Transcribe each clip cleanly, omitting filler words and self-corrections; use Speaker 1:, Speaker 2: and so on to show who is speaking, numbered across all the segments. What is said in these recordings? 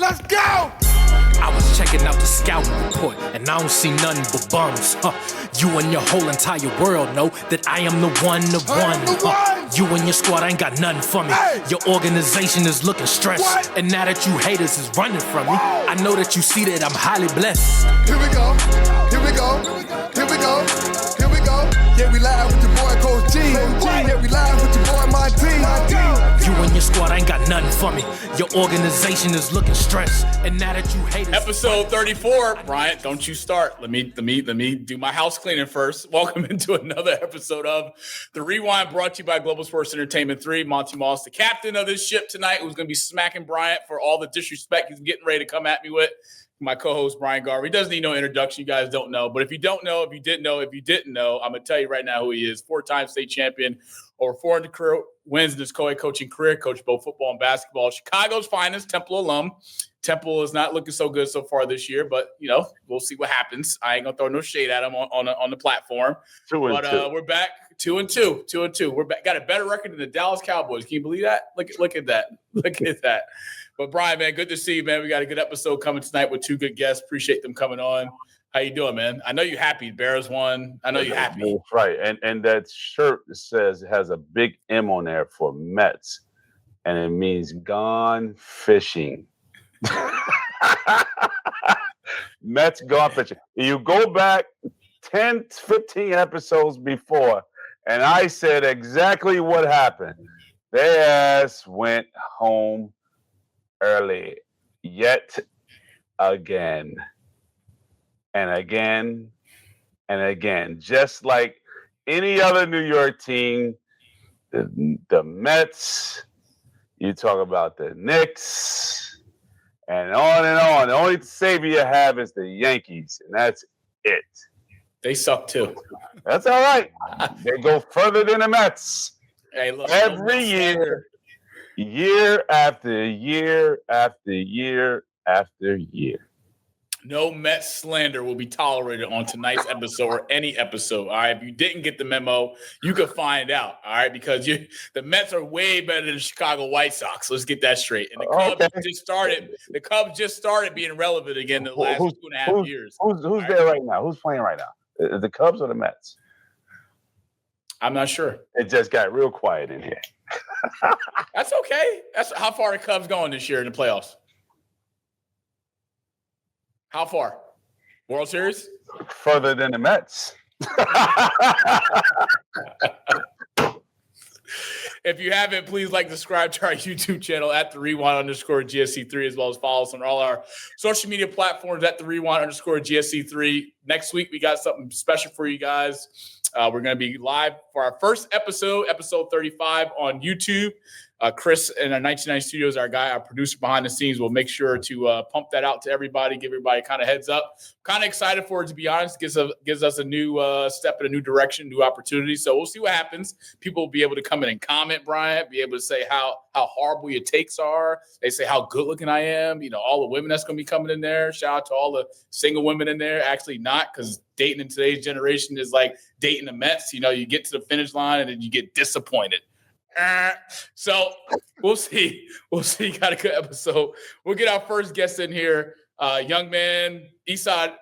Speaker 1: Let's go!
Speaker 2: I was checking out the scouting report, and I don't see nothing but bums. You and your whole entire world know that I am the one. You and your squad ain't got nothing for me.
Speaker 1: Hey.
Speaker 2: Your organization is looking stressed.
Speaker 1: What?
Speaker 2: And now that you haters is running from me, I know that you see that I'm highly blessed.
Speaker 1: Here we go. Here we go. Here we go. Here we go. Yeah, we live with your boy Coach G. Yeah, we live with your boy Monty.
Speaker 2: You and your squad ain't got nothing for me. Your organization is looking stressed. And now that you haters.
Speaker 3: Episode 34. Bryant, don't you start. Let me do my house cleaning first. Welcome into another episode of The Rewind, brought to you by Global Sports Entertainment 3. Monty Moss, the captain of this ship tonight, who's going to be smacking Bryant for all the disrespect he's getting ready to come at me with. My co-host, Bryant Garvin. He doesn't need no introduction. You guys don't know. But if you don't know, if you didn't know, I'm going to tell you right now who he is. 4-time state champion, over 400 career wins in his co-head coaching career, coached both football and basketball. Chicago's finest, Temple alum. Temple is not looking so good so far this year, but, we'll see what happens. I ain't going to throw no shade at him on the platform.
Speaker 4: 2-2.
Speaker 3: We're back 2-2. 2-2. We're back, got a better record than the Dallas Cowboys. Can you believe that? Look at that. Look at that. But, Brian, man, good to see you, man. We got a good episode coming tonight with two good guests. Appreciate them coming on. How you doing, man? I know you're happy. Bears won. I know you're happy.
Speaker 4: That's right. And that shirt says it has a big M on there for Mets, and it means gone fishing. Mets gone fishing. You go back 10, 15 episodes before, and I said exactly what happened. Their ass went home early, yet again, and again, and again. Just like any other New York team, the Mets, you talk about the Knicks, and on and on. The only savior you have is the Yankees, and that's it.
Speaker 3: They suck too.
Speaker 4: That's all right. They go further than the Mets.
Speaker 3: Hey, look,
Speaker 4: Every year. Year after year after year after year.
Speaker 3: No Mets slander will be tolerated on tonight's episode or any episode. All right. If you didn't get the memo, you could find out. All right. Because the Mets are way better than the Chicago White Sox. Let's get that straight. And the Cubs just started being relevant again in the last 2.5 years.
Speaker 4: Who's there right now? Who's playing right now? The Cubs or the Mets?
Speaker 3: I'm not sure.
Speaker 4: It just got real quiet in here.
Speaker 3: That's okay. That's how far the Cubs going this year in the playoffs. How far? World Series?
Speaker 4: Further than the Mets.
Speaker 3: If you haven't, please subscribe to our YouTube channel at the Rewind_GSC3, as well as follow us on all our social media platforms at the Rewind_GSC3. Next week, we got something special for you guys. We're going to be live for our first episode 35 on YouTube. Chris in our 1990 Studios, our producer behind the scenes, will make sure to pump that out to everybody, give everybody kind of heads up. Kind of excited for it, to be honest. Gives us a new step in a new direction, new opportunity. So we'll see what happens. People will be able to come in and comment, Bryant, be able to say how horrible your takes are. They say how good looking I am. All the women that's going to be coming in there. Shout out to all the single women in there. Actually not, because dating in today's generation is like dating the Mets. You get to the finish line and then you get disappointed. So we'll see. Got a good episode. We'll get our first guest in here. Young man, Eastside,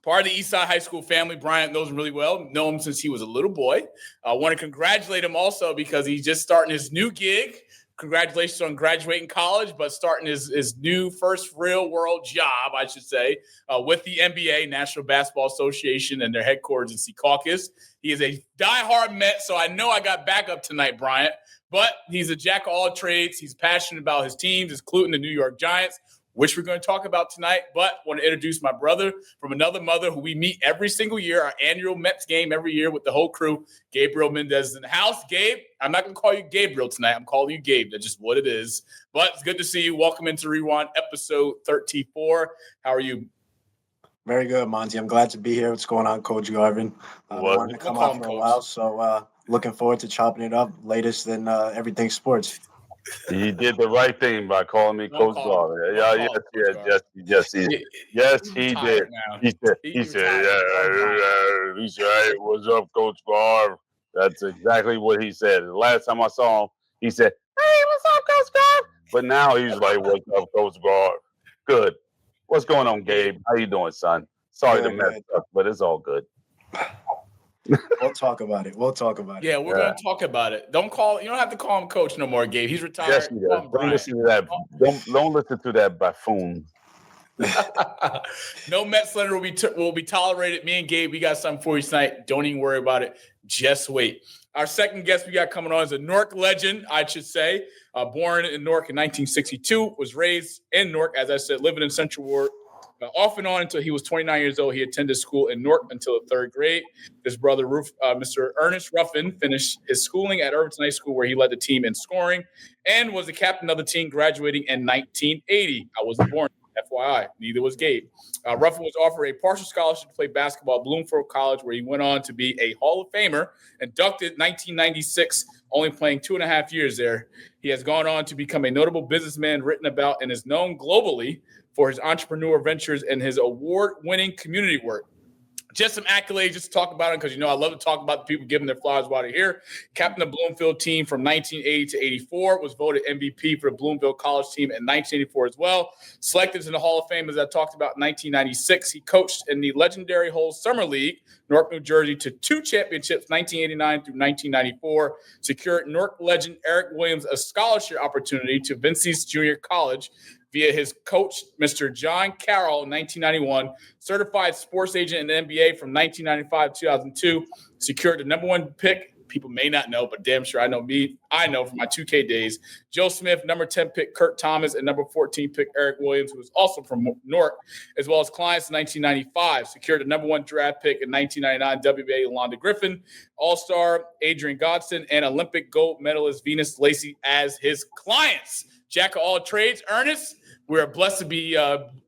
Speaker 3: part of the Eastside High School family. Bryant knows him really well. Know him since he was a little boy. I want to congratulate him also because he's just starting his new gig. Congratulations on graduating college, but starting his new first real world job, I should say, with the NBA, National Basketball Association, and their headquarters in Secaucus. He is a diehard Met, so I know I got backup tonight, Bryant. But he's a jack of all trades. He's passionate about his teams, including the New York Giants, which we're going to talk about tonight. But I want to introduce my brother from another mother who we meet every single year, our annual Mets game every year with the whole crew. Gabriel Mendez is in the house. Gabe, I'm not going to call you Gabriel tonight. I'm calling you Gabe. That's just what it is. But it's good to see you. Welcome into Rewind, episode 34. How are you?
Speaker 5: Very good, Monty. I'm glad to be here. What's going on, Coach Garvin? I wanted to come out for a while, so looking forward to chopping it up. Latest in everything sports.
Speaker 4: He did the right thing by calling me Coach Garvin. Yes, he did. He said, "Hey, what's up, Coach Garvin?" That's exactly what he said. The last time I saw him, he said, "Hey, what's up, Coach Garvin?" But now he's like, "What's up, Coach Garvin?" Good. What's going on, Gabe? How you doing, son? Sorry to mess up, but it's all good.
Speaker 5: We'll talk about it.
Speaker 3: Yeah, we're going to talk about it. You don't have to call him coach no more, Gabe. He's retired.
Speaker 4: Yes, he does. Don't listen to that. Don't listen to that buffoon.
Speaker 3: No Mets slander will be tolerated. Me and Gabe, we got something for you tonight. Don't even worry about it. Just wait. Our second guest we got coming on is a Newark legend, I should say. Born in Newark in 1962, was raised in Newark, as I said, living in Central Ward. Off and on until he was 29 years old. He attended school in Newark until the third grade. His brother, Mr. Ernest Ruffin, finished his schooling at Irvington High School, where he led the team in scoring and was the captain of the team, graduating in 1980. I wasn't born, FYI. Neither was Gabe. Ruffin was offered a partial scholarship to play basketball at Bloomfield College, where he went on to be a Hall of Famer, inducted 1996, only playing 2.5 years there. He has gone on to become a notable businessman written about and is known globally for his entrepreneur ventures and his award-winning community work. Just some accolades just to talk about him, because, I love to talk about the people giving their flowers while they're here. Captain of the Bloomfield team from 1980 to 84, was voted MVP for the Bloomfield College team in 1984 as well. Selected to the Hall of Fame, as I talked about, in 1996. He coached in the legendary Whole Summer League, Newark, New Jersey, to 2 championships, 1989 through 1994. Secured Newark legend Eric Williams a scholarship opportunity to Vincey's Junior College via his coach, Mr. John Carroll, in 1991, certified sports agent in the NBA from 1995 to 2002, secured the number 1 pick. People may not know, but damn sure I know from my 2K days. Joe Smith, number 10 pick Kurt Thomas, and number 14 pick Eric Williams, who was also from Newark, as well as clients in 1995. Secured the number 1 draft pick in 1999, WNBA Londa Griffin, All-Star Adrian Godson, and Olympic gold medalist Venus Lacey as his clients. Jack of all trades, Ernest, we are blessed to be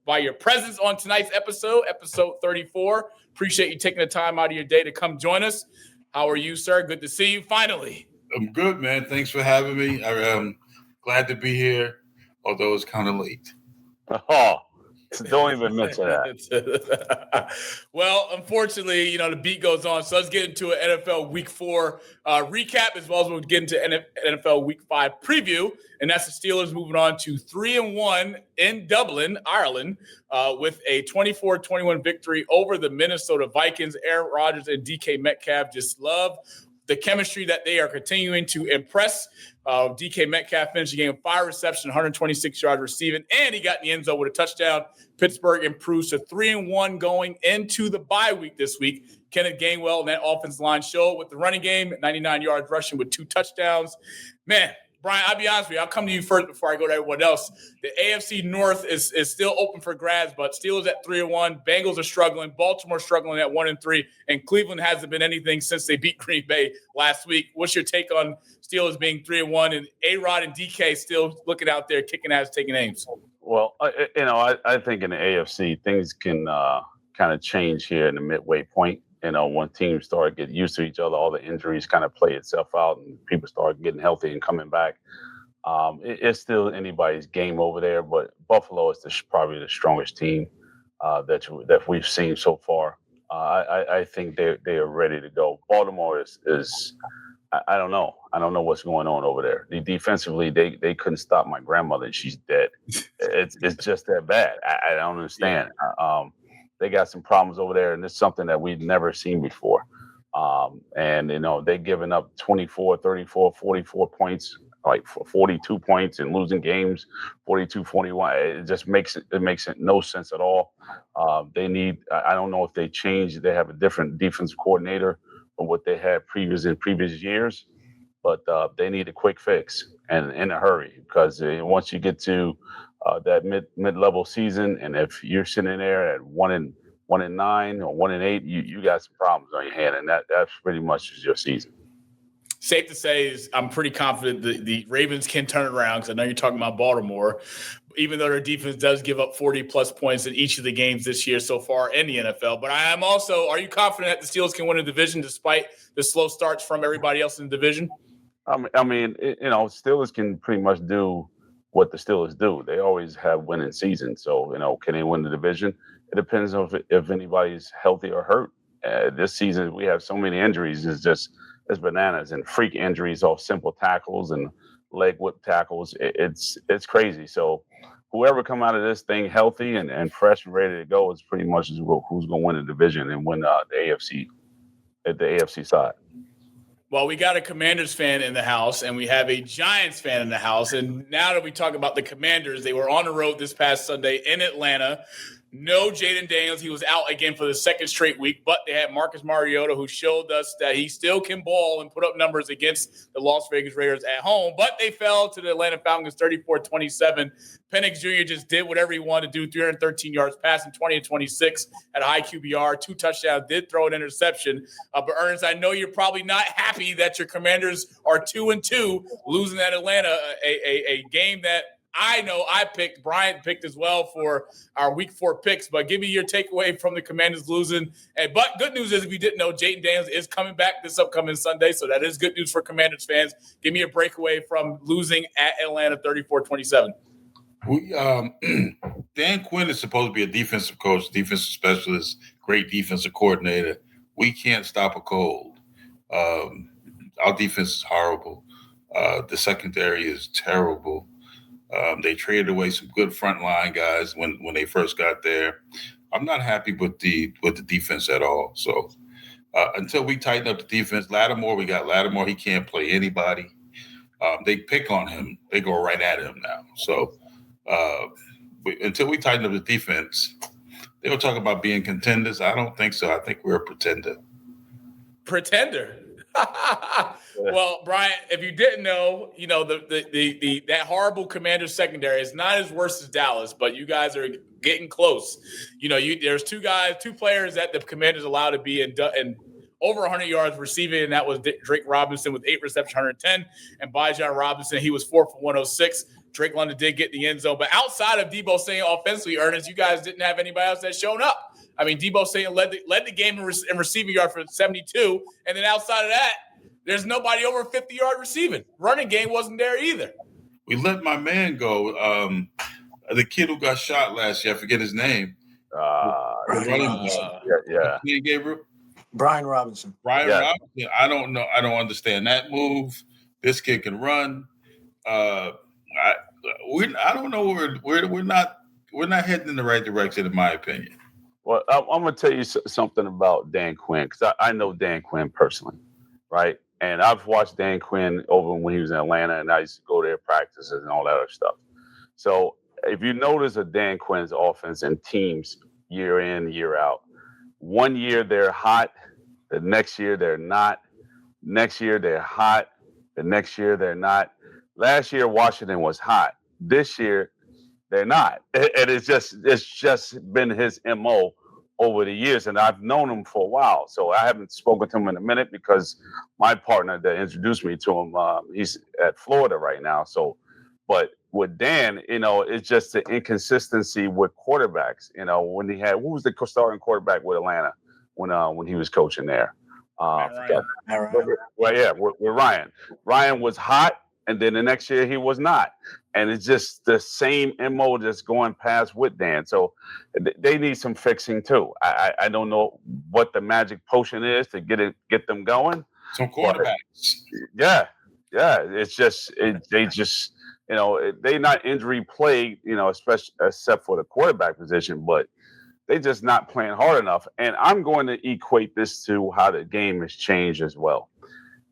Speaker 3: by your presence on tonight's episode 34. Appreciate you taking the time out of your day to come join us. How are you, sir? Good to see you finally.
Speaker 6: I'm good, man. Thanks for having me. I'm glad to be here, although it's kind of late.
Speaker 4: Oh, don't even mention that.
Speaker 3: Well, unfortunately, the beat goes on. So let's get into an NFL Week 4 recap, as well as we'll get into NFL Week 5 preview. And that's the Steelers moving on to 3-1 in Dublin, Ireland, with a 24-21 victory over the Minnesota Vikings. Aaron Rodgers and DK Metcalf just love the chemistry that they are continuing to impress. DK Metcalf finished the game with 5 receptions, 126 yards receiving, and he got in the end zone with a touchdown. Pittsburgh improves to 3-1 going into the bye week this week. Kenneth Gainwell and that offensive line showed with the running game, 99 yards rushing with 2 touchdowns. Man, Brian, I'll be honest with you. I'll come to you first before I go to everyone else. The AFC North is still open for grabs, but Steelers at 3-1. Bengals are struggling. Baltimore struggling at 1-3. And Cleveland hasn't been anything since they beat Green Bay last week. What's your take on Steelers being 3-1 and A-Rod and DK still looking out there, kicking ass, taking names?
Speaker 4: Well, I think in the AFC, things can kind of change here in the midway point. When teams start getting used to each other, all the injuries kind of play itself out and people start getting healthy and coming back. It's still anybody's game over there, but Buffalo is probably the strongest team that we've seen so far. I think they are ready to go. Baltimore is I don't know. I don't know what's going on over there. Defensively, they couldn't stop my grandmother, and she's dead. It's just that bad. I don't understand. They got some problems over there, and it's something that we've never seen before. And they're giving up 24, 34, 44 points, like 42 points, and losing games 42-41. It just makes no sense at all. They need. I don't know if they changed. They have a different defensive coordinator from what they had in previous years, but they need a quick fix and in a hurry, because once you get to that mid-level season, and if you're sitting there at 1-9 or 1-8, you got some problems on your hand, and that's pretty much your season.
Speaker 3: Safe to say is I'm pretty confident the Ravens can turn it around, because I know you're talking about Baltimore, even though their defense does give up 40-plus points in each of the games this year so far in the NFL. But I am also – are you confident that the Steelers can win a division despite the slow starts from everybody else in the division?
Speaker 4: Steelers can pretty much do what the Steelers do. They always have winning seasons. So, can they win the division? It depends on if anybody's healthy or hurt. This season, we have so many injuries. It's bananas, and freak injuries off simple tackles and leg whip tackles. It's crazy. So whoever come out of this thing healthy and fresh and ready to go is pretty much who's going to win the division and win the AFC at the AFC side.
Speaker 3: Well, we got a Commanders fan in the house, and we have a Giants fan in the house. And now that we talk about the Commanders, they were on the road this past Sunday in Atlanta. No Jaden Daniels. He was out again for the second straight week, but they had Marcus Mariota, who showed us that he still can ball and put up numbers against the Las Vegas Raiders at home. But they fell to the Atlanta Falcons 34-27. Penix Jr. just did whatever he wanted to do, 313 yards passing, 20-26 at a high QBR, 2 touchdowns, did throw an interception. But Ernest, I know you're probably not happy that your Commanders are 2-2, losing at Atlanta, a game that I know I picked, Bryant picked as well for our week 4 picks, but give me your takeaway from the Commanders losing. But good news is, if you didn't know, Jaden Daniels is coming back this upcoming Sunday, so that is good news for Commanders fans. Give me a breakaway from losing at Atlanta 34-27.
Speaker 6: Dan Quinn is supposed to be a defensive coach, defensive specialist, great defensive coordinator. We can't stop a cold. Our defense is horrible. The secondary is terrible. They traded away some good frontline guys when they first got there. I'm not happy with the defense at all. So until we tighten up the defense, we got Lattimore. He can't play anybody. They pick on him. They go right at him now. So until we tighten up the defense, they will talk about being contenders. I don't think so. I think we're a pretender.
Speaker 3: Pretender. Well, Brian, if you didn't know, that horrible Commanders secondary is not as worse as Dallas, but you guys are getting close. There's two players that the Commanders allowed to be in over 100 yards receiving, and that was Drake Robinson with 8 receptions, 110, and Bijan Robinson, he was 4 for 106. Drake London did get the end zone, but outside of Deebo Samuel offensively, Ernest, you guys didn't have anybody else that's shown up. I mean, Deebo Samuel led the game in receiving yard for 72, and then outside of that, there's nobody over 50-yard receiving. Running game wasn't there either.
Speaker 6: We let my man go. The kid who got shot last year, I forget his name. Gabriel?
Speaker 5: Brian Robinson.
Speaker 6: Robinson. I don't know. I don't understand that move. This kid can run. I don't know. We're not heading in the right direction, in my opinion.
Speaker 4: Well, I'm going to tell you something about Dan Quinn, because I know Dan Quinn personally, right? And I've watched Dan Quinn over when he was in Atlanta, and I used to go there practices and all that other stuff. So if you notice Dan Quinn's offense and teams year in, year out, one year they're hot, the next year they're not, next year they're hot, the next year they're not. Last year Washington was hot. This year they're not. And it's just been his MO over the years, and I've known him for a while. So I haven't spoken to him in a minute because my partner that introduced me to him, he's at Florida right now. So, but with Dan, it's just the inconsistency with quarterbacks. When he had, who was the starting quarterback with Atlanta when he was coaching there?
Speaker 5: Ryan.
Speaker 4: Well, yeah, with Ryan. Ryan was hot, and then the next year he was not. And it's just the same MO just going past with Dan. So they need some fixing too. I don't know what the magic potion is to get them going.
Speaker 6: Some quarterbacks.
Speaker 4: Yeah. It's just they're not injury plagued, especially except for the quarterback position, but they just not playing hard enough. And I'm going to equate this to how the game has changed as well.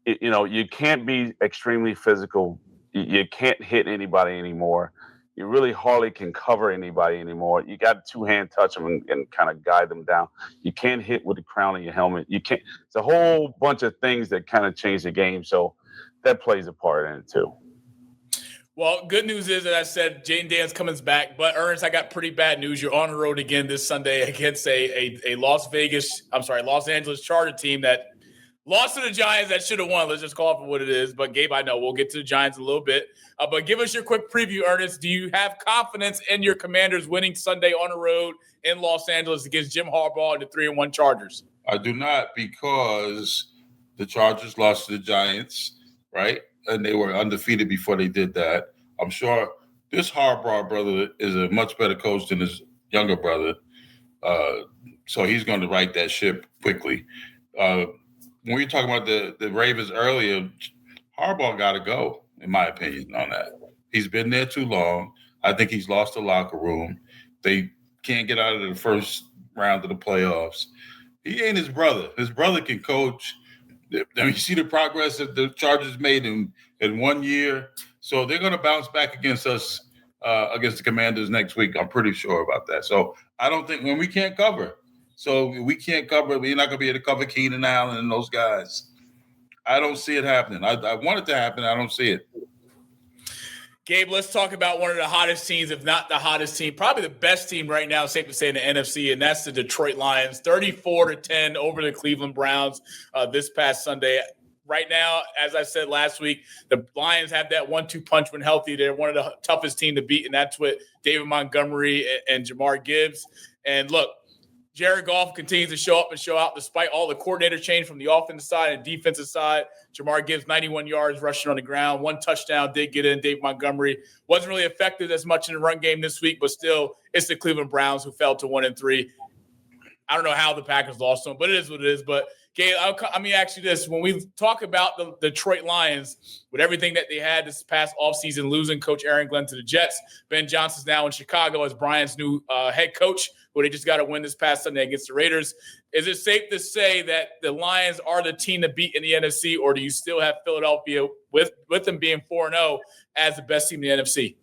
Speaker 4: You can't be extremely physical. You can't hit anybody anymore. You really hardly can cover anybody anymore. You got to two-hand touch them and kind of guide them down. You can't hit with the crown of your helmet. You can't. It's a whole bunch of things that kind of change the game. So that plays a part in it too.
Speaker 3: Well, good news is that I said Jaden Daniels comes back, but Ernest, I got pretty bad news. You're on the road again this Sunday against a Los Angeles Charger team that lost to the Giants that should have won. Let's just call it for what it is. But, Gabe, I know we'll get to the Giants in a little bit. But give us your quick preview, Ernest. Do you have confidence in your Commanders winning Sunday on the road in Los Angeles against Jim Harbaugh and the 3-1 Chargers?
Speaker 6: I do not, because the Chargers lost to the Giants, right? And they were undefeated before they did that. I'm sure this Harbaugh brother is a much better coach than his younger brother. So he's going to right that ship quickly. When we were talking about the Ravens earlier, Harbaugh got to go, in my opinion, on that. He's been there too long. I think he's lost the locker room. They can't get out of the first round of the playoffs. He ain't his brother. His brother can coach. I mean, you see the progress that the Chargers made in 1 year. So they're going to bounce back against us, against the Commanders next week. I'm pretty sure about that. So I don't think when we can't cover. So we can't cover. We're not going to be able to cover Keenan Allen and those guys. I don't see it happening. I want it to happen. I don't see it.
Speaker 3: Gabe, let's talk about one of the hottest teams, if not the hottest team, probably the best team right now, safe to say, in the NFC, and that's the Detroit Lions, 34-10 over the Cleveland Browns this past Sunday. Right now, as I said last week, the Lions have that 1-2 punch when healthy. They're one of the toughest teams to beat, and that's with David Montgomery and Jamar Gibbs. And look, Jared Goff continues to show up and show out despite all the coordinator change from the offensive side and defensive side. Jamar Gibbs, 91 yards rushing on the ground. 1 touchdown did get in. Dave Montgomery wasn't really effective as much in the run game this week, but still, it's the Cleveland Browns who fell to 1-3. I don't know how the Packers lost to them, but it is what it is. But, Gabe, let me ask you this. When we talk about the Detroit Lions, with everything that they had this past offseason, losing Coach Aaron Glenn to the Jets, Ben Johnson's now in Chicago as Brian's new head coach, who they just got to win this past Sunday against the Raiders. Is it safe to say that the Lions are the team to beat in the NFC, or do you still have Philadelphia with them being 4-0 as the best team in the NFC?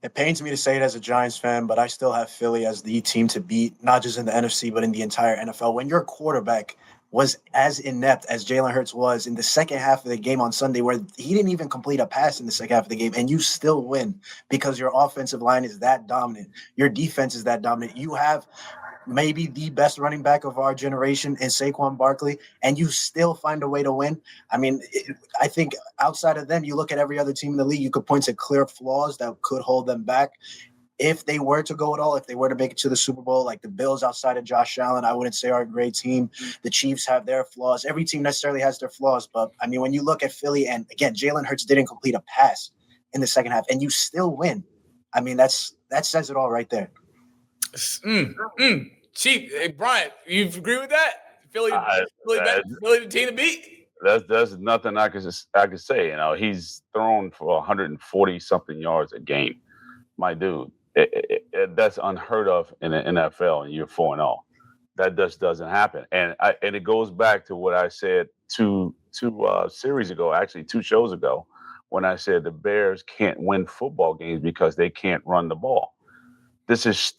Speaker 5: It pains me to say it as a Giants fan, but I still have Philly as the team to beat, not just in the NFC, but in the entire NFL. When your quarterback was as inept as Jalen Hurts was in the second half of the game on Sunday, where he didn't even complete a pass in the second half of the game, and you still win because your offensive line is that dominant. Your defense is that dominant. You have maybe the best running back of our generation in Saquon Barkley, and you still find a way to win. I mean, I think outside of them, you look at every other team in the league, you could point to clear flaws that could hold them back. If they were to go at all, if they were to make it to the Super Bowl, like the Bills outside of Josh Allen, I wouldn't say are a great team. The Chiefs have their flaws. Every team necessarily has their flaws. But, I mean, when you look at Philly, and, again, Jalen Hurts didn't complete a pass in the second half, and you still win. I mean, that says it all right there.
Speaker 3: Chief, hey, Bryant, you agree with that? Philly the team to beat?
Speaker 4: There's nothing I could say. You know, he's thrown for 140-something yards a game. My dude. That's unheard of in the NFL, and you're 4-0. That just doesn't happen. And it goes back to what I said two series ago, actually 2 shows ago, when I said the Bears can't win football games because they can't run the ball. This is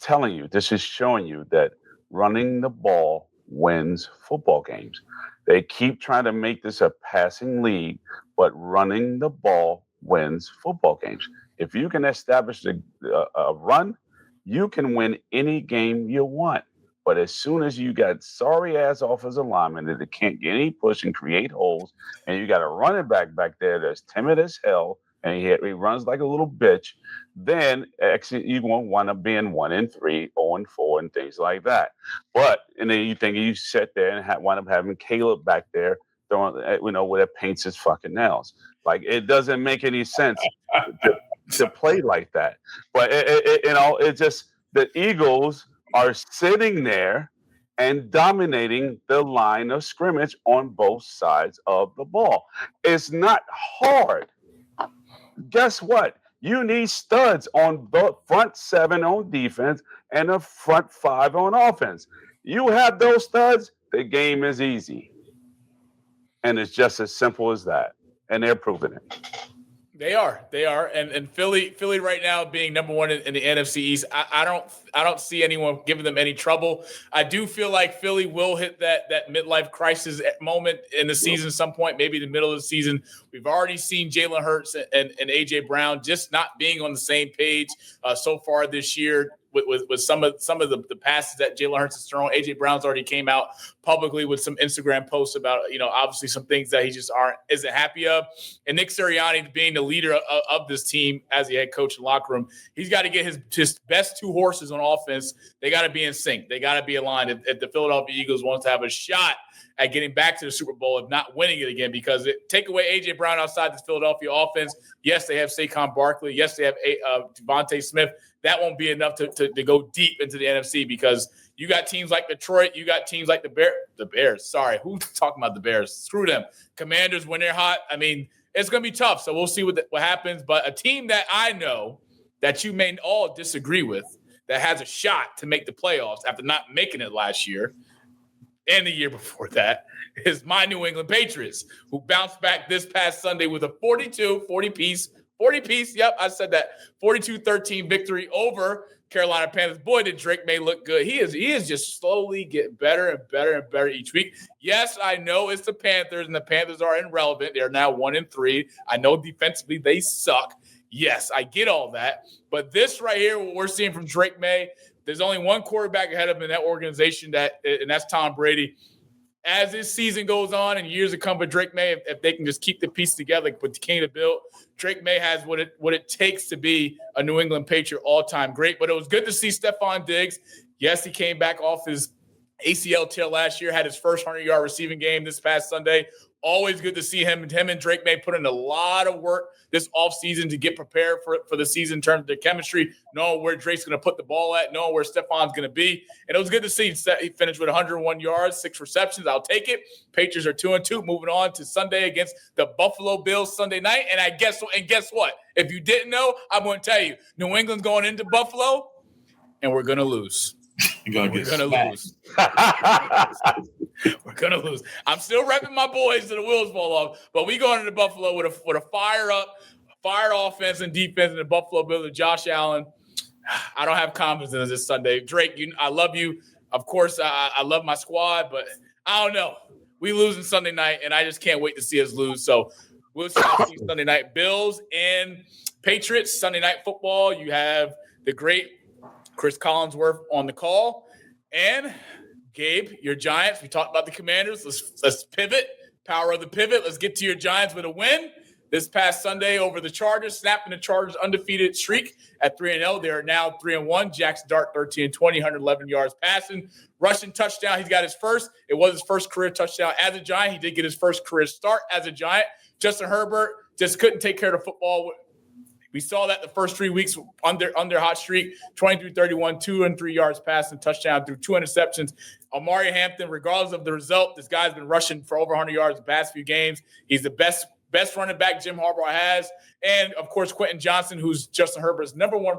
Speaker 4: showing you that running the ball wins football games. They keep trying to make this a passing league, but running the ball wins football games. If you can establish a run, you can win any game you want. But as soon as you got sorry-ass offensive linemen that can't get any push and create holes, and you got a running back there that's timid as hell, and he runs like a little bitch, then actually you won't wind up being 1-3, 0-4, and things like that. But and then you sit there and wind up having Caleb back there throwing, where it paints his fucking nails. Like, it doesn't make any sense to play like that. But it's just the Eagles are sitting there and dominating the line of scrimmage on both sides of the ball. It's not hard. Guess what? You need studs on the front 7 on defense and the front 5 on offense. You have those studs, the game is easy. And it's just as simple as that. And they're proving it.
Speaker 3: They are. And Philly right now being number 1 in the NFC East, I don't see anyone giving them any trouble. I do feel like Philly will hit that midlife crisis moment in the season some point, maybe the middle of the season. We've already seen Jalen Hurts and A.J. Brown just not being on the same page so far this year. With some of the passes that Jalen Hurts has thrown. A.J. Brown's already came out publicly with some Instagram posts about, obviously some things that he just isn't happy of. And Nick Sirianni being the leader of this team as the head coach in the locker room, he's got to get his best 2 horses on offense. They got to be in sync. They got to be aligned if the Philadelphia Eagles want to have a shot at getting back to the Super Bowl, if not winning it again, because take away A.J. Brown outside this Philadelphia offense. Yes, they have Saquon Barkley. Yes, they have Devontae Smith. That won't be enough to go deep into the NFC because you got teams like Detroit. You got teams like the Bears. Sorry, who's talking about the Bears? Screw them. Commanders, when they're hot, I mean, it's going to be tough. So we'll see what happens. But a team that I know that you may all disagree with that has a shot to make the playoffs after not making it last year and the year before that is my New England Patriots, who bounced back this past Sunday with a 40-piece, yep, I said that, 42-13 victory over Carolina Panthers. Boy, did Drake May look good. He is just slowly getting better and better and better each week. Yes, I know it's the Panthers, and the Panthers are irrelevant. They're now 1-3. I know defensively they suck. Yes, I get all that. But this right here, what we're seeing from Drake May, there's only one quarterback ahead of him in that organization, and that's Tom Brady. As this season goes on and years to come for Drake May, if they can just keep the piece together, but continue to build, Drake May has what it takes to be a New England Patriot all-time great. But it was good to see Stephon Diggs. Yes, he came back off his ACL tear last year, had his first 100-yard receiving game this past Sunday. Always good to see him and Drake May put in a lot of work this offseason to get prepared for the season in terms of their chemistry, knowing where Drake's going to put the ball at, knowing where Stephon's going to be. And it was good to see he finished with 101 yards, 6 receptions. I'll take it. Patriots are 2-2, moving on to Sunday against the Buffalo Bills Sunday night. And guess what? If you didn't know, I'm going to tell you, New England's going into Buffalo, and we're going to lose. We're going to lose. We're going to lose. I'm still repping my boys to the wheels fall off, but we going into Buffalo with a fired offense and defense in the Buffalo Bills and Josh Allen. I don't have confidence in this Sunday. Drake, I love you. Of course, I love my squad, but I don't know. We losing Sunday night, and I just can't wait to see us lose. So we'll see Sunday night. Bills and Patriots, Sunday night football. You have the great Chris Collinsworth on the call. And Gabe, your Giants. We talked about the Commanders. Let's pivot. Power of the pivot. Let's get to your Giants with a win this past Sunday over the Chargers, snapping the Chargers' undefeated streak at 3-0. They are now 3-1. Jackson Dart 13-20, 111 yards passing. Rushing touchdown. He's got his first. It was his first career touchdown as a Giant. He did get his first career start as a Giant. Justin Herbert just couldn't take care of the football. We saw that the first 3 weeks under hot streak, 23-31, 203 yards passing, touchdown through 2 interceptions. Amari Hampton, regardless of the result, this guy's been rushing for over 100 yards the past few games. He's the best running back Jim Harbaugh has. And, of course, Quentin Johnson, who's Justin Herbert's number one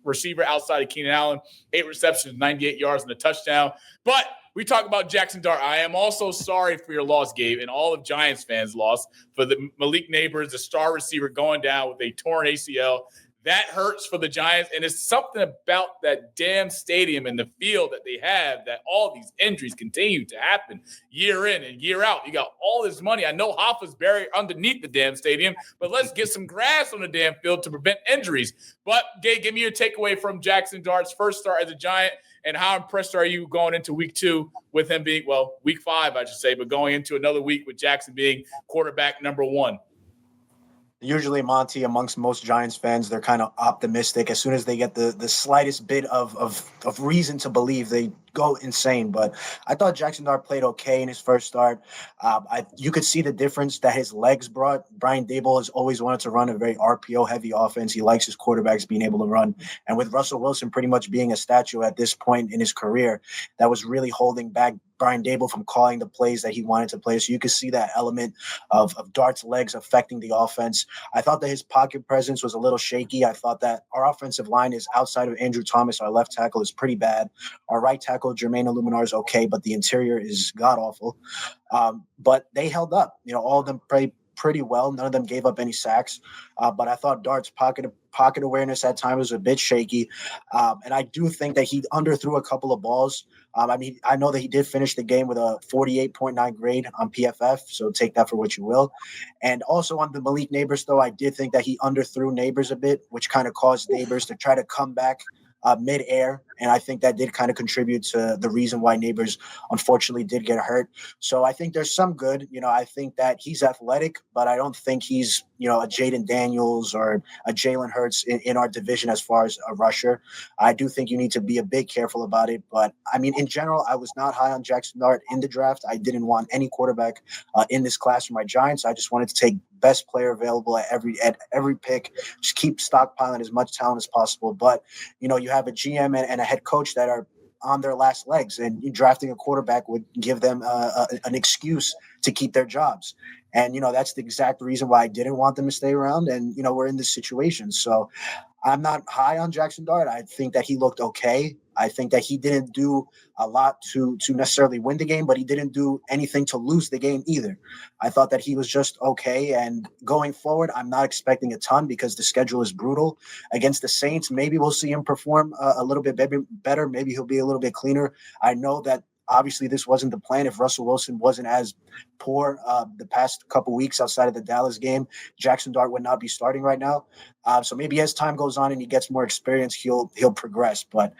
Speaker 3: receiver outside of Keenan Allen, 8 receptions, 98 yards and a touchdown. But we talk about Jackson Dart. I am also sorry for your loss, Gabe, and all of Giants fans' loss for the Malik Neighbors, the star receiver, going down with a torn ACL. That hurts for the Giants, and it's something about that damn stadium and the field that they have that all these injuries continue to happen year in and year out. You got all this money. I know Hoffa's buried underneath the damn stadium, but let's get some grass on the damn field to prevent injuries. But, Gabe, give me your takeaway from Jackson Dart's first start as a Giant, and how impressed are you going into week 2 with him being, well, week 5, I should say, but going into another week with Jackson being quarterback number 1?
Speaker 5: Usually, Monty, amongst most Giants fans, they're kind of optimistic. As soon as they get the slightest bit of reason to believe, they go insane. But I thought Jackson Dart played okay in his first start. You could see the difference that his legs brought. Brian Daboll has always wanted to run a very RPO-heavy offense. He likes his quarterbacks being able to run. And with Russell Wilson pretty much being a statue at this point in his career, that was really holding back Brian Daboll from calling the plays that he wanted to play. So you could see that element of Dart's legs affecting the offense. I thought that his pocket presence was a little shaky. I thought that our offensive line is outside of Andrew Thomas. Our left tackle is pretty bad. Our right tackle, Jermaine Illuminar, is okay, but the interior is god-awful. But they held up. All of them played pretty well. None of them gave up any sacks. But I thought Dart's pocket awareness at times was a bit shaky. And I do think that he underthrew a couple of balls. I know that he did finish the game with a 48.9 grade on PFF, so take that for what you will. And also on the Malik Neighbors, though, I did think that he underthrew Neighbors a bit, which kind of caused Neighbors to try to come back mid-air, and I think that did kind of contribute to the reason why Neighbors unfortunately did get hurt. So I think there's some good. I think that he's athletic, but I don't think he's a Jaden Daniels or a Jalen Hurts in our division as far as a rusher. I do think you need to be a bit careful about it. But, in general, I was not high on Jackson Dart in the draft. I didn't want any quarterback in this class for my Giants. I just wanted to take best player available at every pick. Just keep stockpiling as much talent as possible. But, you have a GM and a head coach that are on their last legs, and drafting a quarterback would give them an excuse to keep their jobs. And, that's the exact reason why I didn't want them to stay around. And, we're in this situation. So I'm not high on Jackson Dart. I think that he looked okay. I think that he didn't do a lot to necessarily win the game, but he didn't do anything to lose the game either. I thought that he was just okay. And going forward, I'm not expecting a ton because the schedule is brutal. Against the Saints, maybe we'll see him perform a little bit better. Maybe he'll be a little bit cleaner. I know that obviously this wasn't the plan. If Russell Wilson wasn't as poor the past couple weeks outside of the Dallas game, Jackson Dart would not be starting right now. So maybe as time goes on and he gets more experience, he'll progress. But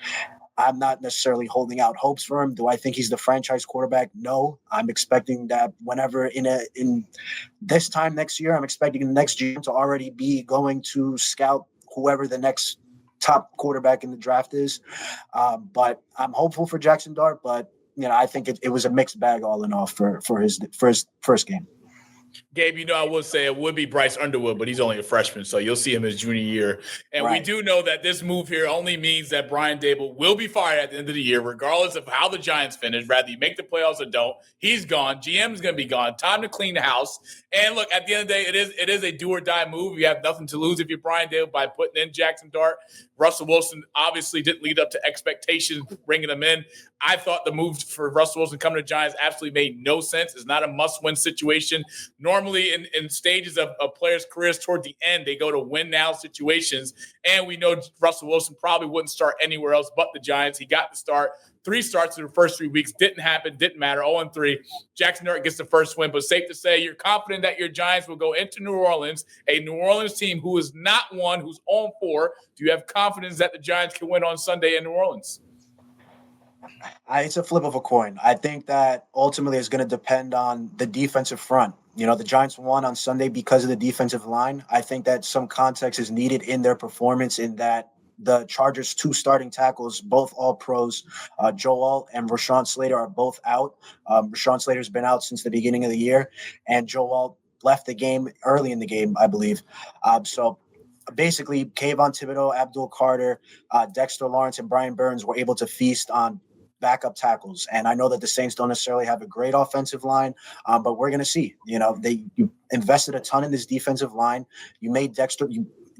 Speaker 5: I'm not necessarily holding out hopes for him. Do I think he's the franchise quarterback? No. I'm expecting that whenever in this time next year, I'm expecting the next GM to already be going to scout whoever the next top quarterback in the draft is. But I'm hopeful for Jackson Dart, but I think it was a mixed bag all in all for his first game.
Speaker 3: Gabe, I will say it would be Bryce Underwood, but he's only a freshman, so you'll see him his junior year. And
Speaker 5: Right.
Speaker 3: We do know that this move here only means that Brian Dable will be fired at the end of the year, regardless of how the Giants finish. Rather you make the playoffs or don't. He's gone. GM's going to be gone. Time to clean the house. And look, at the end of the day, it is a do or die move. You have nothing to lose if you're Brian Dable by putting in Jackson Dart. Russell Wilson obviously didn't lead up to expectations, bringing him in. I thought the move for Russell Wilson coming to Giants absolutely made no sense. It's not a must-win situation. Normally in stages of players' careers toward the end, they go to win-now situations. And we know Russell Wilson probably wouldn't start anywhere else but the Giants. He got the start. 3 starts in the first 3 weeks. Didn't happen. Didn't matter. 0-3. Jackson Dart gets the first win. But safe to say, you're confident that your Giants will go into New Orleans, a New Orleans team who is not one, who's 0-4. Do you have confidence that the Giants can win on Sunday in New Orleans?
Speaker 5: It's a flip of a coin. I think that ultimately it's going to depend on the defensive front. The Giants won on Sunday because of the defensive line. I think that some context is needed in their performance in that the Chargers' 2 starting tackles, both all pros, Joe Alt and Rashawn Slater, are both out. Rashawn Slater's been out since the beginning of the year, and Joe Alt left the game early in the game, I believe. So basically, Kayvon Thibodeau, Abdul Carter, Dexter Lawrence, and Brian Burns were able to feast on backup tackles. And I know that the Saints don't necessarily have a great offensive line, but we're going to see. You invested a ton in this defensive line. You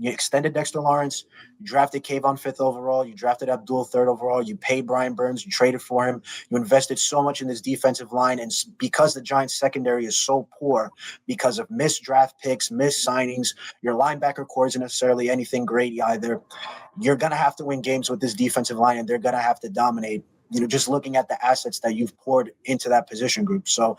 Speaker 5: extended Dexter Lawrence. You drafted Kayvon 5th overall. You drafted Abdul 3rd overall. You paid Brian Burns. You traded for him. You invested so much in this defensive line. And because the Giants secondary is so poor because of missed draft picks, missed signings, your linebacker core isn't necessarily anything great either. You're going to have to win games with this defensive line, and they're going to have to dominate. Just looking at the assets that you've poured into that position group. So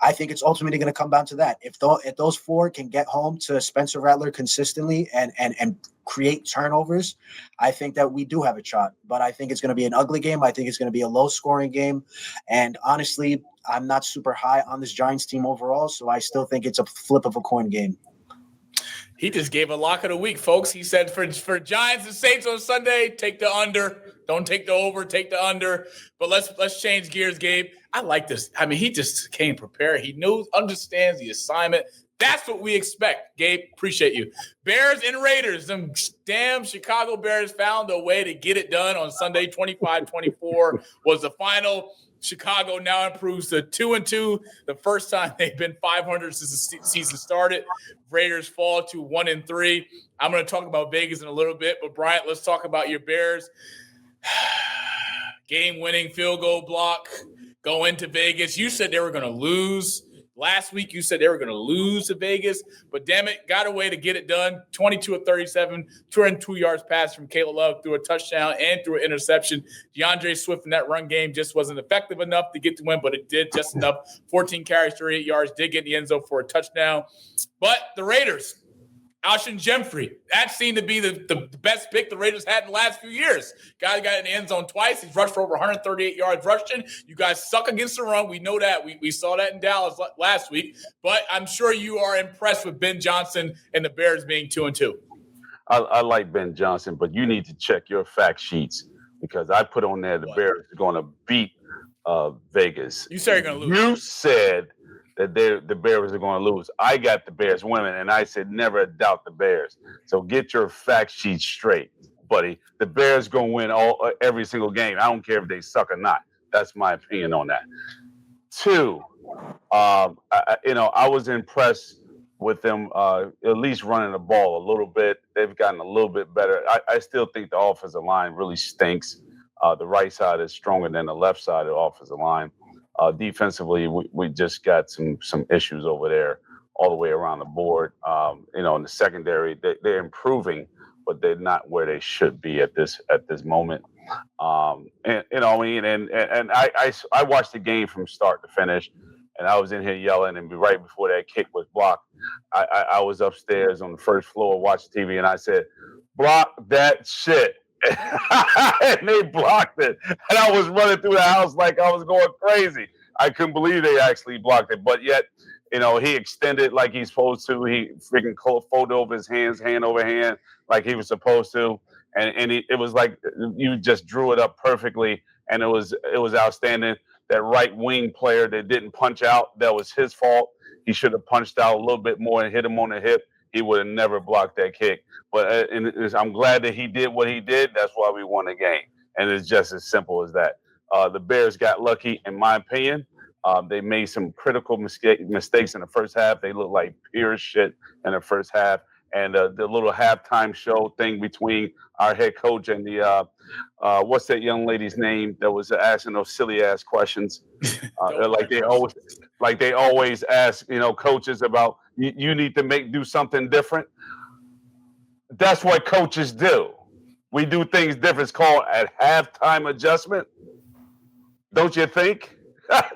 Speaker 5: I think it's ultimately going to come down to that. If those 4 can get home to Spencer Rattler consistently and create turnovers, I think that we do have a shot. But I think it's going to be an ugly game. I think it's going to be a low-scoring game. And honestly, I'm not super high on this Giants team overall, so I still think it's a flip of a coin game.
Speaker 3: He just gave a lock of the week, folks. He said for Giants and Saints on Sunday, take the under. Don't take the over, take the under. But let's change gears, Gabe. I like this. I mean, he just came prepared. He understands the assignment. That's what we expect, Gabe. Appreciate you. Bears and Raiders. Them damn Chicago Bears found a way to get it done on Sunday. 25-24 was the final. Chicago now improves to 2-2, the first time they've been 500 since the season started. Raiders fall to 1-3. I'm going to talk about Vegas in a little bit, but Bryant, let's talk about your Bears. Game-winning field goal block, go into Vegas. You said they were going to lose. Last week, you said they were going to lose to Vegas, but damn it, got a way to get it done. 22 of 37, 202 yards passed from Caleb Love through a touchdown and through an interception. DeAndre Swift in that run game just wasn't effective enough to get the win, but it did just enough. 14 carries, 38 yards, did get in the end zone for a touchdown. But the Raiders, Alshon Jeffrey, that seemed to be the best pick the Raiders had in the last few years. Guy got in the end zone twice. He's rushed for over 138 yards rushing. You guys suck against the run. We know that. We saw that in Dallas last week. But I'm sure you are impressed with Ben Johnson and the Bears being 2-2.
Speaker 4: I like Ben Johnson, but you need to check your fact sheets because I put on there the Bears are going to beat Vegas.
Speaker 3: You said you're going to lose.
Speaker 4: You said that the Bears are going to lose. I got the Bears winning, and I said never doubt the Bears. So get your fact sheet straight, buddy. The Bears going to win every single game. I don't care if they suck or not. That's my opinion on that. 2, I was impressed with them at least running the ball a little bit. They've gotten a little bit better. I still think the offensive line really stinks. The right side is stronger than the left side of the offensive line. Defensively, we just got some issues over there all the way around the board. In the secondary, they're improving, but they're not where they should be at this moment. I watched the game from start to finish, and I was in here yelling. And right before that kick was blocked, I was upstairs on the first floor watching TV, and I said, "Block that shit." And they blocked it. And I was running through the house like I was going crazy. I couldn't believe they actually blocked it. But yet, he extended like he's supposed to. He freaking folded over his hands, hand over hand, like he was supposed to. And it was like you just drew it up perfectly. And it was outstanding. That right wing player that didn't punch out, that was his fault. He should have punched out a little bit more and hit him on the hip. He would have never blocked that kick. But I'm glad that he did what he did. That's why we won the game. And it's just as simple as that. The Bears got lucky, in my opinion. They made some critical mistakes in the first half. They looked like pure shit in the first half. And the little halftime show thing between our head coach and the what's that young lady's name that was asking those silly ass questions? Like they always ask, coaches about you need to do something different. That's what coaches do. We do things different. It's called a halftime adjustment. Don't you think?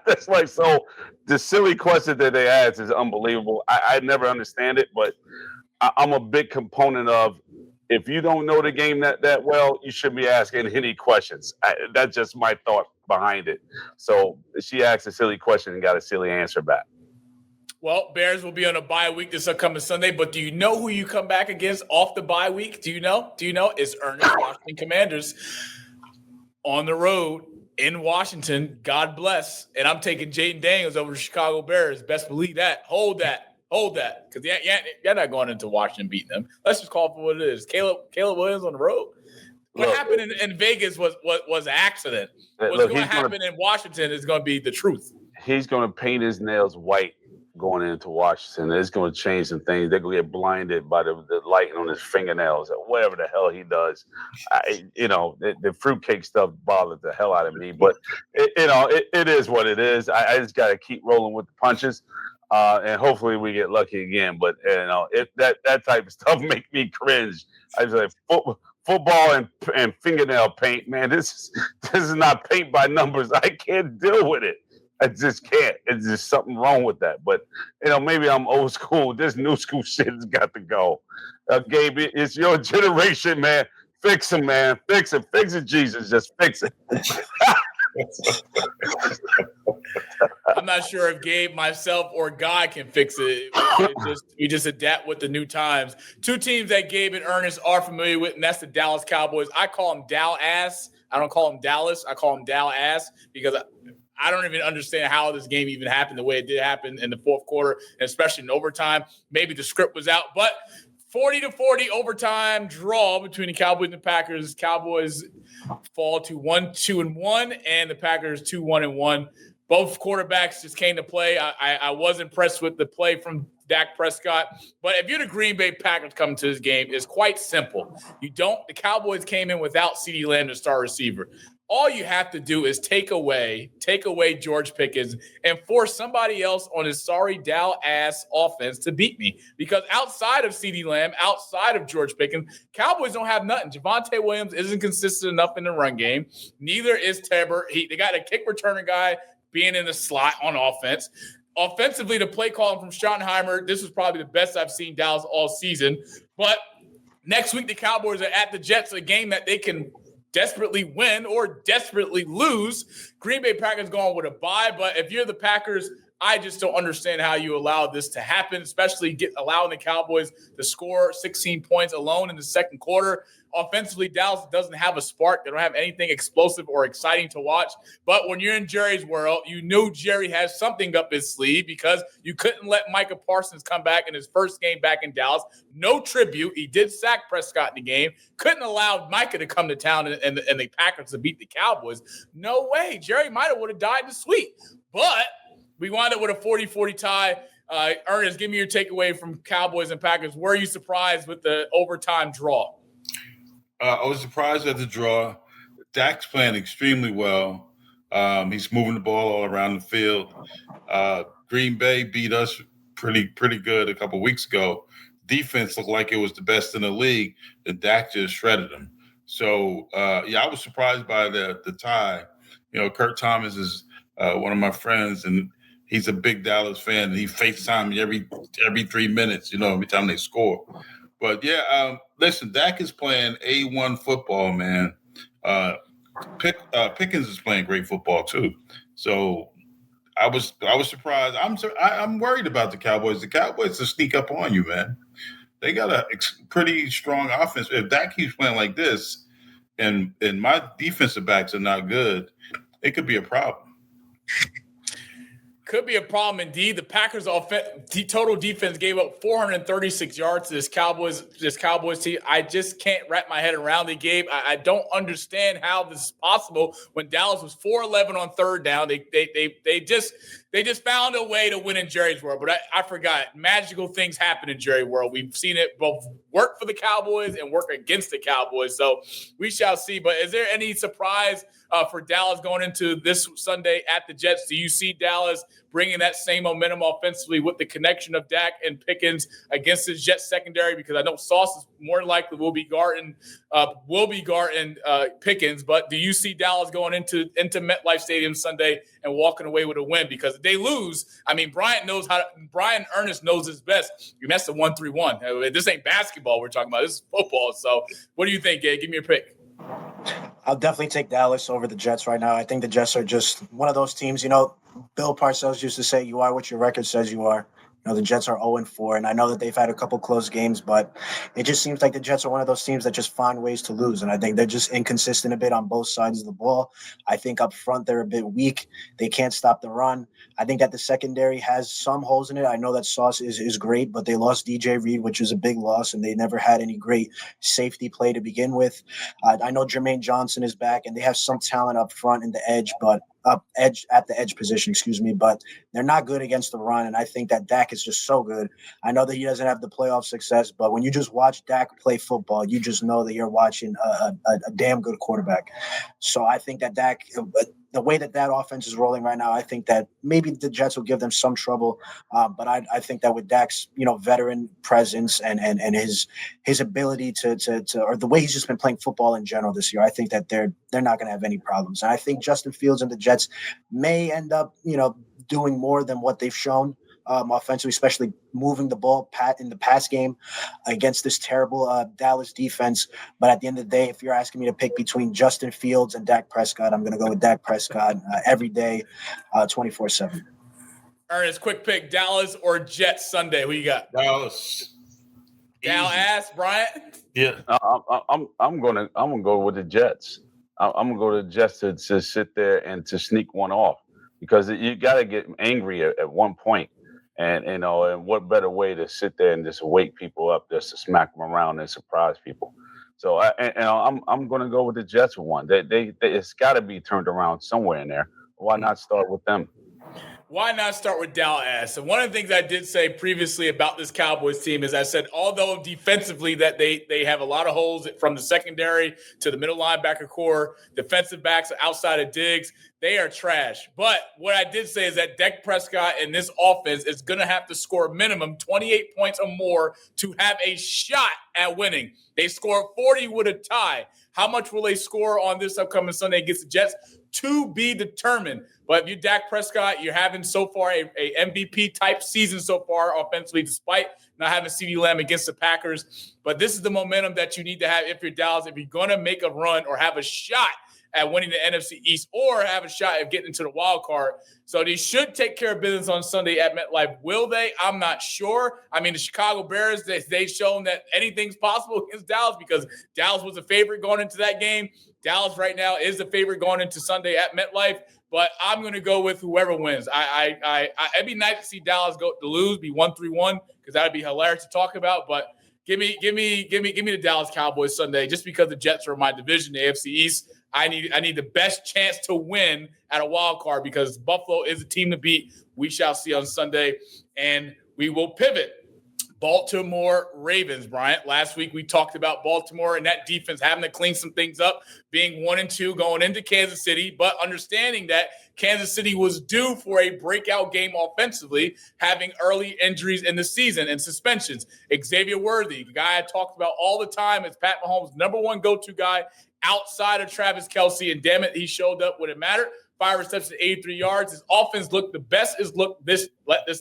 Speaker 4: That's like, so the silly question that they ask is unbelievable. I never understand it, but I'm a big component of, if you don't know the game that well, you shouldn't be asking any questions. That's just my thought behind it. So she asked a silly question and got a silly answer back.
Speaker 3: Well, Bears will be on a bye week this upcoming Sunday, but do you know who you come back against off the bye week? Do you know? It's Ernest Washington Commanders on the road in Washington. God bless. And I'm taking Jaden Daniels over the Chicago Bears. Best believe that. Hold that. Because you're not going into Washington beating them. Let's just call it for what it is. Caleb Williams on the road. What happened in Vegas was an accident. What's going to happen in Washington is going to be the truth.
Speaker 4: He's going to paint his nails white going into Washington. It's going to change some things. They're going to get blinded by the light on his fingernails or whatever the hell he does. The fruitcake stuff bothered the hell out of me. But, it is what it is. I just got to keep rolling with the punches. And hopefully we get lucky again. But if that type of stuff make me cringe. I was like, football and fingernail paint, man. This is not paint by numbers. I can't deal with it. I just can't. It's just something wrong with that. But maybe I'm old school. This new school shit has got to go. Gabe, it's your generation, man. Fix it, man. Fix it. Fix it, Jesus. Just fix it.
Speaker 3: I'm not sure if Gabe, myself, or God can fix it. We just adapt with the new times. Two teams that Gabe and Ernest are familiar with, and that's the Dallas Cowboys. I call them Dal-ass. I don't call them Dallas. I call them Dal-ass because I don't even understand how this game even happened the way it did happen in the fourth quarter, and especially in overtime. Maybe the script was out, but 40-40 overtime draw between the Cowboys and the Packers. Cowboys fall to 1-2-1, and the Packers 2-1-1. Both quarterbacks just came to play. I was impressed with the play from Dak Prescott. But if you're the Green Bay Packers coming to this game, it's quite simple. The Cowboys came in without CeeDee Lamb, the star receiver. All you have to do is take away George Pickens and force somebody else on his sorry Dal-ass offense to beat me. Because outside of CeeDee Lamb, outside of George Pickens, Cowboys don't have nothing. Javonte Williams isn't consistent enough in the run game. Neither is Tebber. They got a kick returner guy being in the slot on offense. Offensively, the play calling from Schottenheimer, this was probably the best I've seen Dallas all season. But next week, the Cowboys are at the Jets, a game that they can desperately win or desperately lose. Green Bay Packers going with a bye, but if you're the Packers, I just don't understand how you allow this to happen, especially allowing the Cowboys to score 16 points alone in the second quarter. Offensively, Dallas doesn't have a spark. They don't have anything explosive or exciting to watch. But when you're in Jerry's world, you knew Jerry has something up his sleeve because you couldn't let Micah Parsons come back in his first game back in Dallas. No tribute. He did sack Prescott in the game. Couldn't allow Micah to come to town and the Packers to beat the Cowboys. No way. Jerry might have would have died in the suite. But we wound up with a 40-40 tie. Ernest, give me your takeaway from Cowboys and Packers. Were you surprised with the overtime draw?
Speaker 6: I was surprised at the draw. Dak's playing extremely well. He's moving the ball all around the field. Green Bay beat us pretty good a couple weeks ago. Defense looked like it was the best in the league, and Dak just shredded them. So, I was surprised by the tie. Kurt Thomas is one of my friends, and he's a big Dallas fan, and he FaceTime me every 3 minutes, every time they score. But, listen, Dak is playing A1 football, man. Pickens is playing great football, too. So I was surprised. I'm worried about the Cowboys. The Cowboys will sneak up on you, man. They got a pretty strong offense. If Dak keeps playing like this, and my defensive backs are not good, it could be a problem.
Speaker 3: Could be a problem indeed. The Packers' total defense gave up 436 yards to this Cowboys team. I just can't wrap my head around the game. I don't understand how this is possible when Dallas was 4-11 on third down. They just found a way to win in Jerry's world. But I forgot, magical things happen in Jerry's world. We've seen it both work for the Cowboys and work against the Cowboys. So we shall see. But is there any surprise for Dallas going into this Sunday at the Jets? Do you see Dallas bringing that same momentum offensively with the connection of Dak and Pickens against his Jets secondary? Because I know Sauce is more likely will be guarding Pickens. But do you see Dallas going into MetLife Stadium Sunday and walking away with a win? Because if they lose, Brian Ernest knows his best. You messed the 1-3-1. This ain't basketball we're talking about. This is football. So what do you think, Gabe? Give me your pick.
Speaker 5: I'll definitely take Dallas over the Jets right now. I think the Jets are just one of those teams. Bill Parcells used to say, "You are what your record says you are." The Jets are 0-4, and I know that they've had a couple close games, but it just seems like the Jets are one of those teams that just find ways to lose, and I think they're just inconsistent a bit on both sides of the ball. I think up front they're a bit weak. They can't stop the run. I think that the secondary has some holes in it. I know that Sauce is great, but they lost DJ Reed, which is a big loss, and they never had any great safety play to begin with. I know Jermaine Johnson is back, and they have some talent up front in the edge, but at the edge position, but they're not good against the run. And I think that Dak is just so good. I know that he doesn't have the playoff success, but when you just watch Dak play football, you just know that you're watching a damn good quarterback. So I think that Dak, the way that offense is rolling right now, I think that maybe the Jets will give them some trouble. But I think that with Dak's, veteran presence and his ability to or the way he's just been playing football in general this year, I think that they're not going to have any problems. And I think Justin Fields and the Jets may end up, doing more than what they've shown offensively, especially moving the ball in the pass game against this terrible Dallas defense. But at the end of the day, if you're asking me to pick between Justin Fields and Dak Prescott, I'm going to go with Dak Prescott every day, 24/7.
Speaker 3: Ernest, quick pick: Dallas or Jets Sunday? Who you got?
Speaker 6: Dallas.
Speaker 3: Dallas, Bryant.
Speaker 6: Yeah,
Speaker 4: I'm gonna go with the Jets. I'm gonna go to the Jets to sit there and to sneak one off, because you got to get angry at one point. And what better way to sit there and just wake people up, just to smack them around and surprise people. So I'm going to go with the Jets with one. It's got to be turned around somewhere in there. Why not start with them?
Speaker 3: Why not start with Dallas? And one of the things I did say previously about this Cowboys team is I said, although defensively that they have a lot of holes from the secondary to the middle linebacker core, defensive backs outside of Diggs, they are trash. But what I did say is that Dak Prescott and this offense is going to have to score minimum 28 points or more to have a shot at winning. They scored 40 with a tie. How much will they score on this upcoming Sunday against the Jets? To be determined. But if you're Dak Prescott, you're having so far a MVP-type season so far offensively, despite not having CeeDee Lamb against the Packers. But this is the momentum that you need to have if you're Dallas, if you're going to make a run or have a shot at winning the NFC East or have a shot at getting into the wild card. So they should take care of business on Sunday at MetLife. Will they? I'm not sure. I mean, the Chicago Bears, they've shown that anything's possible against Dallas because Dallas was a favorite going into that game. Dallas right now is the favorite going into Sunday at MetLife. But I'm going to go with whoever wins. It'd be nice to see Dallas go to lose, be 1-3-1, because that would be hilarious to talk about. But give me the Dallas Cowboys Sunday, just because the Jets are my division, the AFC East. I need the best chance to win at a wild card because Buffalo is a team to beat. We shall see on Sunday. and we will pivot. Baltimore Ravens, Bryant. Last week we talked about Baltimore and that defense having to clean some things up, being 1-2 going into Kansas City, but understanding that Kansas City was due for a breakout game offensively, having early injuries in the season and suspensions. Xavier Worthy, the guy I talked about all the time, is Pat Mahomes' number one go-to guy outside of Travis Kelce, and damn it, he showed up when it mattered. 5 receptions, 83 yards. His offense looked the best it's looked this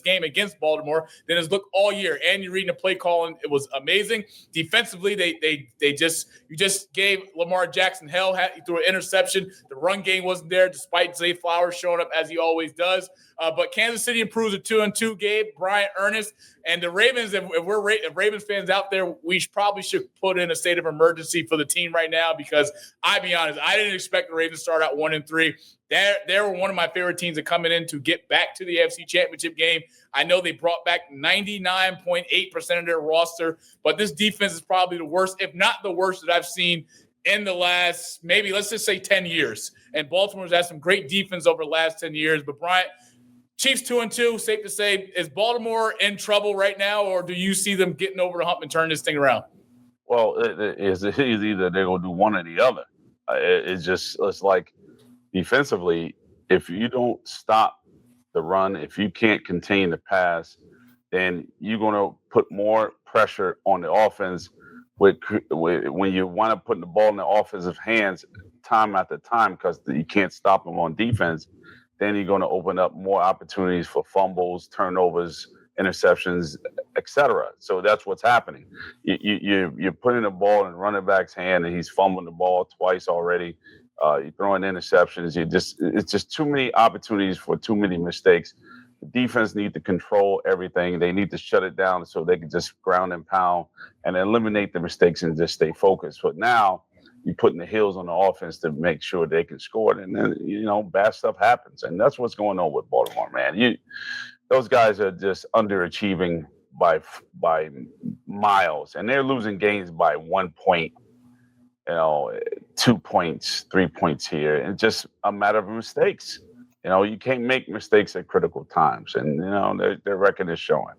Speaker 3: game against Baltimore than it's looked all year. And you're reading the play calling, it was amazing. Defensively, you just gave Lamar Jackson hell. He threw an interception. The run game wasn't there, despite Zay Flowers showing up as he always does. But Kansas City improves to 2-2. Gabe, Bryant, Ernest, and the Ravens. If Ravens fans out there, we probably should put in a state of emergency for the team right now, because I'll be honest, I didn't expect the Ravens to start out 1-3. They were one of my favorite teams that coming in to get back to the AFC Championship game. I know they brought back 99.8% of their roster, but this defense is probably the worst, if not the worst, that I've seen in the last, maybe let's just say 10 years. And Baltimore's had some great defense over the last 10 years. But Bryant, Chiefs 2-2, safe to say, is Baltimore in trouble right now, or do you see them getting over the hump and turning this thing around?
Speaker 4: Well, it's either they're going to do one or the other. It's like defensively, if you don't stop the run, if you can't contain the pass, then you're going to put more pressure on the offense when you wind up putting the ball in the offensive hands time after time, because you can't stop them on defense. Then you're going to open up more opportunities for fumbles, turnovers, interceptions, etc. So that's what's happening. You're putting the ball in running back's hand, and he's fumbling the ball twice already. You're throwing interceptions. It's just too many opportunities for too many mistakes. The defense need to control everything. They need to shut it down so they can just ground and pound and eliminate the mistakes and just stay focused. But now you're putting the heels on the offense to make sure they can score, and then bad stuff happens, and that's what's going on with Baltimore, man. Those guys are just underachieving by miles, and they're losing games by 1 point, 2 points, 3 points here. It's just a matter of mistakes. You can't make mistakes at critical times, and their record is showing.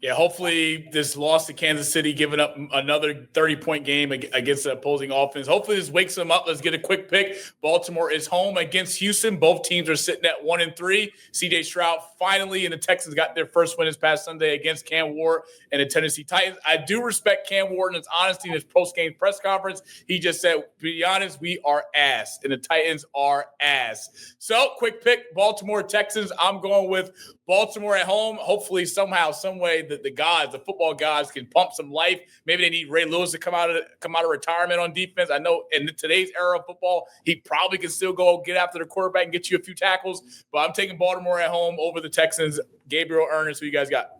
Speaker 3: Yeah, hopefully this loss to Kansas City, giving up another 30-point game against the opposing offense. Hopefully this wakes them up. Let's get a quick pick. Baltimore is home against Houston. Both teams are sitting at 1-3. C.J. Stroud finally, and the Texans got their first win this past Sunday against Cam Ward and the Tennessee Titans. I do respect Cam Ward and his honesty in his post-game press conference. He just said, to be honest, we are ass, and the Titans are ass. So, quick pick, Baltimore Texans. I'm going with Baltimore at home. Hopefully, somehow, some way, the football gods can pump some life. Maybe they need Ray Lewis to come out of retirement on defense. I know in today's era of football, he probably can still go get after the quarterback and get you a few tackles. But I'm taking Baltimore at home over the Texans. Gabriel, Ernest, who you guys got?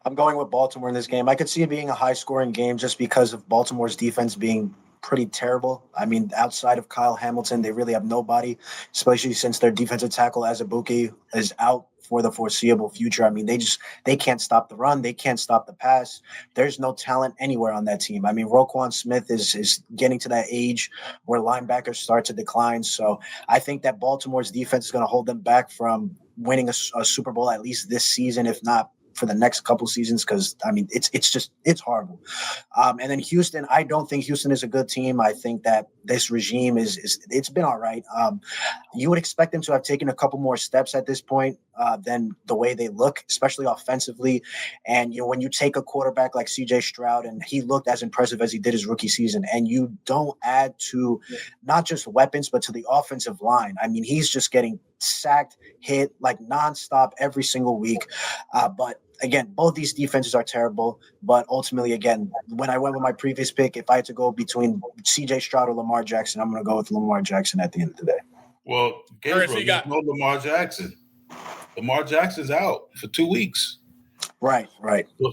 Speaker 5: I'm going with Baltimore in this game. I could see it being a high-scoring game just because of Baltimore's defense being pretty terrible. I mean, outside of Kyle Hamilton, they really have nobody, especially since their defensive tackle Azubuike is out for the foreseeable future. I mean, they can't stop the run. They can't stop the pass. There's no talent anywhere on that team. I mean, Roquan Smith is getting to that age where linebackers start to decline. So I think that Baltimore's defense is going to hold them back from winning a Super Bowl at least this season, if not for the next couple seasons, because I mean it's horrible. And then Houston, I don't think Houston is a good team. I think that this regime it's been all right. You would expect them to have taken a couple more steps at this point than the way they look, especially offensively. And when you take a quarterback like C.J. Stroud, and he looked as impressive as he did his rookie season, and you don't add to not just weapons but to the offensive line. I mean, he's just getting sacked, hit like nonstop every single week. But again, both these defenses are terrible. But ultimately, again, when I went with my previous pick, if I had to go between C.J. Stroud or Lamar Jackson, I'm going to go with Lamar Jackson at the end of the day.
Speaker 6: Well, Gabriel, there's no Lamar Jackson. Lamar Jackson's out for 2 weeks.
Speaker 5: Right.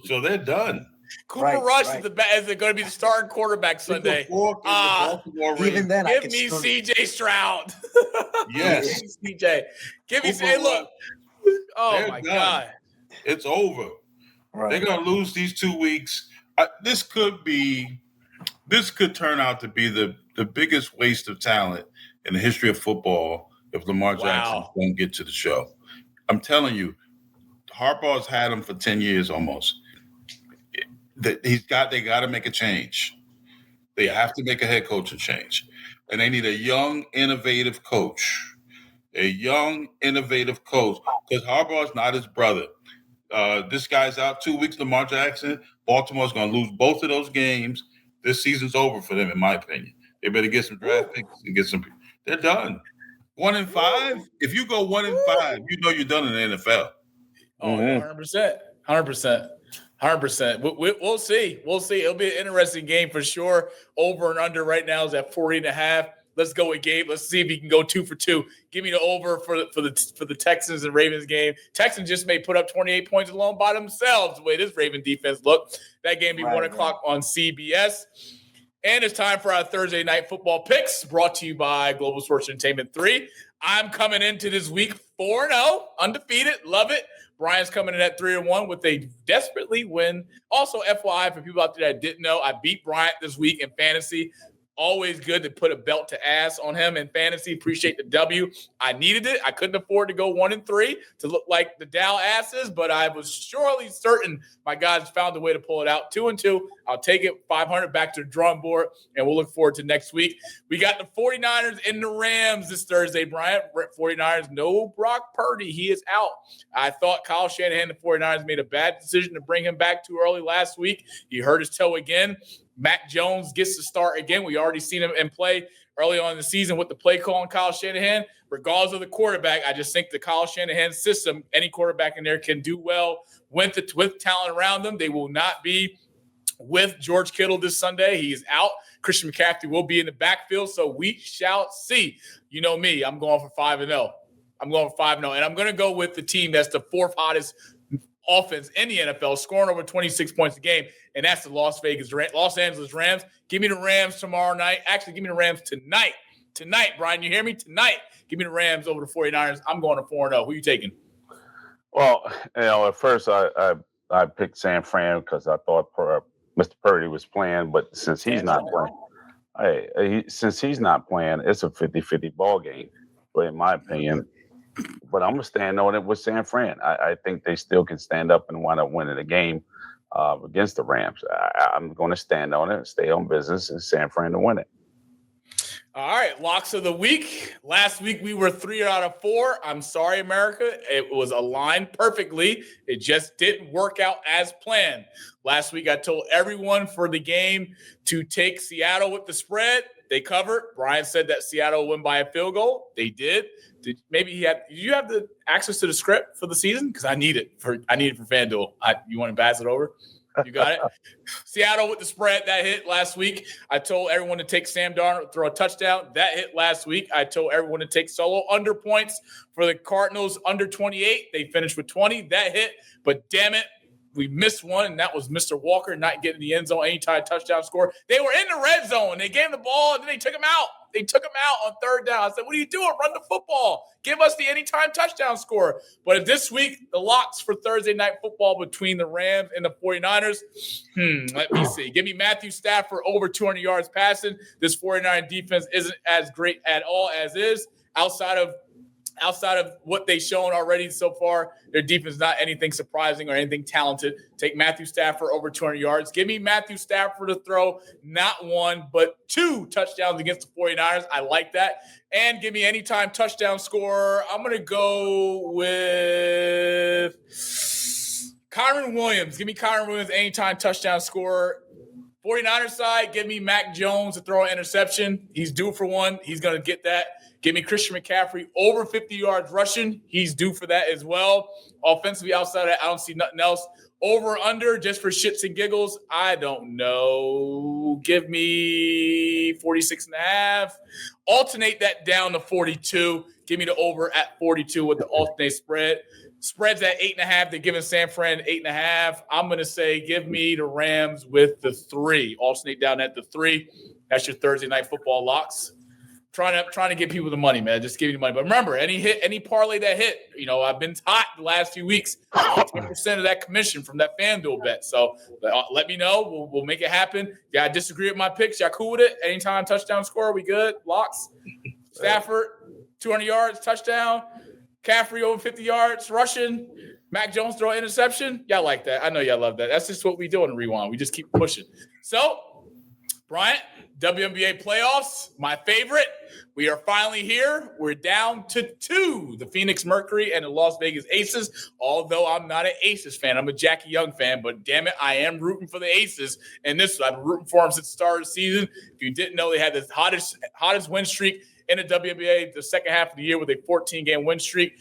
Speaker 6: So they're done.
Speaker 3: Cooper Rush is going to be the starting quarterback Sunday.
Speaker 5: Even then,
Speaker 3: give me C.J. Stroud.
Speaker 6: Yes.
Speaker 3: C.J. Give me – look. Oh, my God.
Speaker 6: It's over.
Speaker 5: Right.
Speaker 6: They're going to lose these 2 weeks. This could turn out to be the biggest waste of talent in the history of football if Lamar Jackson don't get to the show. I'm telling you, Harbaugh's had him for 10 years almost. They got to make a change. They have to make a head coaching change. And they need a young, innovative coach. Because Harbaugh's not his brother. This guy's out 2 weeks, Lamar Jackson. Baltimore's going to lose both of those games. This season's over for them, in my opinion. They better get some draft picks and get some. They're done. 1-5. If you go 1-5, you know you're done in the NFL.
Speaker 3: Oh, 100%. 100%. We'll see. We'll see. It'll be an interesting game for sure. Over and under right now is at 40.5. Let's go with Gabe. Let's see if he can go 2 for 2. Give me the over for the Texans and Ravens game. Texans just may put up 28 points alone by themselves, the way this Raven defense looked. That game be 1 o'clock on CBS. And it's time for our Thursday night football picks, brought to you by Global Sports Entertainment 3. I'm coming into this week 4-0, undefeated. Love it. Brian's coming in at 3-1 with a desperately win. Also, FYI, for people out there that didn't know, I beat Bryant this week in fantasy. Always good to put a belt to ass on him in fantasy. Appreciate the W. I needed it. I couldn't afford to go 1-3 to look like the Dow asses, but I was surely certain my guys found a way to pull it out. 2-2. I'll take it 500 back to the drawing board, and we'll look forward to next week. We got the 49ers and the Rams this Thursday, Bryant. 49ers, no Brock Purdy. He is out. I thought Kyle Shanahan, the 49ers, made a bad decision to bring him back too early last week. He hurt his toe again. Mac Jones gets to start again. We already seen him in play early on in the season with the play call on Kyle Shanahan. Regardless of the quarterback, I just think the Kyle Shanahan system, any quarterback in there can do well with talent around them. They will not be with George Kittle this Sunday. He is out. Christian McCaffrey will be in the backfield, so we shall see. You know me. I'm going for 5-0. I'm going for 5-0, and I'm going to go with the team that's the fourth hottest offense in the NFL, scoring over 26 points a game, and that's the Los Angeles Rams. Give me the Rams tomorrow night. Actually, give me the Rams tonight. Tonight, Brian, you hear me? Tonight, give me the Rams over the 49ers. I'm going to 4-0. Who are you taking?
Speaker 4: Well, at first I picked San Fran because I thought Mr. Purdy was playing, but since he's not playing, it's a 50-50 ball game, but in my opinion. But I'm going to stand on it with San Fran. I think they still can stand up and wind up winning the game against the Rams. I'm going to stand on it, stay on business, and San Fran to win it.
Speaker 3: All right, locks of the week. Last week we were 3 out of 4. I'm sorry, America. It was aligned perfectly. It just didn't work out as planned. Last week I told everyone for the game to take Seattle with the spread. They covered. Brian said that Seattle win by a field goal. They did. Did you have the access to the script for the season? Because I need it for FanDuel. You want to pass it over? You got it? Seattle with the spread. That hit last week. I told everyone to take Sam Darnold, throw a touchdown. That hit last week. I told everyone to take solo under points for the Cardinals under 28. They finished with 20. That hit. But damn it, we missed one, and that was Mr. Walker not getting the end zone anytime touchdown score. They were in the red zone. They gave him the ball, and then they took him out. They took him out on third down. I said, what are you doing? Run the football. Give us the anytime touchdown score. But this week, the locks for Thursday night football between the Rams and the 49ers. Let me see. Give me Matthew Stafford over 200 yards passing. This 49 defense isn't as great at all as is. Outside of what they've shown already so far, their defense is not anything surprising or anything talented. Take Matthew Stafford over 200 yards. Give me Matthew Stafford to throw not 1, but 2 touchdowns against the 49ers. I like that. And give me anytime touchdown scorer. I'm going to go with Kyron Williams. Give me Kyron Williams anytime touchdown scorer. 49ers side, give me Mac Jones to throw an interception. He's due for one. He's going to get that. Give me Christian McCaffrey over 50 yards rushing. He's due for that as well. Offensively, outside of that, I don't see nothing else. Over, under, just for shits and giggles, I don't know. Give me 46.5. Alternate that down to 42. Give me the over at 42 with the alternate spread. Spread's at 8.5. They're giving San Fran 8.5. I'm going to say give me the Rams with the 3. Alternate down at the 3. That's your Thursday night football locks. Trying to get people the money, man. Just give you the money. But remember, any parlay that hit, I've been hot the last few weeks. 10% of that commission from that FanDuel bet. So let me know. We'll make it happen. Yeah, I disagree with my picks. Y'all cool with it? Anytime touchdown score, we good? Locks. Stafford, 200 yards, touchdown. Caffrey over 50 yards, rushing. Mac Jones throw an interception. Y'all like that. I know y'all love that. That's just what we do in Rewind. We just keep pushing. So, Bryant, WNBA playoffs, my favorite. We are finally here. We're down to 2, the Phoenix Mercury and the Las Vegas Aces, although I'm not an Aces fan. I'm a Jackie Young fan, but damn it, I am rooting for the Aces. And this, I've been rooting for them since the start of the season. If you didn't know, they had the hottest win streak in the WNBA the second half of the year with a 14-game win streak.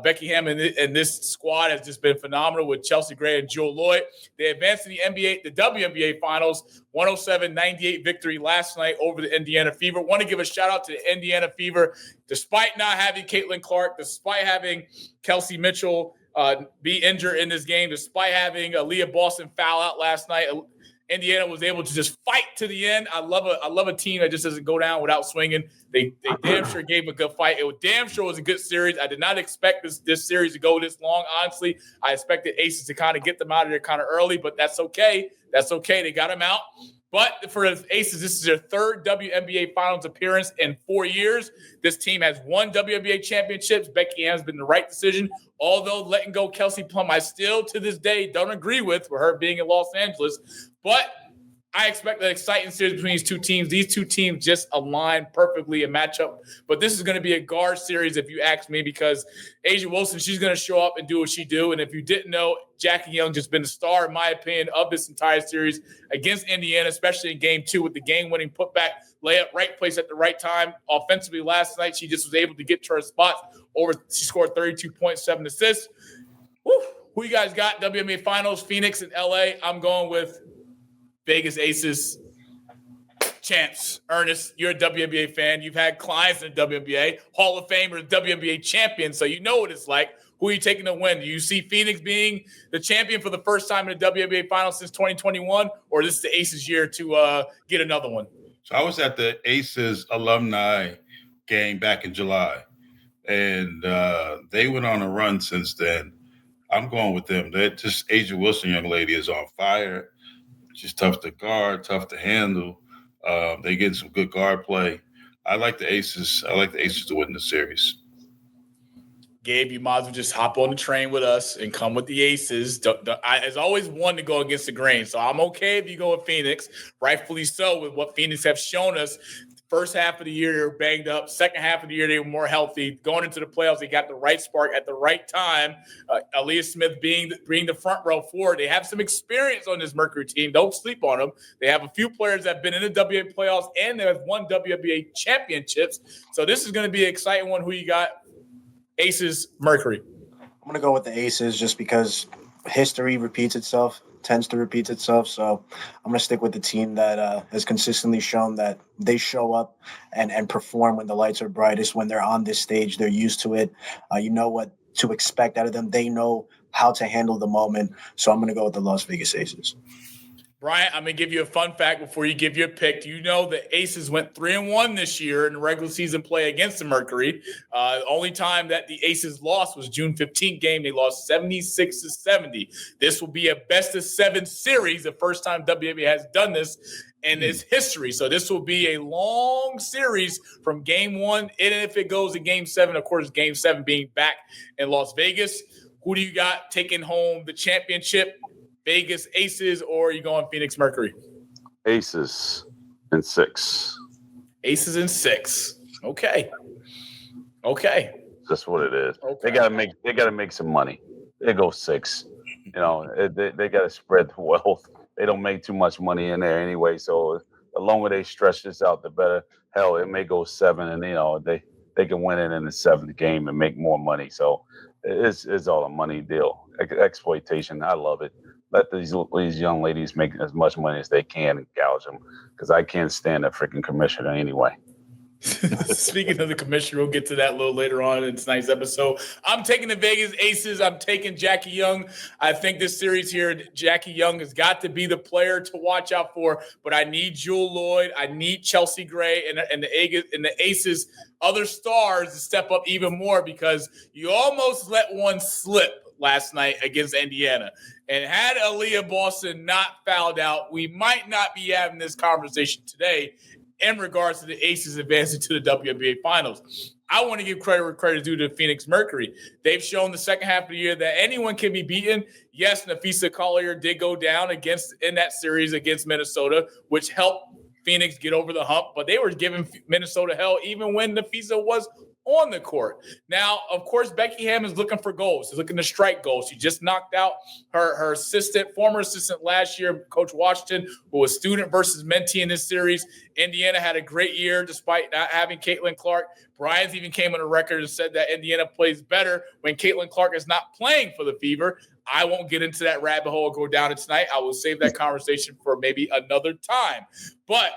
Speaker 3: Becky Hammond and this squad has just been phenomenal with Chelsea Gray and Jewel Lloyd. They advanced to the WNBA Finals, 107-98 victory last night over the Indiana Fever. Want to give a shout-out to the Indiana Fever. Despite not having Caitlin Clark, despite having Kelsey Mitchell be injured in this game, despite having Aaliyah Boston foul out last night, Indiana was able to just fight to the end. I love a team that just doesn't go down without swinging. They damn sure gave a good fight. It was damn sure was a good series. I did not expect this series to go this long. Honestly, I expected Aces to kind of get them out of there kind of early, but that's okay. That's okay. They got them out. But for the Aces, this is their third WNBA Finals appearance in 4 years. This team has won WNBA championships. Becky Hammond's been the right decision. Although letting go Kelsey Plum, I still to this day don't agree with for her being in Los Angeles. But I expect an exciting series between these two teams. These two teams just align perfectly and match up. But this is going to be a guard series, if you ask me, because A'ja Wilson, she's going to show up and do what she do. And if you didn't know, Jackie Young just been the star, in my opinion, of this entire series against Indiana, especially in Game 2 with the game-winning putback layup, right place at the right time. Offensively last night, she just was able to get to her spots. She scored 32.7 assists. Woo. Who you guys got? WNBA Finals, Phoenix and LA. I'm going with Vegas Aces. Champs. Ernest, you're a WNBA fan. You've had clients in the WNBA, Hall of Famer, WNBA champion, so you know what it's like. Who are you taking to win? Do you see Phoenix being the champion for the first time in the WNBA Finals since 2021, or this is the Aces year to get another one?
Speaker 6: So I was at the Aces alumni game back in July, and they went on a run since then. I'm going with them. That just A'ja Wilson, young lady, is on fire. She's tough to guard, tough to handle. They get some good guard play. I like the Aces. I like the Aces to win the series.
Speaker 3: Gabe, you might as well just hop on the train with us and come with the Aces. There's always one to go against the grain, so I'm okay if you go with Phoenix. Rightfully so, with what Phoenix have shown us. First half of the year, they were banged up. Second half of the year, they were more healthy. Going into the playoffs, they got the right spark at the right time. Aaliyah Smith being the front row forward. They have some experience on this Mercury team. Don't sleep on them. They have a few players that have been in the WNBA playoffs, and they have won WNBA championships. So this is going to be an exciting one. Who you got? Aces, Mercury.
Speaker 5: I'm going to go with the Aces just because history tends to repeat itself. So I'm going to stick with the team that has consistently shown that they show up and perform when the lights are brightest. When they're on this stage, they're used to it. You know what to expect out of them. They know how to handle the moment. So I'm going to go with the Las Vegas Aces.
Speaker 3: Bryant, I'm going to give you a fun fact before you give your pick. Do you know the Aces went 3-1 this year in regular season play against the Mercury? The only time that the Aces lost was June 15th game. They lost 76-70. This will be a best-of-7 series, the first time WNBA has done this in its history. So this will be a long series from Game 1. And if it goes to Game 7, of course, Game 7 being back in Las Vegas. Who do you got taking home the championship? Vegas Aces, or are you going Phoenix Mercury?
Speaker 4: Aces in 6.
Speaker 3: Aces in 6. Okay.
Speaker 4: That's what it is.
Speaker 3: Okay.
Speaker 4: They gotta make some money. They go 6. You know, they gotta spread the wealth. They don't make too much money in there anyway. So the longer they stretch this out, the better. Hell, it may go 7, and they can win it in the 7th game and make more money. So it's all a money deal. Exploitation. I love it. Let these young ladies make as much money as they can and gouge them, because I can't stand that freaking commissioner anyway.
Speaker 3: Speaking of the commissioner, we'll get to that a little later on in tonight's episode. I'm taking the Vegas Aces. I'm taking Jackie Young. I think this series here, Jackie Young has got to be the player to watch out for, but I need Jewel Lloyd. I need Chelsea Gray and the Aces, other stars to step up even more, because you almost let one slip last night against Indiana. And had Aaliyah Boston not fouled out, we might not be having this conversation today. in regards to the Aces advancing to the WNBA Finals. I want to give credit where credit is due to Phoenix Mercury. They've shown the second half of the year that anyone can be beaten. Yes, Napheesa Collier did go down in that series against Minnesota, which helped Phoenix get over the hump, but they were giving Minnesota hell even when Napheesa was on the court. Now, of course, Becky Hammond is looking for goals. She's looking to strike goals. She just knocked out her former assistant last year, Coach Washington, who was student versus mentee in this series. Indiana had a great year despite not having Caitlin Clark. Bryant even came on the record and said that Indiana plays better when Caitlin Clark is not playing for the Fever. I won't get into that rabbit hole or go down it tonight. I will save that conversation for maybe another time. But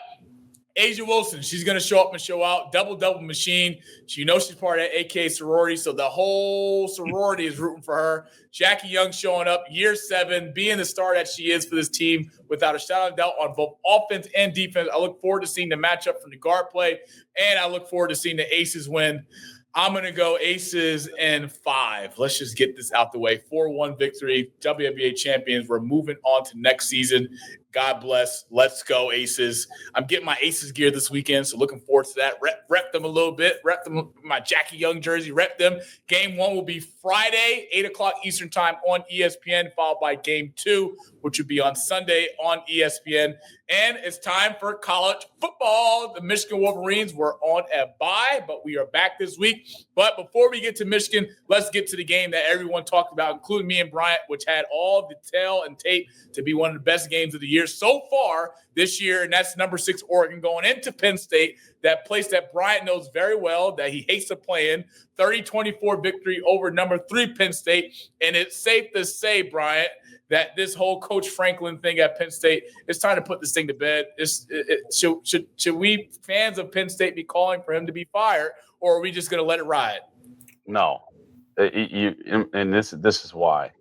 Speaker 3: Asia Wilson, she's going to show up and show out. Double-double machine. She's part of that AK sorority, so the whole sorority is rooting for her. Jackie Young showing up, year 7, being the star that she is for this team without a shadow of doubt on both offense and defense. I look forward to seeing the matchup from the guard play, and I look forward to seeing the Aces win. I'm going to go Aces in 5. Let's just get this out the way. 4-1 victory, WNBA champions. We're moving on to next season. God bless. Let's go, Aces. I'm getting my Aces gear this weekend, so looking forward to that. Rep them a little bit. Rep them, my Jackie Young jersey. Rep them. Game 1 will be Friday, 8 o'clock Eastern time on ESPN, followed by Game 2, which will be on Sunday on ESPN. And it's time for college football. The Michigan Wolverines were on a bye, but we are back this week. But before we get to Michigan, let's get to the game that everyone talked about, including me and Bryant, which had all the tail and tape to be one of the best games of the year so far this year, and that's number 6 Oregon going into Penn State, that place that Bryant knows very well, that he hates to play in. 30-24 victory over number 3 Penn State. And it's safe to say, Bryant, that this whole Coach Franklin thing at Penn State, it's time to put this thing to bed. Should we, fans of Penn State, be calling for him to be fired, or are we just going to let it ride?
Speaker 4: No. And this is why.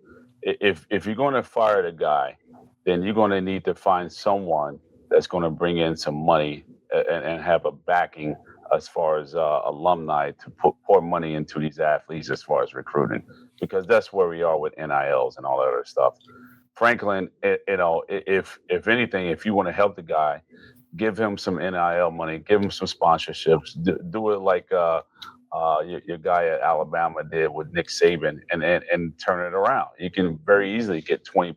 Speaker 4: If you're going to fire the guy, then you're going to need to find someone that's going to bring in some money and have a backing as far as alumni to pour money into these athletes as far as recruiting, because that's where we are with NILs and all that other stuff. Franklin, if anything, if you want to help the guy, give him some NIL money, give him some sponsorships, do it like your guy at Alabama did with Nick Saban, and turn it around. You can very easily get 20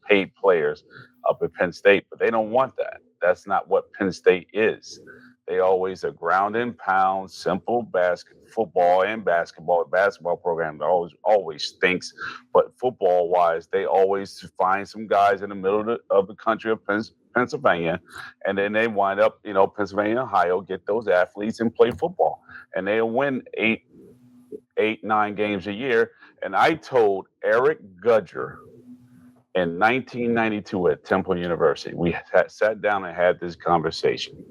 Speaker 4: paid players up at Penn State, but they don't want that. That's not what Penn State is. They always are ground and pound, simple football and basketball. The basketball program always stinks, but football-wise, they always find some guys in the middle of the country of Pennsylvania, and then they wind up, Pennsylvania, Ohio, get those athletes and play football, and they'll win 9 games a year. And I told Eric Gudger in 1992 at Temple University, we sat down and had this conversation.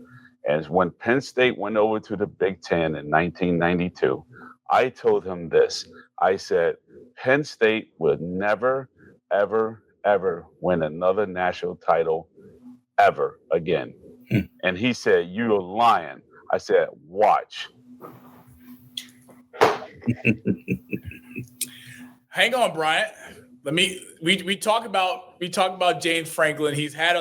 Speaker 4: And when Penn State went over to the Big Ten in 1992, I told him this. I said, Penn State would never, ever, ever win another national title ever again. And he said, you're lying. I said, watch.
Speaker 3: Hang on, Bryant. We talk about James Franklin. He's had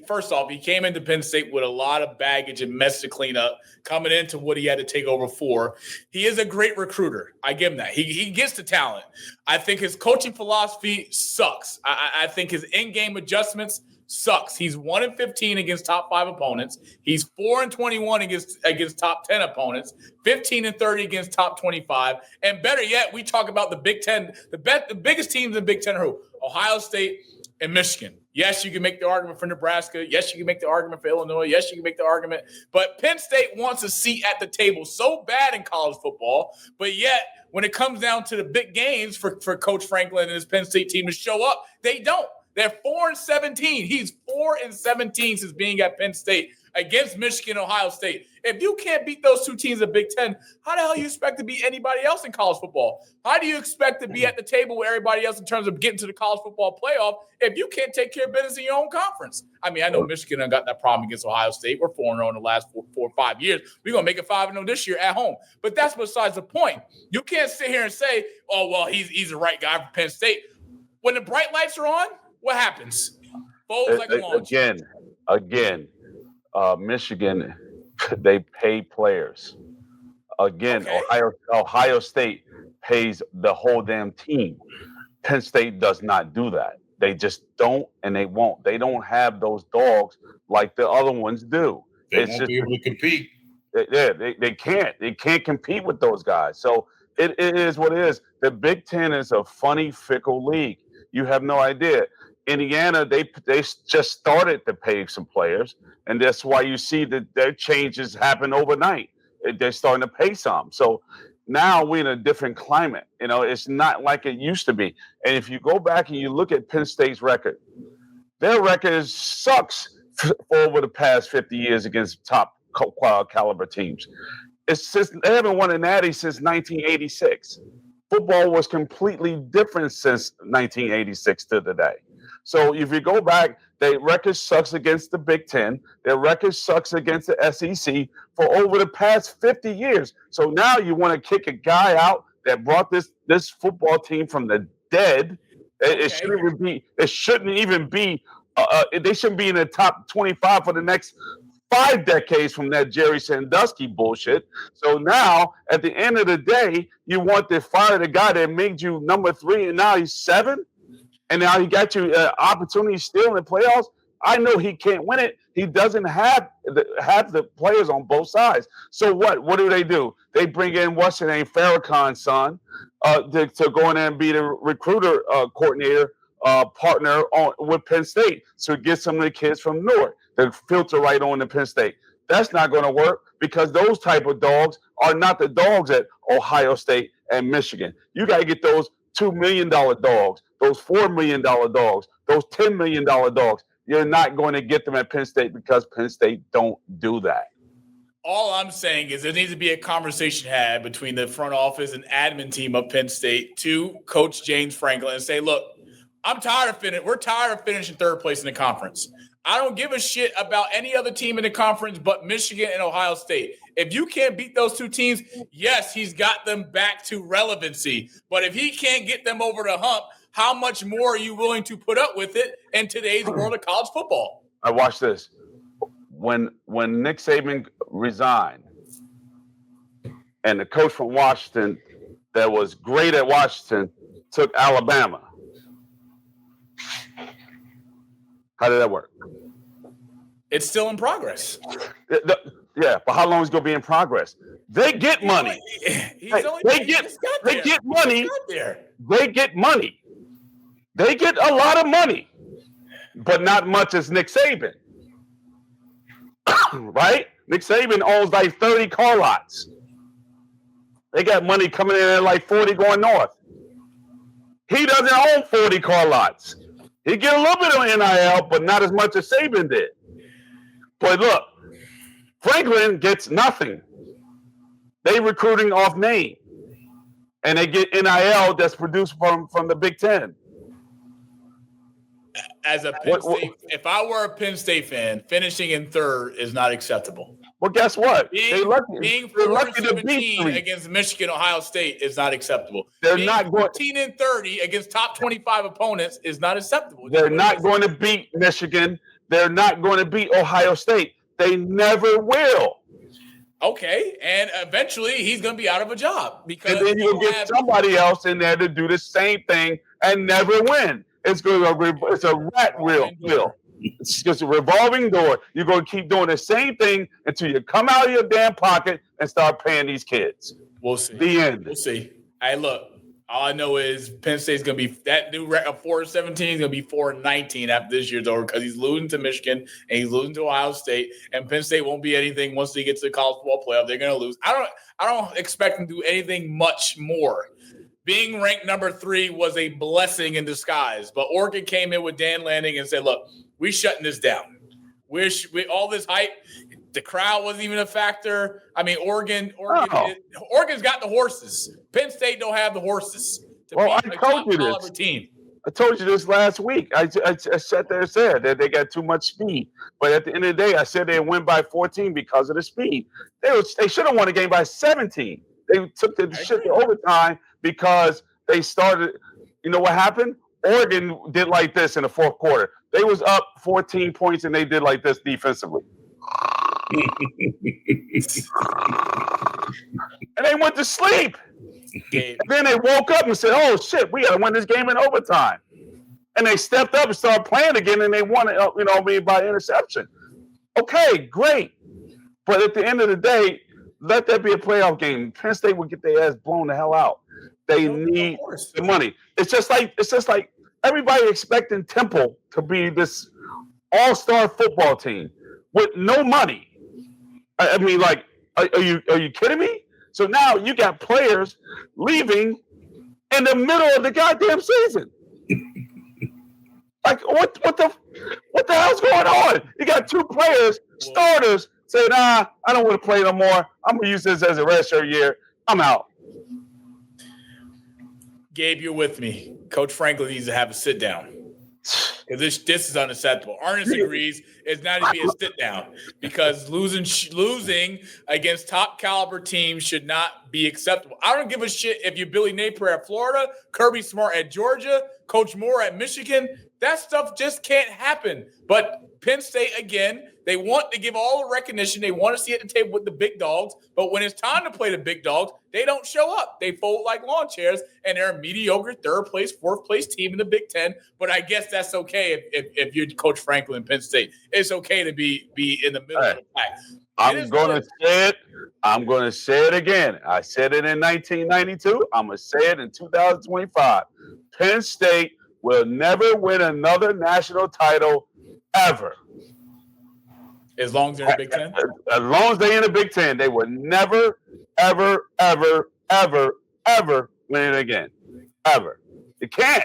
Speaker 3: first off, he came into Penn State with a lot of baggage and mess to clean up coming into what he had to take over for. He is a great recruiter. I give him that. He gets the talent. I think his coaching philosophy sucks. I think his in-game adjustments sucks. He's 1-15 against top 5 opponents. He's 4-21 against top 10 opponents. 15-30 against top 25. And better yet, we talk about the Big Ten. The biggest teams in the Big Ten are who? Ohio State and Michigan. Yes, you can make the argument for Nebraska. Yes, you can make the argument for Illinois. Yes, you can make the argument. But Penn State wants a seat at the table so bad in college football. But yet, when it comes down to the big games for Coach Franklin and his Penn State team to show up, they don't. They're 4-17. He's 4-17 since being at Penn State against Michigan, Ohio State. If you can't beat those 2 teams in Big Ten, how the hell do you expect to beat anybody else in college football? How do you expect to be at the table with everybody else in terms of getting to the college football playoff if you can't take care of business in your own conference? I mean, I know Michigan got that problem against Ohio State. We're 4-0 in the last 4 or 5 years. We're going to make it 5-0 this year at home. But that's besides the point. You can't sit here and say, oh, well, he's the right guy for Penn State. When the bright lights are on, what happens? Folds like a launch.
Speaker 4: Again, Michigan, they pay players. Again,
Speaker 3: Okay.
Speaker 4: Ohio State pays the whole damn team. Penn State does not do that. They just don't, and they won't. They don't have those dogs like the other ones do.
Speaker 6: They won't be able to compete.
Speaker 4: Yeah, they can't. They can't compete with those guys. So it is what it is. The Big Ten is a funny, fickle league. You have no idea. Indiana, they just started to pay some players, and that's why you see that their changes happen overnight. They're starting to pay some. So now we're in a different climate. It's not like it used to be. And if you go back and you look at Penn State's record, their record sucks for over the past 50 years against top caliber teams. They haven't won a natty since 1986. Football was completely different since 1986 to today. So if you go back, their record sucks against the Big Ten. Their record sucks against the SEC for over the past 50 years. So now you want to kick a guy out that brought this football team from the dead. It shouldn't even be. They shouldn't be in the top 25 for the next 5 decades from that Jerry Sandusky bullshit. So now, at the end of the day, you want to fire the guy that made you number 3, and now he's 7, and now he got you opportunity still in the playoffs. I know he can't win it. He doesn't have the players on both sides. So what? What do? They bring in what's his name, Farrakhan's son, to go in there and be the recruiter coordinator partner with Penn State. So get some of the kids from Newark to filter right on to Penn State. That's not going to work because those type of dogs are not the dogs at Ohio State and Michigan. You got to get those $2 million dogs, those $4 million dogs, those $10 million dogs. You're not going to get them at Penn State because Penn State don't do that.
Speaker 3: All I'm saying is there needs to be a conversation had between the front office and admin team of Penn State to Coach James Franklin and say, look, we're tired of finishing 3rd place in the conference. I don't give a shit about any other team in the conference but Michigan and Ohio State. If you can't beat those 2 teams, yes, he's got them back to relevancy. But if he can't get them over the hump, how much more are you willing to put up with it in today's world of college football?
Speaker 4: I watched this. When Nick Saban resigned and the coach from Washington that was great at Washington took Alabama. How did that work?
Speaker 3: It's still in progress.
Speaker 4: Yeah, but how long is it going to be in progress? They get money. They get money. They get money. They get a lot of money, but not much as Nick Saban. Right? Nick Saban owns like 30 car lots. They got money coming in at like 40 going north. He doesn't own 40 car lots. He get a little bit of NIL, but not as much as Saban did. But look, Franklin gets nothing. They recruiting off name. And they get NIL that's produced from the Big Ten.
Speaker 3: As a Penn State, if I were a Penn State fan, finishing in 3rd is not acceptable.
Speaker 4: Well, guess what?
Speaker 3: Being 4-17 against Michigan, Ohio State is not acceptable.
Speaker 4: They're not going
Speaker 3: 14-30 against top 25 opponents is not acceptable.
Speaker 4: They're not going to beat Michigan. They're not going to beat Ohio State. They never will.
Speaker 3: Okay, and eventually he's going to be out of a job because
Speaker 4: and then you'll get somebody else in there to do the same thing and never win. It's a rat wheel. It's just a revolving door. You're going to keep doing the same thing until you come out of your damn pocket and start paying these kids.
Speaker 3: We'll see.
Speaker 4: The end.
Speaker 3: We'll see. Hey, look, all I know is Penn State's going to be that new record of 4-17 is going to be 4-19 after this year's over because he's losing to Michigan and he's losing to Ohio State, and Penn State won't be anything once they get to the college football playoff. They're going to lose. I don't expect them to do anything much more. Being ranked number 3 was a blessing in disguise, but Oregon came in with Dan Lanning and said, look, we're shutting this down. We all this hype, the crowd wasn't even a factor. I mean, Oregon's got the horses. Penn State don't have the horses to beat a top caliber team.
Speaker 4: I told you this last week. I sat there and said that they got too much speed. But at the end of the day, I said they win by 14 because of the speed. They should have won the game by 17. They took the shit to overtime because they started. You know what happened? Oregon did like this in the 4th quarter. They was up 14 points and they did like this defensively. And they went to sleep.
Speaker 3: Gabe.
Speaker 4: And then they woke up and said, oh, shit, we got to win this game in overtime. And they stepped up and started playing again, and they won it, by interception. Okay, great. But at the end of the day, let that be a playoff game. Penn State would get their ass blown the hell out. They need the money. It's just like everybody expecting Temple to be this all-star football team with no money. I mean, like, are you kidding me? So now you got players leaving in the middle of the goddamn season. Like, what the hell's going on? You got two players, starters, say, nah, I don't want to play no more. I'm going to use this as a redshirt year. I'm out.
Speaker 3: Gabe, you're with me. Coach Franklin needs to have a sit down. Because this is unacceptable. Ernest agrees it's not to be a sit down because losing against top caliber teams should not be acceptable. I don't give a shit if you're Billy Napier at Florida, Kirby Smart at Georgia, Coach Moore at Michigan. That stuff just can't happen. But Penn State, again, they want to give all the recognition. They want to see at the table with the big dogs. But when it's time to play the big dogs, they don't show up. They fold like lawn chairs, and they're a mediocre third place, fourth place team in the Big Ten. But I guess that's okay if you're Coach Franklin in Penn State. It's okay to be in the middle of the pack.
Speaker 4: I'm going to say it again. I said it in 1992. I'm going to say it in 2025. Penn State will never win another national title ever.
Speaker 3: As long as they're in the Big Ten?
Speaker 4: As long as they're in the Big Ten, they will never, ever, ever, ever, ever win it again. Ever. They can't.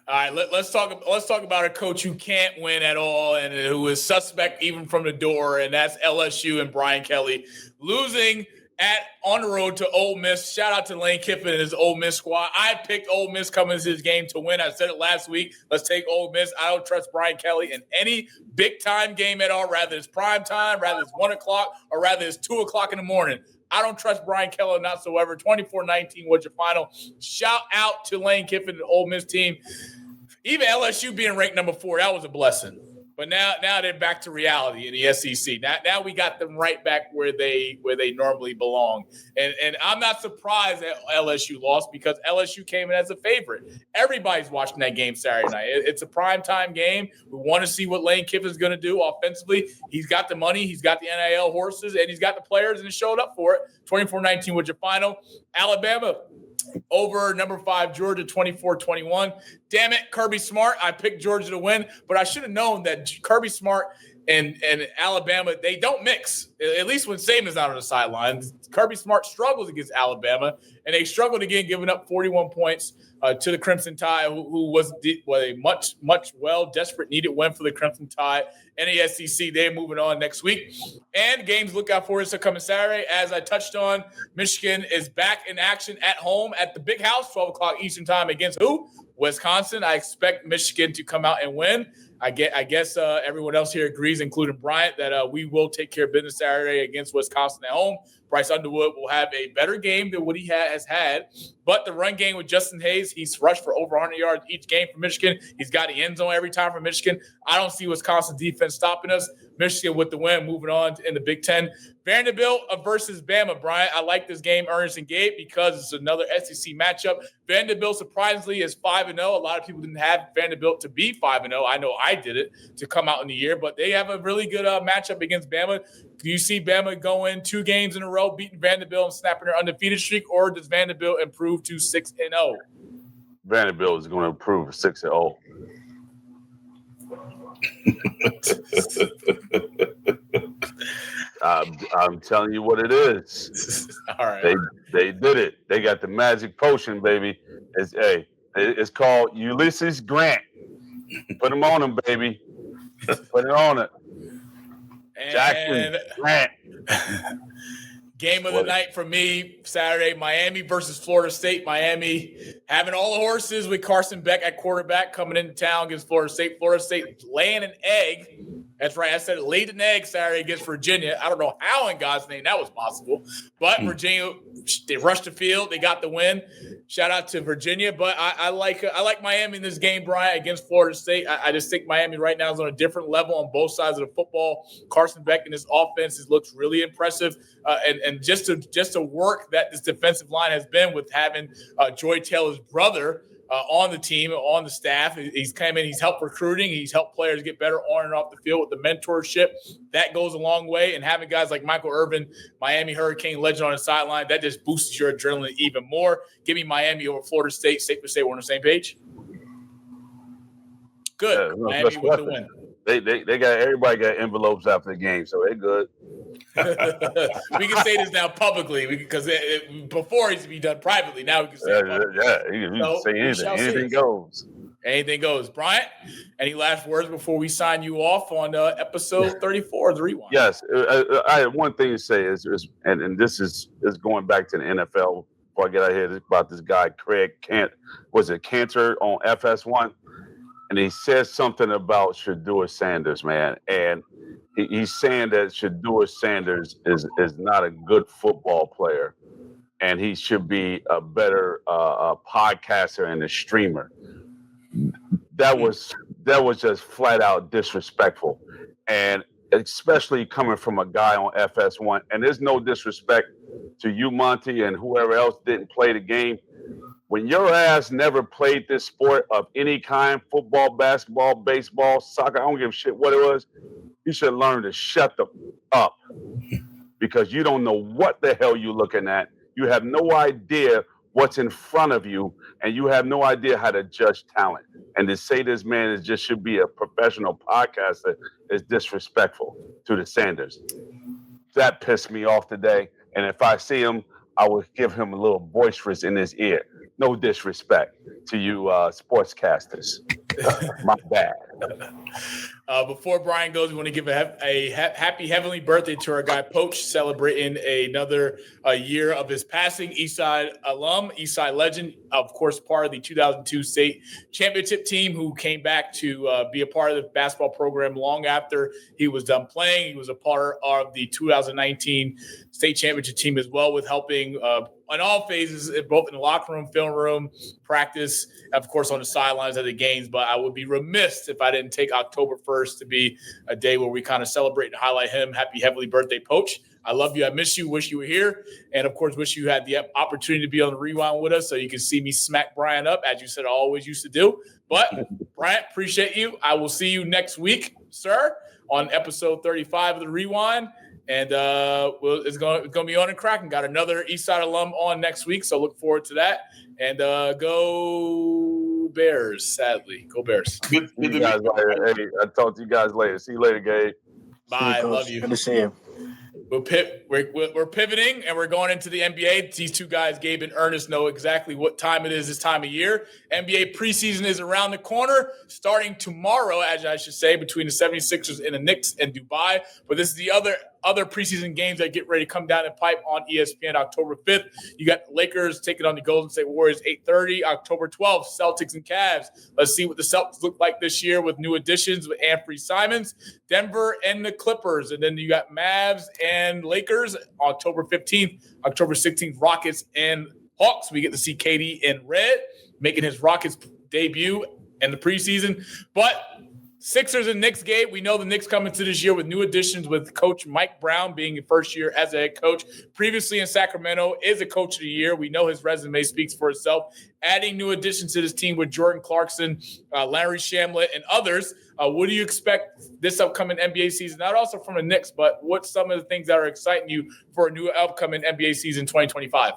Speaker 3: All right, let's talk about a coach who can't win at all and who is suspect even from the door, and that's LSU and Brian Kelly losing on the road to Ole Miss. Shout out to Lane Kiffin and his Ole Miss squad. I picked Ole Miss coming into this game to win. I said it last week. Let's take Ole Miss. I don't trust Brian Kelly in any big-time game at all, rather it's prime time, rather it's 1 o'clock, or rather it's 2 o'clock in the morning. I don't trust Brian Kelly whatsoever. 24-19 was your final. Shout out to Lane Kiffin and the Ole Miss team. Even LSU being ranked number 4, that was a blessing. But now they're back to reality in the SEC. Now we got them right back where they normally belong. And I'm not surprised that LSU lost because LSU came in as a favorite. Everybody's watching that game Saturday night. It's a primetime game. We want to see what Lane Kiffin's going to do offensively. He's got the money, he's got the NIL horses, and he's got the players, and he showed up for it. 24-19 was your final. Alabama over number 5, Georgia, 24-21. Damn it, Kirby Smart. I picked Georgia to win, but I should have known that Kirby Smart and Alabama, they don't mix, at least when Saban's out on the sidelines. Kirby Smart struggles against Alabama, and they struggled again, giving up 41 points to the Crimson Tide, who was a much desperate, needed win for the Crimson Tide and the SEC. They're moving on next week. And games look out for us are coming Saturday. As I touched on, Michigan is back in action at home at the Big House, 12 o'clock Eastern time against who? Wisconsin. I expect Michigan to come out and win. I guess everyone else here agrees, including Bryant, that we will take care of business Saturday against Wisconsin at home. Bryce Underwood will have a better game than what he has had. But the run game with Justin Hayes, he's rushed for over 100 yards each game for Michigan. He's got the end zone every time for Michigan. I don't see Wisconsin defense stopping us. Michigan with the win, moving on in the Big Ten. Vanderbilt versus Bama, Bryant. I like this game, Ernest and Gabe, because it's another SEC matchup. Vanderbilt, surprisingly, is 5-0. A lot of people didn't have Vanderbilt to be 5-0. I know I did it to come out in the year, but they have a really good matchup against Bama. Do you see Bama going 2 games in a row, beating Vanderbilt and snapping their undefeated streak, or does Vanderbilt improve to 6-0?
Speaker 4: Vanderbilt is going to improve 6-0. I'm telling you what it is.
Speaker 3: All right.
Speaker 4: They did it. They got the magic potion, baby. It's called Ulysses Grant. Put him on him, baby. Put it on it. Jackson Grant.
Speaker 3: Game of the night for me, Saturday, Miami versus Florida State. Miami having all the horses with Carson Beck at quarterback coming into town against Florida State. Florida State laying an egg That's right. I said it laid an egg Saturday against Virginia. I don't know how in God's name that was possible, but Virginia, they rushed the field. They got the win. Shout out to Virginia. But I like Miami in this game, Bryant, against Florida State. I just think Miami right now is on a different level on both sides of the football. Carson Beck and his offense looks really impressive. And just to work that this defensive line has been with having Joy Taylor's brother on the team, on the staff. He's come in, he's helped recruiting, he's helped players get better on and off the field with the mentorship. That goes a long way. And having guys like Michael Irvin, Miami Hurricane legend on the sideline, that just boosts your adrenaline even more. Give me Miami over Florida State. Safe to say we're on the same page? Good.
Speaker 4: Yeah,
Speaker 3: Miami with the win.
Speaker 4: They got everybody got envelopes after the game, so they're good.
Speaker 3: We can say this now publicly because before it used to be done privately. Now we can say it publicly.
Speaker 4: You can say anything. Anything goes.
Speaker 3: Anything goes. Bryant, any last words before we sign you off on episode 34 of The Rewind?
Speaker 4: Yes. I have one thing to say is and this is going back to the NFL before I get out of here about this guy, Craig Cantor on FS1. And he says something about Shedeur Sanders, man. And he's saying that Shedeur Sanders is not a good football player. And he should be a better podcaster and a streamer. That was just flat out disrespectful. And especially coming from a guy on FS1. And there's no disrespect to you, Monty, and whoever else didn't play the game. When your ass never played this sport of any kind, football, basketball, baseball, soccer, I don't give a shit what it was, you should learn to shut the up because you don't know what the hell you're looking at. You have no idea what's in front of you, and you have no idea how to judge talent. And to say this man should be a professional podcaster is disrespectful to the Sanders. That pissed me off today. And if I see him, I would give him a little boisterous in his ear. No disrespect to you sportscasters. My bad.
Speaker 3: Before Brian goes, we want to give a happy heavenly birthday to our guy Poach, celebrating another year of his passing. Eastside alum, Eastside legend, of course, part of the 2002 state championship team who came back to be a part of the basketball program long after he was done playing. He was a part of the 2019 state championship team as well, with helping on all phases, both in the locker room, film room, practice, of course, on the sidelines of the games. But I would be remiss if I didn't take October 1st to be a day where we kind of celebrate and highlight him. Happy heavenly birthday, Poach. I love you. I miss you. Wish you were here. And, of course, wish you had the opportunity to be on the Rewind with us so you can see me smack Brian up, as you said I always used to do. But, Bryant, appreciate you. I will see you next week, sir, on episode 35 of the Rewind. And it's going to be on and cracking. Got another Eastside alum on next week, so look forward to that. And go Bears, sadly. Go Bears.
Speaker 4: Good to you guys later. Hey, I'll talk to you guys later. See you later, Gabe.
Speaker 3: Bye. Love you.
Speaker 5: Good to see you.
Speaker 3: We're pivoting, and we're going into the NBA. These two guys, Gabe and Ernest, know exactly what time it is this time of year. NBA preseason is around the corner, starting tomorrow, as I should say, between the 76ers and the Knicks in Dubai. But this is the other preseason games that get ready to come down the pipe on ESPN October 5th. You got the Lakers taking on the Golden State Warriors 8:30. October 12th, Celtics and Cavs. Let's see what the Celtics look like this year with new additions with Anthony Simons. Denver and the Clippers. And then you got Mavs and Lakers October 15th. October 16th, Rockets and Hawks. We get to see KD in red making his Rockets debut in the preseason. But Sixers and Knicks, Gabe. We know the Knicks coming to this year with new additions, with Coach Mike Brown being the first year as a head coach. Previously in Sacramento, is a coach of the year. We know his resume speaks for itself. Adding new additions to this team with Jordan Clarkson, Larry Shamlet, and others. What do you expect this upcoming NBA season? Not also from the Knicks, but what's some of the things that are exciting you for a new upcoming NBA season 2025?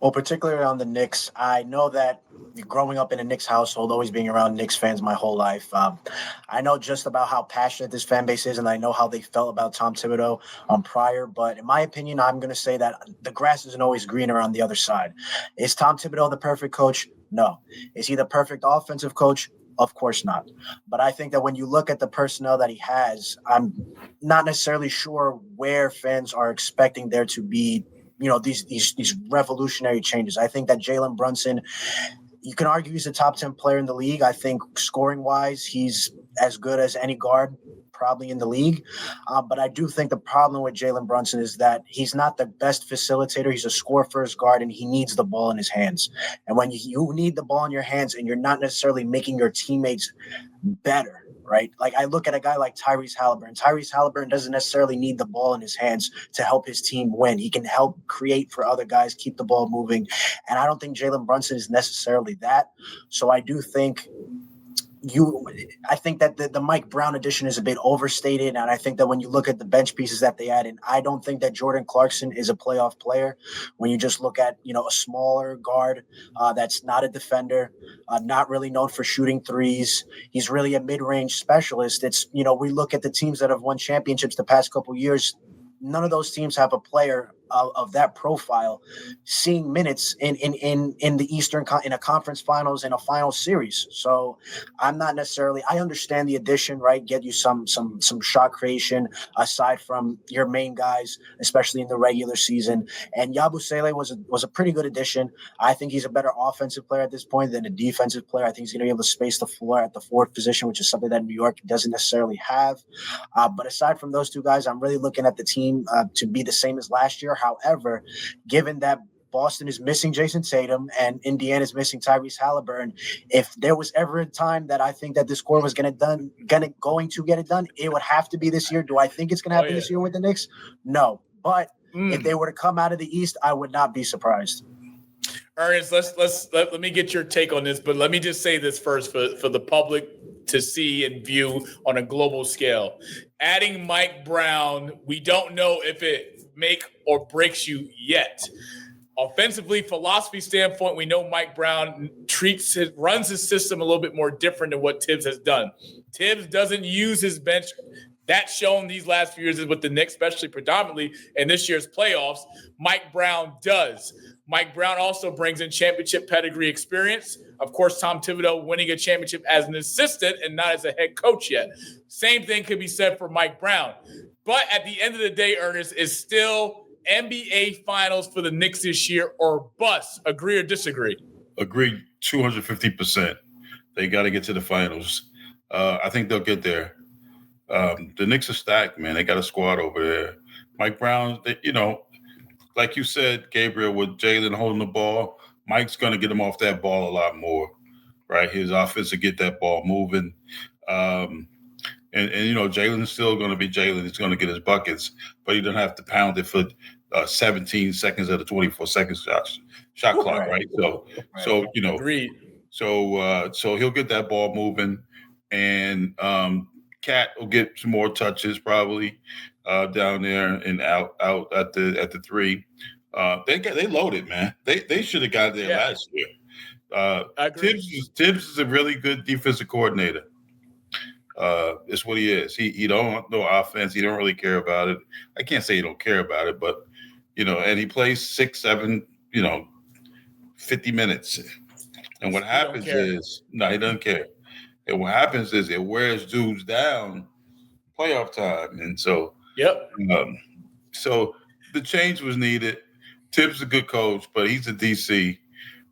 Speaker 5: Well, particularly on the Knicks, I know that growing up in a Knicks household, always being around Knicks fans my whole life, I know just about how passionate this fan base is, and I know how they felt about Tom Thibodeau prior. But in my opinion, I'm going to say that the grass isn't always greener on the other side. Is Tom Thibodeau the perfect coach? No. Is he the perfect offensive coach? Of course not. But I think that when you look at the personnel that he has, I'm not necessarily sure where fans are expecting there to be, these revolutionary changes. I think that Jalen Brunson, you can argue he's a top 10 player in the league. I think scoring wise, he's as good as any guard probably in the league. But I do think the problem with Jalen Brunson is that he's not the best facilitator. He's a score-first guard, and he needs the ball in his hands. And when you need the ball in your hands and you're not necessarily making your teammates better, right? Like I look at a guy like Tyrese Halliburton. Tyrese Halliburton doesn't necessarily need the ball in his hands to help his team win. He can help create for other guys, keep the ball moving. And I don't think Jalen Brunson is necessarily that. So I do think I think that the Mike Brown addition is a bit overstated, and I think that when you look at the bench pieces that they add in, I don't think that Jordan Clarkson is a playoff player. When you just look at a smaller guard that's not a defender, not really known for shooting threes, he's really a mid-range specialist. It's we look at the teams that have won championships the past couple years. None of those teams have a player of that profile seeing minutes in the Eastern in a conference finals and a final series. So I'm not necessarily, I understand the addition, right? Get you some shot creation aside from your main guys, especially in the regular season. And Yabusele was a pretty good addition. I think he's a better offensive player at this point than a defensive player. I think he's going to be able to space the floor at the fourth position, which is something that New York doesn't necessarily have. But aside from those two guys, I'm really looking at the team to be the same as last year. However, given that Boston is missing Jason Tatum and Indiana is missing Tyrese Halliburton, if there was ever a time that I think that this core was going to get it done, it would have to be this year. Do I think it's going to happen this year with the Knicks? No. But if they were to come out of the East, I would not be surprised.
Speaker 3: Ernest, let me get your take on this, but let me just say this first for the public to see and view on a global scale. Adding Mike Brown, we don't know if it make or breaks you yet. Offensively, philosophy standpoint, we know Mike Brown runs his system a little bit more different than what Tibbs has done. Tibbs doesn't use his bench. That's shown these last few years with the Knicks, especially predominantly in this year's playoffs. Mike Brown does. Mike Brown also brings in championship pedigree experience. Of course, Tom Thibodeau winning a championship as an assistant and not as a head coach yet. Same thing could be said for Mike Brown. But at the end of the day, Ernest, is still NBA Finals for the Knicks this year or bust. Agree or disagree?
Speaker 6: Agree 250%. They got to get to the finals. I think they'll get there. The Knicks are stacked, man. They got a squad over there. Mike Brown, like you said, Gabriel, with Jalen holding the ball, Mike's going to get him off that ball a lot more, right? His offense will get that ball moving. And Jalen's still going to be Jalen. He's going to get his buckets, but he doesn't have to pound it for 17 seconds of the 24-second shot clock, right? So
Speaker 3: Agreed.
Speaker 6: So he'll get that ball moving, and Cat will get some more touches probably down there and out at the three. They loaded, man. They should have got there last year. Tibbs is a really good defensive coordinator. It's what he is. He don't know offense. He don't really care about it. I can't say he don't care about it, but and he plays 6, 7, 50 minutes. And what happens is he doesn't care. And what happens is it wears dudes down playoff time. And so so the change was needed. Tibbs is a good coach, but he's a DC.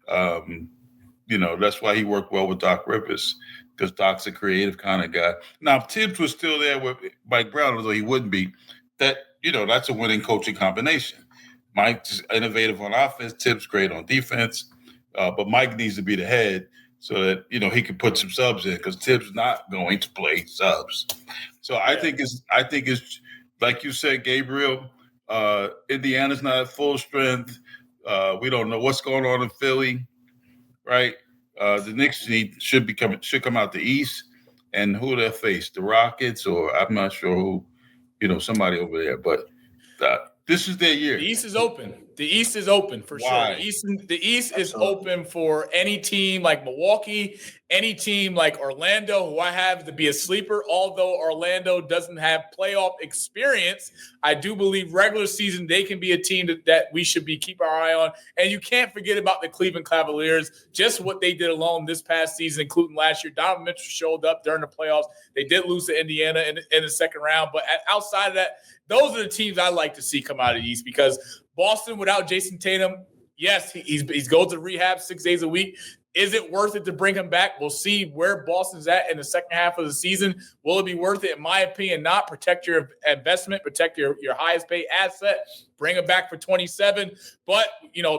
Speaker 6: That's why he worked well with Doc Rivers, because Doc's a creative kind of guy. Now, if Tibbs was still there with Mike Brown, although he wouldn't be, that's a winning coaching combination. Mike's innovative on offense, Tibbs great on defense, but Mike needs to be the head so that he can put some subs in, because Tibbs not going to play subs. So I think it's like you said, Gabriel. Indiana's not at full strength. We don't know what's going on in Philly, right? The Knicks should come out the East, and who they'll face, the Rockets, or I'm not sure who, somebody over there. But this is their year.
Speaker 3: The East is open. The East is open for
Speaker 6: Why?
Speaker 3: sure. The East is open for any team like Milwaukee, any team like Orlando, who I have to be a sleeper. Although Orlando doesn't have playoff experience, I do believe regular season they can be a team that we should keep our eye on. And you can't forget about the Cleveland Cavaliers, just what they did alone this past season, including last year. Donovan Mitchell showed up during the playoffs. They did lose to Indiana in the second round, but outside of that, those are the teams I like to see come out of the East, because Boston without Jason Tatum, yes, he goes to rehab 6 days a week. Is it worth it to bring him back? We'll see where Boston's at in the second half of the season. Will it be worth it? In my opinion, not. Protect your investment, protect your highest paid asset, bring him back for 27. But,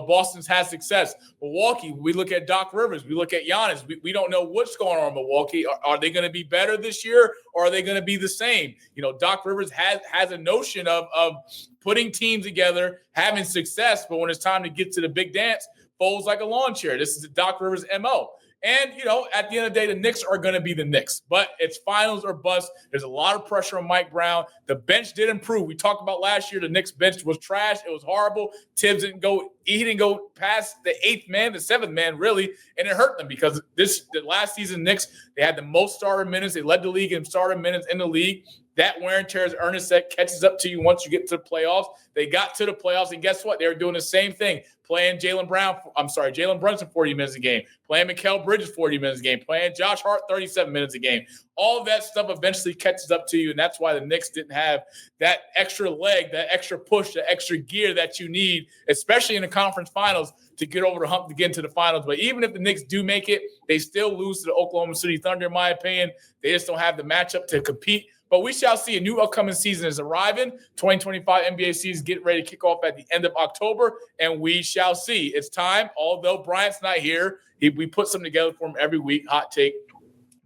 Speaker 3: Boston's had success. Milwaukee, we look at Doc Rivers, we look at Giannis. We don't know what's going on in Milwaukee. Are they going to be better this year, or are they going to be the same? Doc Rivers has a notion of putting teams together, having success, but when it's time to get to the big dance, folds like a lawn chair. This is the Doc Rivers MO. And, at the end of the day, the Knicks are going to be the Knicks. But it's finals or bust. There's a lot of pressure on Mike Brown. The bench did improve. We talked about last year, the Knicks bench was trash. It was horrible. Tibbs didn't go past the seventh man, really, and it hurt them because the last season Knicks, they had the most starter minutes. They led the league in starter minutes in the league. That wear and tear, as Ernest said, catches up to you once you get to the playoffs. They got to the playoffs, and guess what? They were doing the same thing, playing Jalen Brunson 40 minutes a game, playing Mikal Bridges 40 minutes a game, playing Josh Hart 37 minutes a game. All of that stuff eventually catches up to you, and that's why the Knicks didn't have that extra leg, that extra push, that extra gear that you need, especially in the conference finals, to get over the hump to get into the finals. But even if the Knicks do make it, they still lose to the Oklahoma City Thunder, in my opinion. They just don't have the matchup to compete. But we shall see. A new upcoming season is arriving. 2025 NBA season getting ready to kick off at the end of October, and we shall see. It's time. Although Bryant's not here, we put something together for him every week, hot take.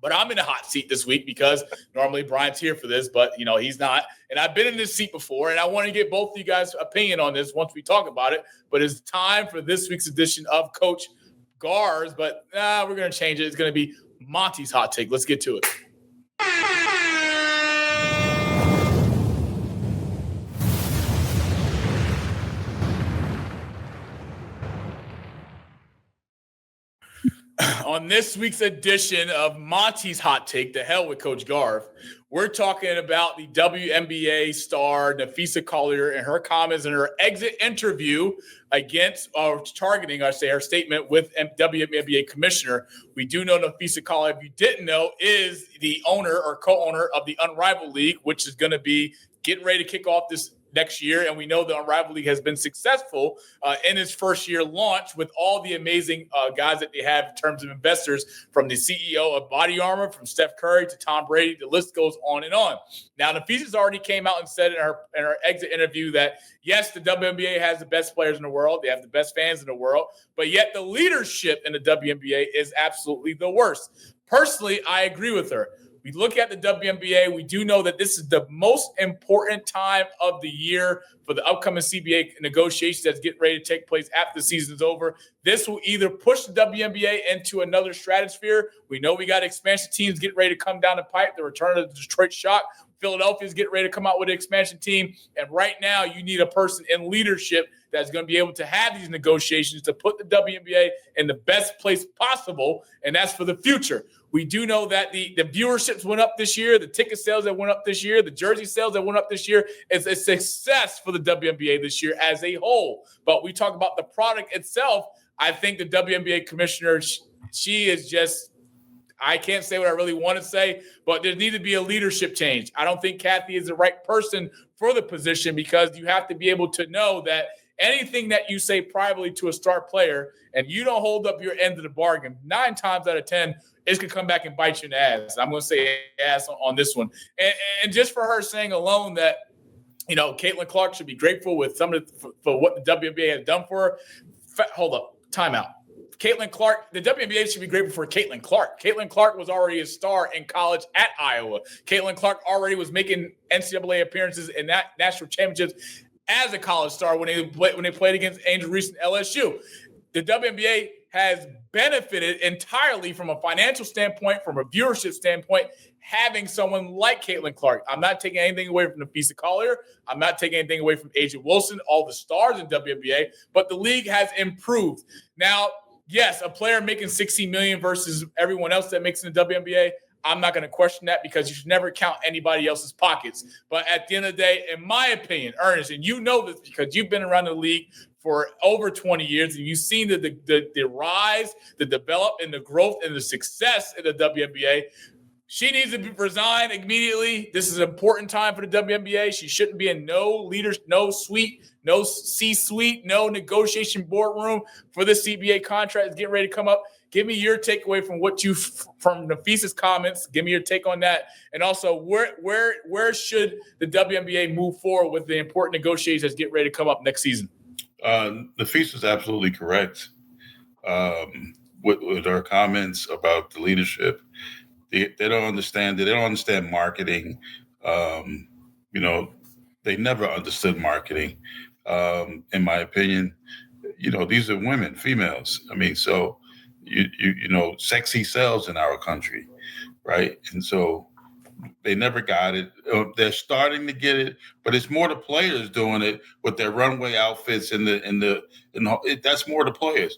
Speaker 3: But I'm in the hot seat this week because normally Bryant's here for this, but, he's not. And I've been in this seat before, and I want to get both of you guys' opinion on this once we talk about it. But it's time for this week's edition of Coach Gars, but we're going to change it. It's going to be Monty's hot take. Let's get to it. On this week's edition of Monty's Hot Take, the hell with Coach Garv, we're talking about the WNBA star Napheesa Collier and her comments in her exit interview targeting her statement with WNBA commissioner. We do know Napheesa Collier, if you didn't know, is the owner or co-owner of the Unrivaled League, which is going to be getting ready to kick off this next year. And we know the Unrivaled League has been successful in its first year launch with all the amazing guys that they have in terms of investors, from the CEO of Body Armor, from Steph Curry to Tom Brady. The list goes on and on. Now, Napheesa's already came out and said in her exit interview that, yes, the WNBA has the best players in the world. They have the best fans in the world. But yet the leadership in the WNBA is absolutely the worst. Personally, I agree with her. We look at the WNBA, we do know that this is the most important time of the year for the upcoming CBA negotiations that's getting ready to take place after the season's over. This will either push the WNBA into another stratosphere. We know we got expansion teams getting ready to come down the pipe, the return of the Detroit Shock. Philadelphia's getting ready to come out with an expansion team. And right now, you need a person in leadership that's going to be able to have these negotiations to put the WNBA in the best place possible, and that's for the future. We do know that the viewerships went up this year, the ticket sales that went up this year, the jersey sales that went up this year. It's a success for the WNBA this year as a whole. But we talk about the product itself. I think the WNBA commissioner, she is just, I can't say what I really want to say, but there needs to be a leadership change. I don't think Kathy is the right person for the position, because you have to be able to know that anything that you say privately to a star player and you don't hold up your end of the bargain, 9 times out of 10, it's going to come back and bite you in the ass. I'm going to say ass on this one. And just for her saying alone that, Caitlin Clark should be grateful with for what the WNBA has done for her. Hold up. Timeout. Caitlin Clark, the WNBA should be grateful for Caitlin Clark. Caitlin Clark was already a star in college at Iowa. Caitlin Clark already was making NCAA appearances in that national championships as a college star when they played against Angel Reese and LSU. The WNBA has benefited entirely from a financial standpoint, from a viewership standpoint, having someone like Caitlin Clark. I'm not taking anything away from Napheesa Collier. I'm not taking anything away from Asia Wilson, all the stars in WNBA, but the league has improved. Now, yes, a player making $60 million versus everyone else that makes in the WNBA, I'm not going to question that, because you should never count anybody else's pockets. But at the end of the day, in my opinion, Ernest, and you know this because you've been around the league for over 20 years, and you've seen the rise, the develop, and the growth and the success in the WNBA. She needs to resign immediately. This is an important time for the WNBA. She shouldn't be in no C-suite, no negotiation boardroom for the CBA contract is getting ready to come up. Give me your takeaway from from Napheesa's comments. Give me your take on that. And also, where should the WNBA move forward with the important negotiations that get ready to come up next season?
Speaker 6: Napheesa's absolutely correct with her comments about the leadership. They don't understand it. They don't understand marketing. They never understood marketing. In my opinion, these are women, females. I mean, so sexy sells in our country, right? And so they never got it. They're starting to get it, but it's more the players doing it with their runway outfits and that's more the players.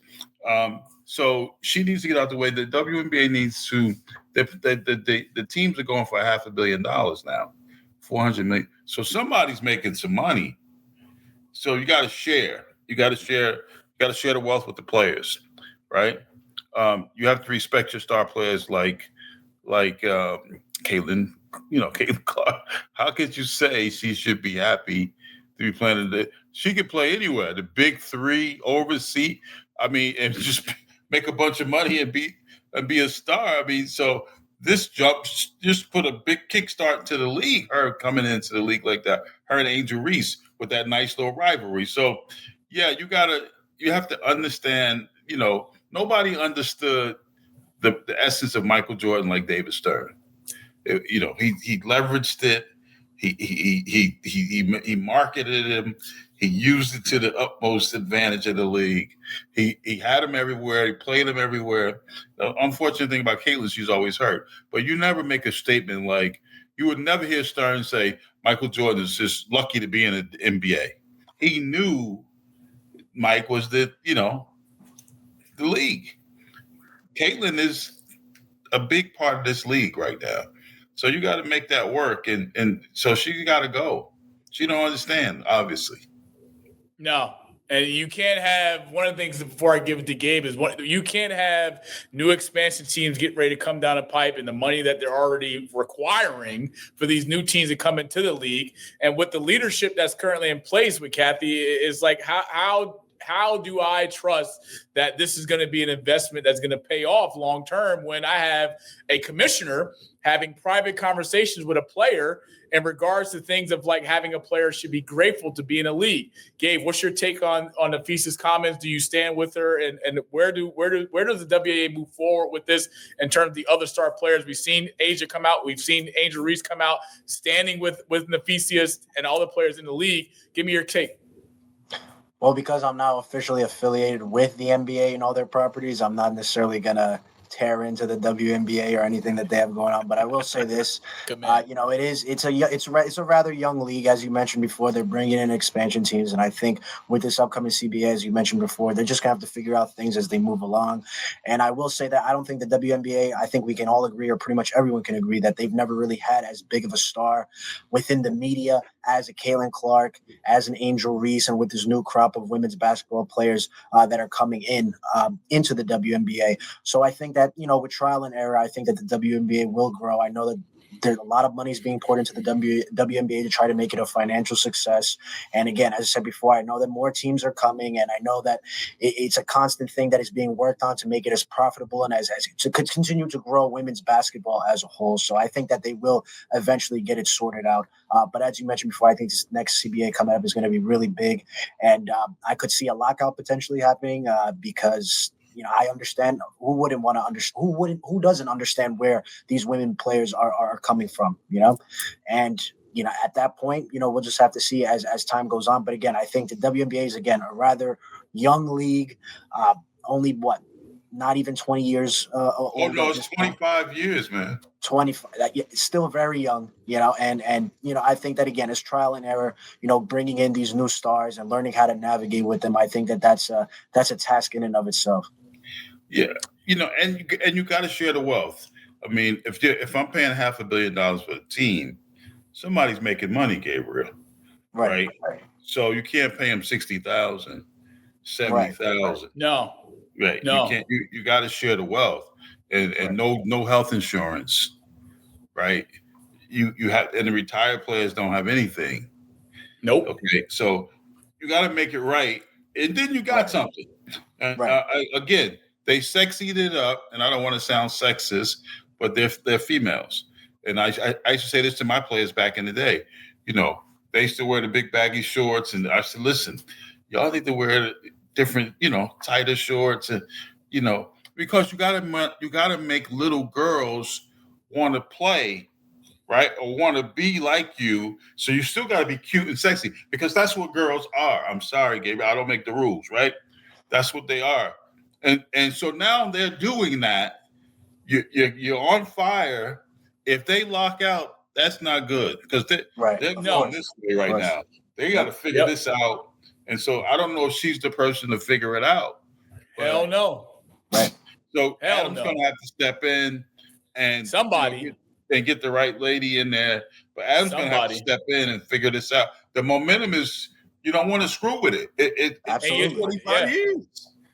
Speaker 6: So she needs to get out the way. The WNBA needs to. The teams are going for $500 million now, $400 million. So somebody's making some money. So you got to share. You got to share the wealth with the players, right? You have to respect your star players like Caitlin. Caitlin Clark. How could you say she should be happy to be playing today? She could play anywhere. The big three, overseas. I mean, and just make a bunch of money and be a star. I mean, so this jump just put a big kickstart to the league. Her coming into the league like that. Her and Angel Reese with that nice little rivalry. So, yeah, you have to understand. Nobody understood the essence of Michael Jordan like David Stern. He leveraged it. He marketed him. He used it to the utmost advantage of the league. He had him everywhere. He played him everywhere. The unfortunate thing about Caitlin, she's always hurt. But you never make a statement like, you would never hear Stern say, Michael Jordan is just lucky to be in the NBA. He knew Mike was the league. Caitlin is a big part of this league right now. So you got to make that work. And so she got to go. She don't understand, obviously.
Speaker 3: No. And you can't have, one of the things before I give it to Gabe is you can't have new expansion teams get ready to come down a pipe and the money that they're already requiring for these new teams to come into the league. And with the leadership that's currently in place with Kathy, is like, how do I trust that this is going to be an investment that's going to pay off long term when I have a commissioner having private conversations with a player in regards to things of like having a player should be grateful to be in a league? Gabe, what's your take on Napheesa's comments? Do you stand with her, and where does the WNBA move forward with this in terms of the other star players? We've seen Asia come out, we've seen Angel Reese come out, standing with Napheesa and all the players in the league. Give me your take.
Speaker 5: Well, because I'm now officially affiliated with the NBA and all their properties, I'm not necessarily going to tear into the WNBA or anything that they have going on. But I will say this, it's a rather young league, as you mentioned before. They're bringing in expansion teams, and I think with this upcoming CBA, as you mentioned before, they're just gonna have to figure out things as they move along. And I will say that I don't think the WNBA, I think we can all agree, or pretty much everyone can agree, that they've never really had as big of a star within the media as a Caitlin Clark, as an Angel Reese, and with this new crop of women's basketball players that are coming into the WNBA. So I think that, with trial and error, I think that the WNBA will grow. I know that there's a lot of money is being poured into the WNBA to try to make it a financial success. And again, as I said before, I know that more teams are coming, and I know that it's a constant thing that is being worked on to make it as profitable and as to continue to grow women's basketball as a whole. So I think that they will eventually get it sorted out. But as you mentioned before, I think this next CBA coming up is going to be really big, and I could see a lockout potentially happening because I understand who wouldn't want to understand, who doesn't understand where these women players are coming from, and, at that point, we'll just have to see as time goes on. But again, I think the WNBA is, again, a rather young league, only not even 20 years.
Speaker 6: It's 25 years, man.
Speaker 5: 25, still very young, and I think that, again, it's trial and error, bringing in these new stars and learning how to navigate with them. I think that that's a task in and of itself.
Speaker 6: Yeah, and you got to share the wealth. I mean, if I'm paying $500 million for a team, somebody's making money, Gabriel. Right. So you can't pay them $60,000, $70,000.
Speaker 3: Right. No.
Speaker 6: Right.
Speaker 3: No.
Speaker 6: You can't. You got to share the wealth, and no health insurance. Right. You have, and the retired players don't have anything.
Speaker 3: Nope.
Speaker 6: Okay. So you got to make it right, and then you got something. And again, they sexied it up, and I don't want to sound sexist, but they're females. And I used to say this to my players back in the day. You know, they used to wear the big baggy shorts, and I said, listen, y'all need to wear different, you know, tighter shorts, and you know, because you gotta make little girls want to play, right, or want to be like you. So you still gotta be cute and sexy, because that's what girls are. I'm sorry, Gabriel, I don't make the rules, right? That's what they are, and so now they're doing that. You're on fire. If they lock out, that's not good, because they're going this way right now. They got to figure this out. And so I don't know if she's the person to figure it out.
Speaker 3: Hell no.
Speaker 5: Right.
Speaker 6: So Adam's going to have to step in and
Speaker 3: somebody
Speaker 6: and get the right lady in there. But Adam's going to have to step in and figure this out. The momentum is, you don't want to screw with it.
Speaker 5: Absolutely.
Speaker 6: 25 years.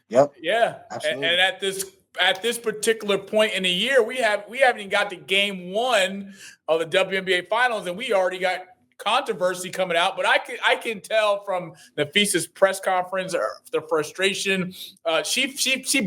Speaker 5: Yep.
Speaker 3: Yeah.
Speaker 5: Absolutely.
Speaker 3: And at this particular point in the year, we haven't even got to game 1 of the WNBA finals, and we already got controversy coming out. But I can tell from Napheesa's press conference the frustration. She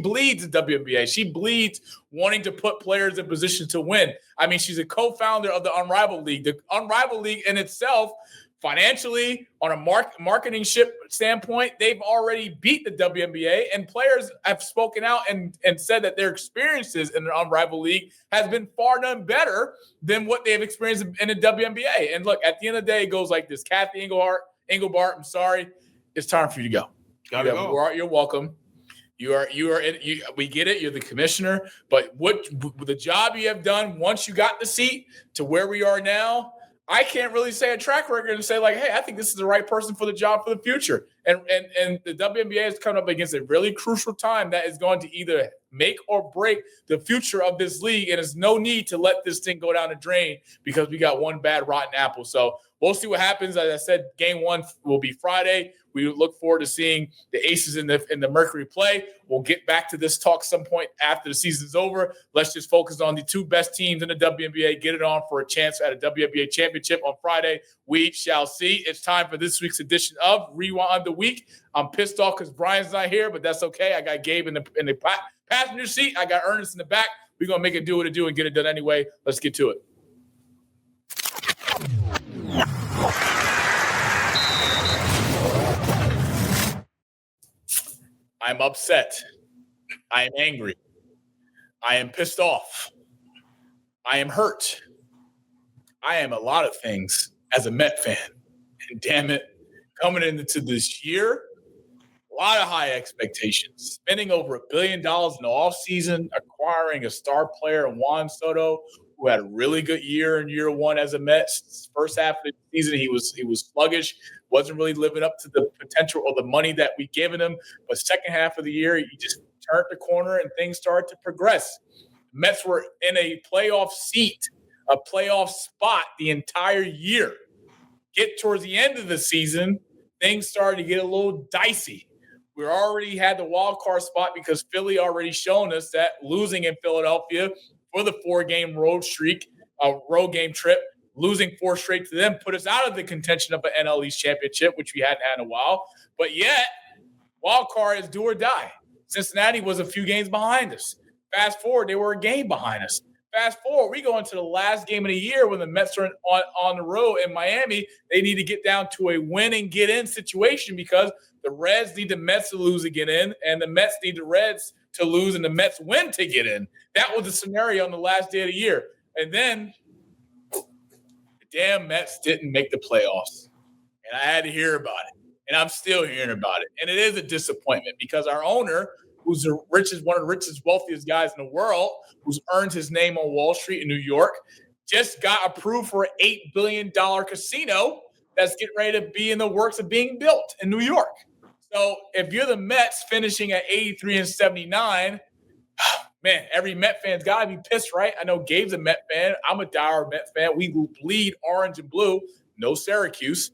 Speaker 3: bleeds the WNBA. She bleeds wanting to put players in position to win. I mean, she's a co-founder of the Unrivaled League. The Unrivaled League in itself, financially, on a marketing standpoint, they've already beat the WNBA, and players have spoken out and said that their experiences in the Unrivaled League has been far none better than what they've experienced in the WNBA. And look, at the end of the day, it goes like this. Kathy Engelbart, I'm sorry, it's time for you to go.
Speaker 6: Gotta go.
Speaker 3: You're welcome. We get it. You're the commissioner, but the job you have done once you got the seat to where we are now, I can't really say a track record and say, like, hey, I think this is the right person for the job for the future. And the WNBA is coming up against a really crucial time that is going to either make or break the future of this league. And there's no need to let this thing go down the drain because we got one bad rotten apple. So we'll see what happens. As I said, game 1 will be Friday. We look forward to seeing the Aces in the Mercury play. We'll get back to this talk some point after the season's over. Let's just focus on the 2 best teams in the WNBA. Get it on for a chance at a WNBA championship on Friday. We shall see. It's time for this week's edition of Rewind the Week. I'm pissed off because Brian's not here, but that's okay. I got Gabe in the passenger seat. I got Ernest in the back. We're going to make it do what it do and get it done anyway. Let's get to it. I'm upset. I am angry. I am pissed off. I am hurt. I am a lot of things as a Met fan. And damn it, coming into this year, a lot of high expectations. Spending over $1 billion in the offseason, acquiring a star player in Juan Soto, who had a really good year in year 1 as a Met. First half of the season, he was sluggish, wasn't really living up to the potential or the money that we given him. But second half of the year, he just turned the corner and things started to progress. The Mets were in a playoff seat, a playoff spot the entire year. Get towards the end of the season, things started to get a little dicey. We already had the wild card spot because Philly already shown us that losing in Philadelphia for the 4-game road game trip, losing 4 straight to them, put us out of the contention of an NL East championship, which we hadn't had in a while. But yet, wild card is do or die. Cincinnati was a few games behind us. Fast forward, they were a game behind us. Fast forward, we go into the last game of the year when the Mets are on the road in Miami. They need to get down to a win and get in situation because the Reds need the Mets to lose to get in, and the Mets need the Reds to lose and the Mets win to get in. That was the scenario on the last day of the year. And then the damn Mets didn't make the playoffs. And I had to hear about it. And I'm still hearing about it. And it is a disappointment because our owner, who's one of the richest, wealthiest guys in the world, who's earned his name on Wall Street in New York, just got approved for an $8 billion casino that's getting ready to be in the works of being built in New York. So if you're the Mets finishing at 83-79, man, every Met fan's got to be pissed, right? I know Gabe's a Met fan. I'm a diehard Met fan. We bleed orange and blue. No Syracuse.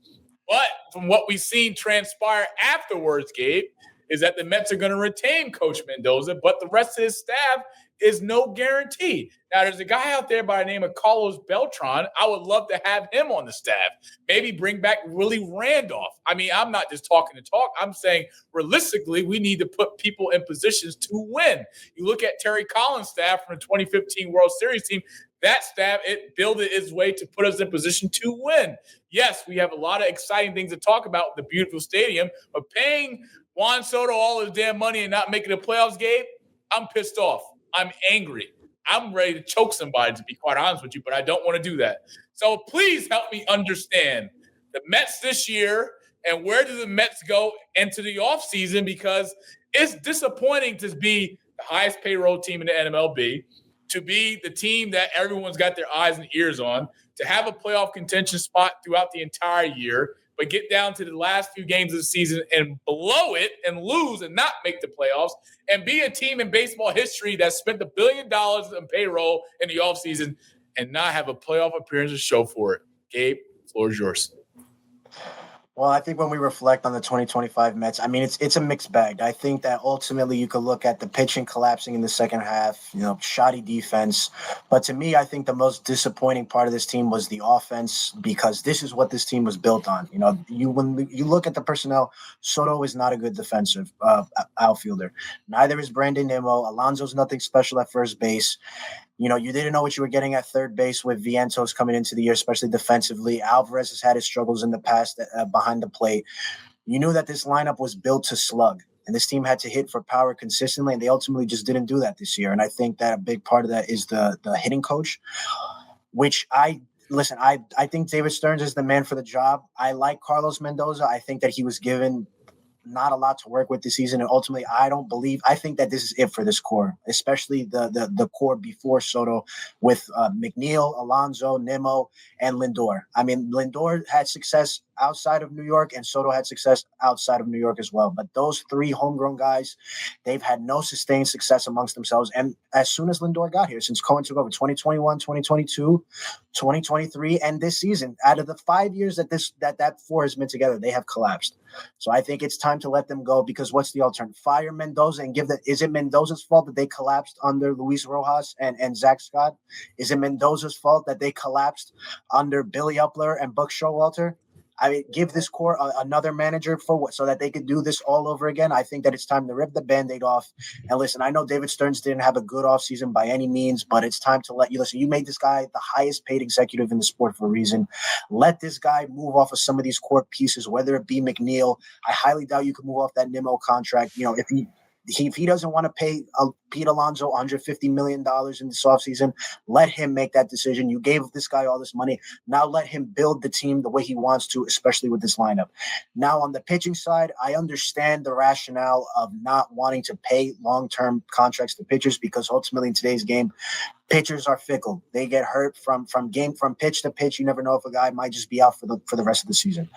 Speaker 3: But from what we've seen transpire afterwards, Gabe, is that the Mets are going to retain Coach Mendoza, but the rest of his staff is no guarantee. Now, there's a guy out there by the name of Carlos Beltran. I would love to have him on the staff. Maybe bring back Willie Randolph. I mean, I'm not just talking to talk. I'm saying realistically, we need to put people in positions to win. You look at Terry Collins' staff from the 2015 World Series team. That staff, it builded its way to put us in position to win. Yes, we have a lot of exciting things to talk about with the beautiful stadium, but paying Juan Soto all his damn money and not making a playoffs game, I'm pissed off. I'm angry. I'm ready to choke somebody, to be quite honest with you, but I don't want to do that. So please help me understand the Mets this year and where do the Mets go into the offseason, because it's disappointing to be the highest payroll team in the NMLB, to be the team that everyone's got their eyes and ears on, to have a playoff contention spot throughout the entire year, but get down to the last few games of the season and blow it and lose and not make the playoffs, and be a team in baseball history that spent $1 billion in payroll in the offseason and not have a playoff appearance to show for it. Gabe, the floor is yours.
Speaker 5: Well, I think when we reflect on the 2025 Mets, I mean, it's a mixed bag. I think that ultimately you could look at the pitching collapsing in the second half, shoddy defense. But to me, I think the most disappointing part of this team was the offense, because this is what this team was built on. When you look at the personnel, Soto is not a good defensive outfielder. Neither is Brandon Nimmo. Alonso's nothing special at first base. You didn't know what you were getting at third base with Vientos coming into the year, especially defensively. Alvarez has had his struggles in the past behind the plate. You knew that this lineup was built to slug, and this team had to hit for power consistently, and they ultimately just didn't do that this year. And I think that a big part of that is the hitting coach, which I think David Stearns is the man for the job. I like Carlos Mendoza. I think that he was given not a lot to work with this season, and ultimately I think that this is it for this core, especially the core before Soto with McNeil, Alonso, Nimmo, and Lindor. I mean, Lindor had success outside of New York, and Soto had success outside of New York as well. But those three homegrown guys, they've had no sustained success amongst themselves. And as soon as Lindor got here, since Cohen took over 2021, 2022, 2023, and this season, out of the 5 years that four has been together, they have collapsed. So I think it's time to let them go, because what's the alternative? Fire Mendoza and is it Mendoza's fault that they collapsed under Luis Rojas and Zach Scott? Is it Mendoza's fault that they collapsed under Billy Upler and Buck Showalter? I mean, give this core another manager so that they could do this all over again. I think that it's time to rip the Band-Aid off. And listen, I know David Stearns didn't have a good offseason by any means, but it's time to let you listen. You made this guy the highest paid executive in the sport for a reason. Let this guy move off of some of these core pieces, whether it be McNeil. I highly doubt you can move off that Nimmo contract. If he doesn't want to pay Pete Alonso $150 million in this offseason, let him make that decision. You gave this guy all this money. Now let him build the team the way he wants to, especially with this lineup. Now, on the pitching side, I understand the rationale of not wanting to pay long-term contracts to pitchers, because ultimately in today's game, pitchers are fickle. They get hurt from pitch to pitch. You never know if a guy might just be out for the rest of the season.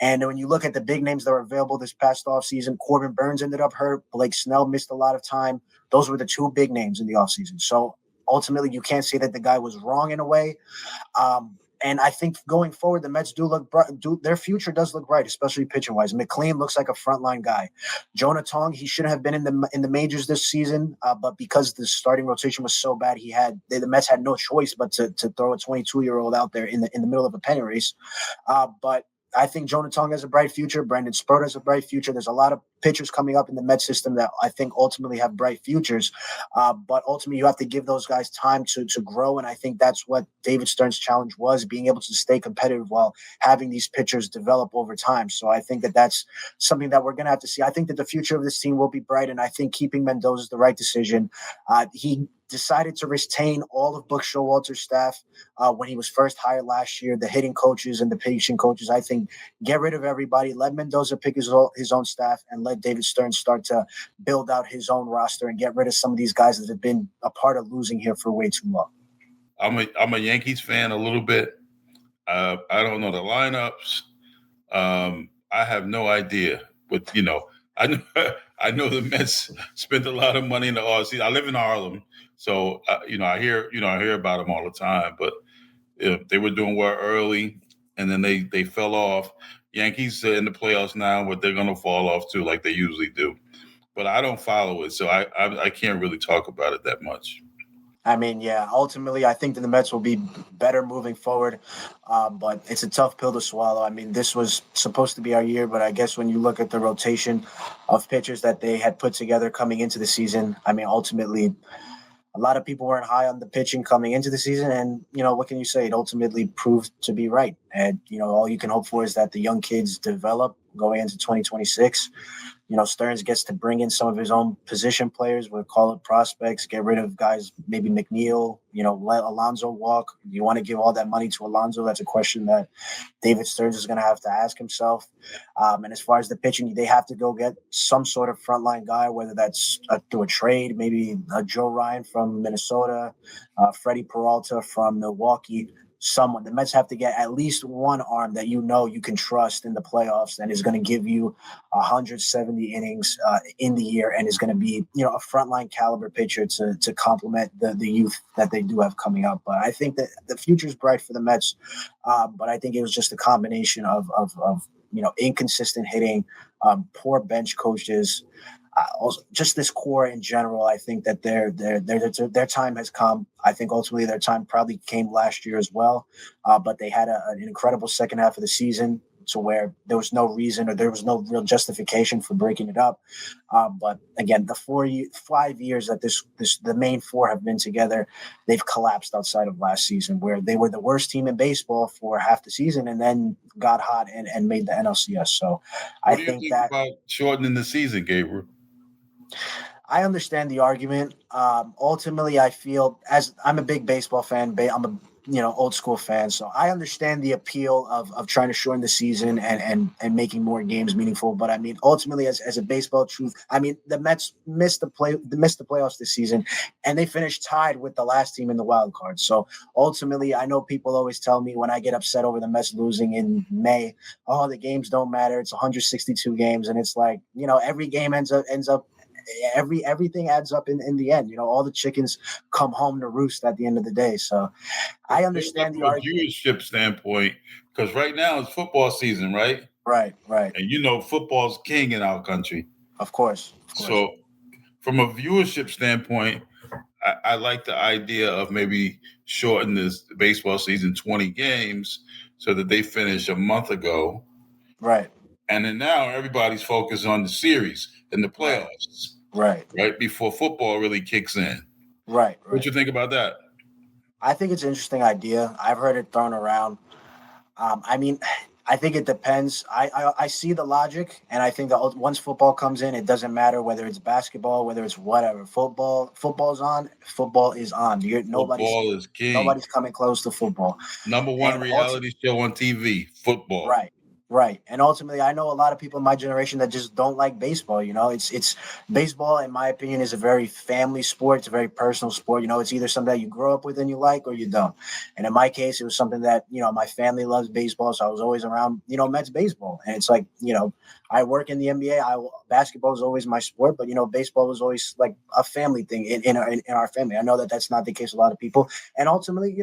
Speaker 5: And when you look at the big names that were available this past offseason, Corbin Burns ended up hurt. Blake Snell missed a lot of time. Those were the two big names in the offseason. So ultimately, you can't say that the guy was wrong in a way. And I think going forward, the Mets do look bright. Their future does look bright, especially pitching wise. McLean looks like a frontline guy. Jonah Tong, he shouldn't have been in the majors this season, but because the starting rotation was so bad, the Mets had no choice but to throw a 22-year-old out there in the middle of a pennant race. But I think Jonah Tong has a bright future. Brandon Sproat has a bright future. There's a lot of pitchers coming up in the Mets system that I think ultimately have bright futures. But ultimately, you have to give those guys time to grow. And I think that's what David Stern's challenge was, being able to stay competitive while having these pitchers develop over time. So I think that that's something that we're going to have to see. I think that the future of this team will be bright. And I think keeping Mendoza is the right decision. He decided to retain all of Buck Showalter's staff when he was first hired last year, the hitting coaches and the pitching coaches. I think get rid of everybody, let Mendoza pick his own staff, and let David Stern start to build out his own roster and get rid of some of these guys that have been a part of losing here for way too long.
Speaker 6: I'm a Yankees fan a little bit. I don't know the lineups. I have no idea, but I know the Mets spent a lot of money in the offseason. I live in Harlem. So, I hear about them all the time, but they were doing well early and then they fell off. Yankees are in the playoffs now, but they're going to fall off too, like they usually do. but I don't follow it, so I can't really talk about it that much.
Speaker 5: I mean, yeah, ultimately, I think that the Mets will be better moving forward, but it's a tough pill to swallow. I mean, this was supposed to be our year, but I guess when you look at the rotation of pitchers that they had put together coming into the season, I mean, ultimately, a lot of people weren't high on the pitching coming into the season, and, what can you say? It ultimately proved to be right. And, all you can hope for is that the young kids develop going into 2026. Stearns gets to bring in some of his own position players. We'll call it prospects, get rid of guys, maybe McNeil, let Alonso walk. You want to give all that money to Alonso? That's a question that David Stearns is going to have to ask himself. And as far as the pitching, they have to go get some sort of frontline guy, whether that's through a trade, maybe Joe Ryan from Minnesota, Freddie Peralta from Milwaukee. Someone. The Mets have to get at least one arm that you can trust in the playoffs and is going to give you 170 innings in the year and is going to be a frontline caliber pitcher to complement the youth that they do have coming up. But I think that the future is bright for the Mets. But I think it was just a combination of inconsistent hitting, poor bench coaches. Also, just this core in general, I think that their time has come. I think ultimately their time probably came last year as well, but they had an incredible second half of the season to where there was no reason or there was no real justification for breaking it up. But again, the 5 years that the main four have been together, they've collapsed outside of last season, where they were the worst team in baseball for half the season and then got hot and made the NLCS. So
Speaker 6: what do you think about shortening the season, Gabriel?
Speaker 5: I understand the argument. Ultimately, I feel, as I'm a big baseball fan, I'm a old school fan, so I understand the appeal of trying to shorten the season and making more games meaningful. But I mean, ultimately, as a baseball truth, I mean, the Mets missed the playoffs this season, and they finished tied with the last team in the wild card. So ultimately, I know people always tell me when I get upset over the Mets losing in May, oh, the games don't matter. It's 162 games, and it's like every game ends up. Everything adds up in the end. All the chickens come home to roost at the end of the day. So I understand the argument.
Speaker 6: Viewership standpoint, because right now it's football season, right?
Speaker 5: Right.
Speaker 6: And football's king in our country.
Speaker 5: Of course.
Speaker 6: So from a viewership standpoint, I like the idea of maybe shorten this baseball season 20 games so that they finish a month ago.
Speaker 5: Right.
Speaker 6: And then now everybody's focused on the series and the playoffs.
Speaker 5: Right.
Speaker 6: Before football really kicks in.
Speaker 5: Right.
Speaker 6: What you think about that?
Speaker 5: I think it's an interesting idea. I've heard it thrown around. I mean, I think it depends. I see the logic, and I think that once football comes in, it doesn't matter whether it's basketball, whether it's whatever. Football's on. Football is on.
Speaker 6: Football is king.
Speaker 5: Nobody's coming close to football.
Speaker 6: Number one reality show on TV, football.
Speaker 5: Right. And ultimately, I know a lot of people in my generation that just don't like baseball. It's baseball, in my opinion, is a very family sport. It's a very personal sport. It's either something that you grow up with and you like, or you don't. And in my case, it was something that, my family loves baseball. So I was always around, Mets baseball. And it's like, I work in the NBA. Basketball is always my sport, but, baseball was always like a family thing in our family. I know that that's not the case with a lot of people. And ultimately,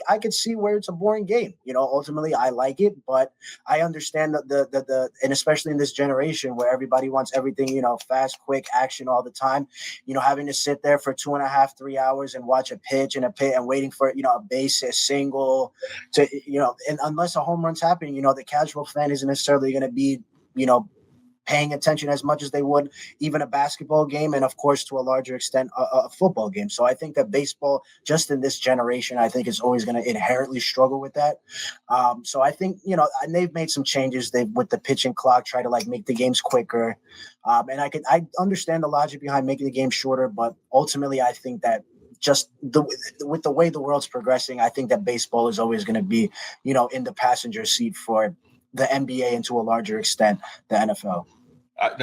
Speaker 5: I could see where it's a boring game. Ultimately, I like it, but I understand the and especially in this generation where everybody wants everything, fast, quick action all the time, having to sit there for 2.5, 3 hours and watch a pitch and waiting for, a base, a single to, and unless a home run's happening, the casual fan isn't necessarily going to be, paying attention as much as they would even a basketball game, and of course to a larger extent a football game. So I think that baseball, just in this generation, I think is always going to inherently struggle with that. So I think and they've made some changes. They with the pitching clock try to make the games quicker, and I understand the logic behind making the game shorter, but ultimately I think that just with the way the world's progressing, I think that baseball is always going to be in the passenger seat for the NBA and to a larger extent the NFL.
Speaker 6: I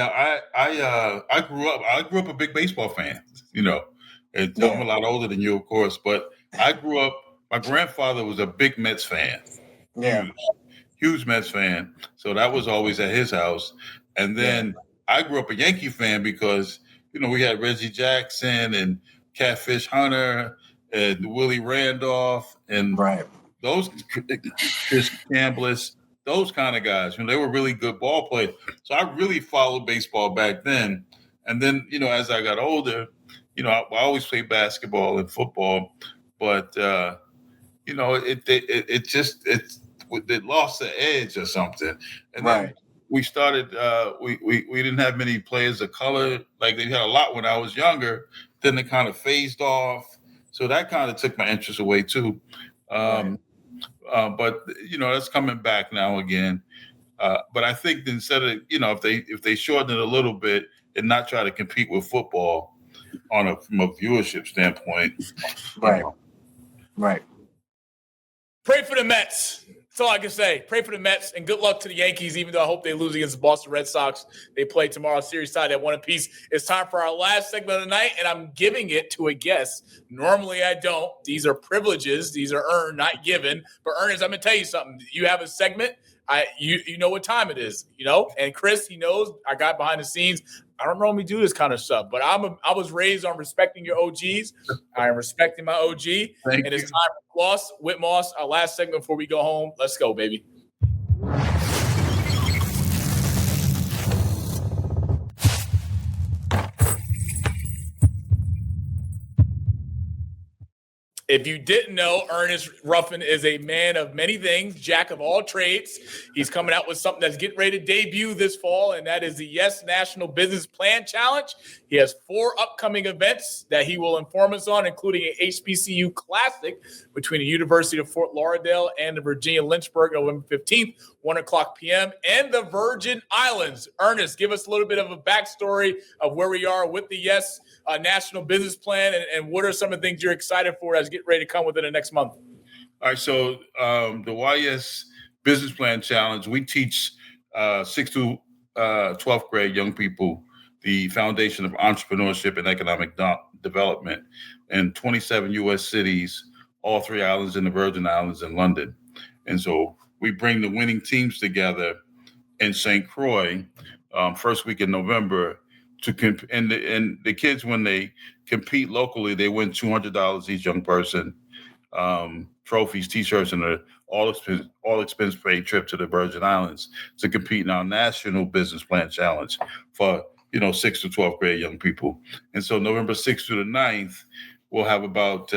Speaker 6: grew up a big baseball fan, and I'm a lot older than you, of course, but I grew up, my grandfather was a big Mets fan. Huge Mets fan. So that was always at his house. And then I grew up a Yankee fan because, we had Reggie Jackson and Catfish Hunter and Willie Randolph and those Chris Chambliss, those kind of guys. They were really good ball players. So I really followed baseball back then. And then, as I got older, I always played basketball and football, but it lost the edge or something. And then we started. We didn't have many players of color. Like they had a lot when I was younger. Then they kind of phased off. So that kind of took my interest away too. But that's coming back now again. But I think instead of if they shorten it a little bit and not try to compete with football from a viewership standpoint,
Speaker 5: Right.
Speaker 3: Pray for the Mets. That's all I can say. Pray for the Mets, and good luck to the Yankees, even though I hope they lose against the Boston Red Sox. They play tomorrow, series side at 1 apiece. It's time for our last segment of the night, and I'm giving it to a guest. Normally I don't. These are privileges. These are earned, not given. But Ernest, I'm going to tell you something. You have a segment. You know what time it is, and Chris, he knows. I got behind the scenes. I don't normally do this kind of stuff, but I was raised on respecting your OGs. I am respecting my OG.
Speaker 6: Thank
Speaker 3: and
Speaker 6: you.
Speaker 3: It's time for Moss, with Moss, our last segment before we go home. Let's go, baby. If you didn't know, Ernest Ruffin is a man of many things, jack of all trades. He's coming out with something that's getting ready to debut this fall, and that is the Yes National Business Plan Challenge. He has 4 upcoming events that he will inform us on, including an HBCU Classic between the University of Fort Lauderdale and the Virginia Lynchburg, November 15th, 1 o'clock p.m., and the Virgin Islands. Ernest, give us a little bit of a backstory of where we are with the Yes National Business Plan, and what are some of the things you're excited for as get ready to come within the next month?
Speaker 6: All right, so the YS Business Plan Challenge, we teach 6th to 12th grade young people the foundation of entrepreneurship and economic development in 27 U.S. cities, all 3 islands in the Virgin Islands and London. And so we bring the winning teams together in St. Croix first week in November and the kids, when they compete locally, they win $200 each young person, trophies, T-shirts, and an all expense paid trip to the Virgin Islands to compete in our National Business Plan Challenge for 6th to 12th grade young people. And so November 6th through the 9th, we'll have about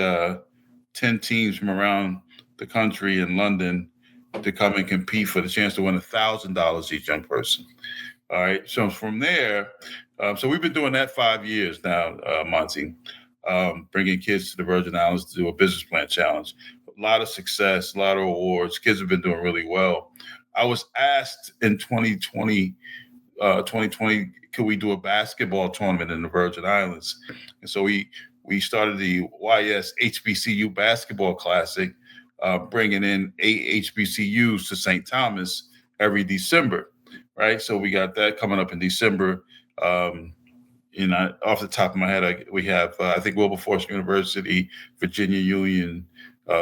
Speaker 6: 10 teams from around the country in London to come and compete for the chance to win $1,000 each young person. All right. So from there, so we've been doing that 5 years now, Monty, bringing kids to the Virgin Islands to do a business plan challenge. A lot of success, a lot of awards. Kids have been doing really well. I was asked in 2020, could we do a basketball tournament in the Virgin Islands? And so we started the YS HBCU Basketball Classic, bringing in 8 HBCUs to St. Thomas every December, right? So we got that coming up in December. Off the top of my head, we have, I think, Wilberforce University, Virginia Union,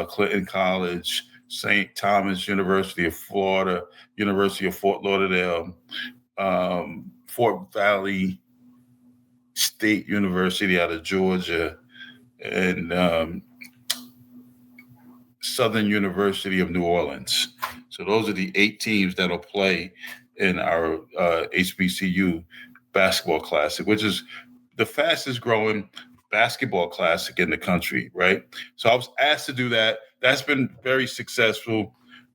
Speaker 6: Clinton College, St. Thomas University of Florida, University of Fort Lauderdale, Fort Valley State University out of Georgia, and Southern University of New Orleans. So those are the 8 teams that'll play in our HBCU Basketball Classic, which is the fastest growing basketball classic in the country, right? So I was asked to do that. That's been very successful.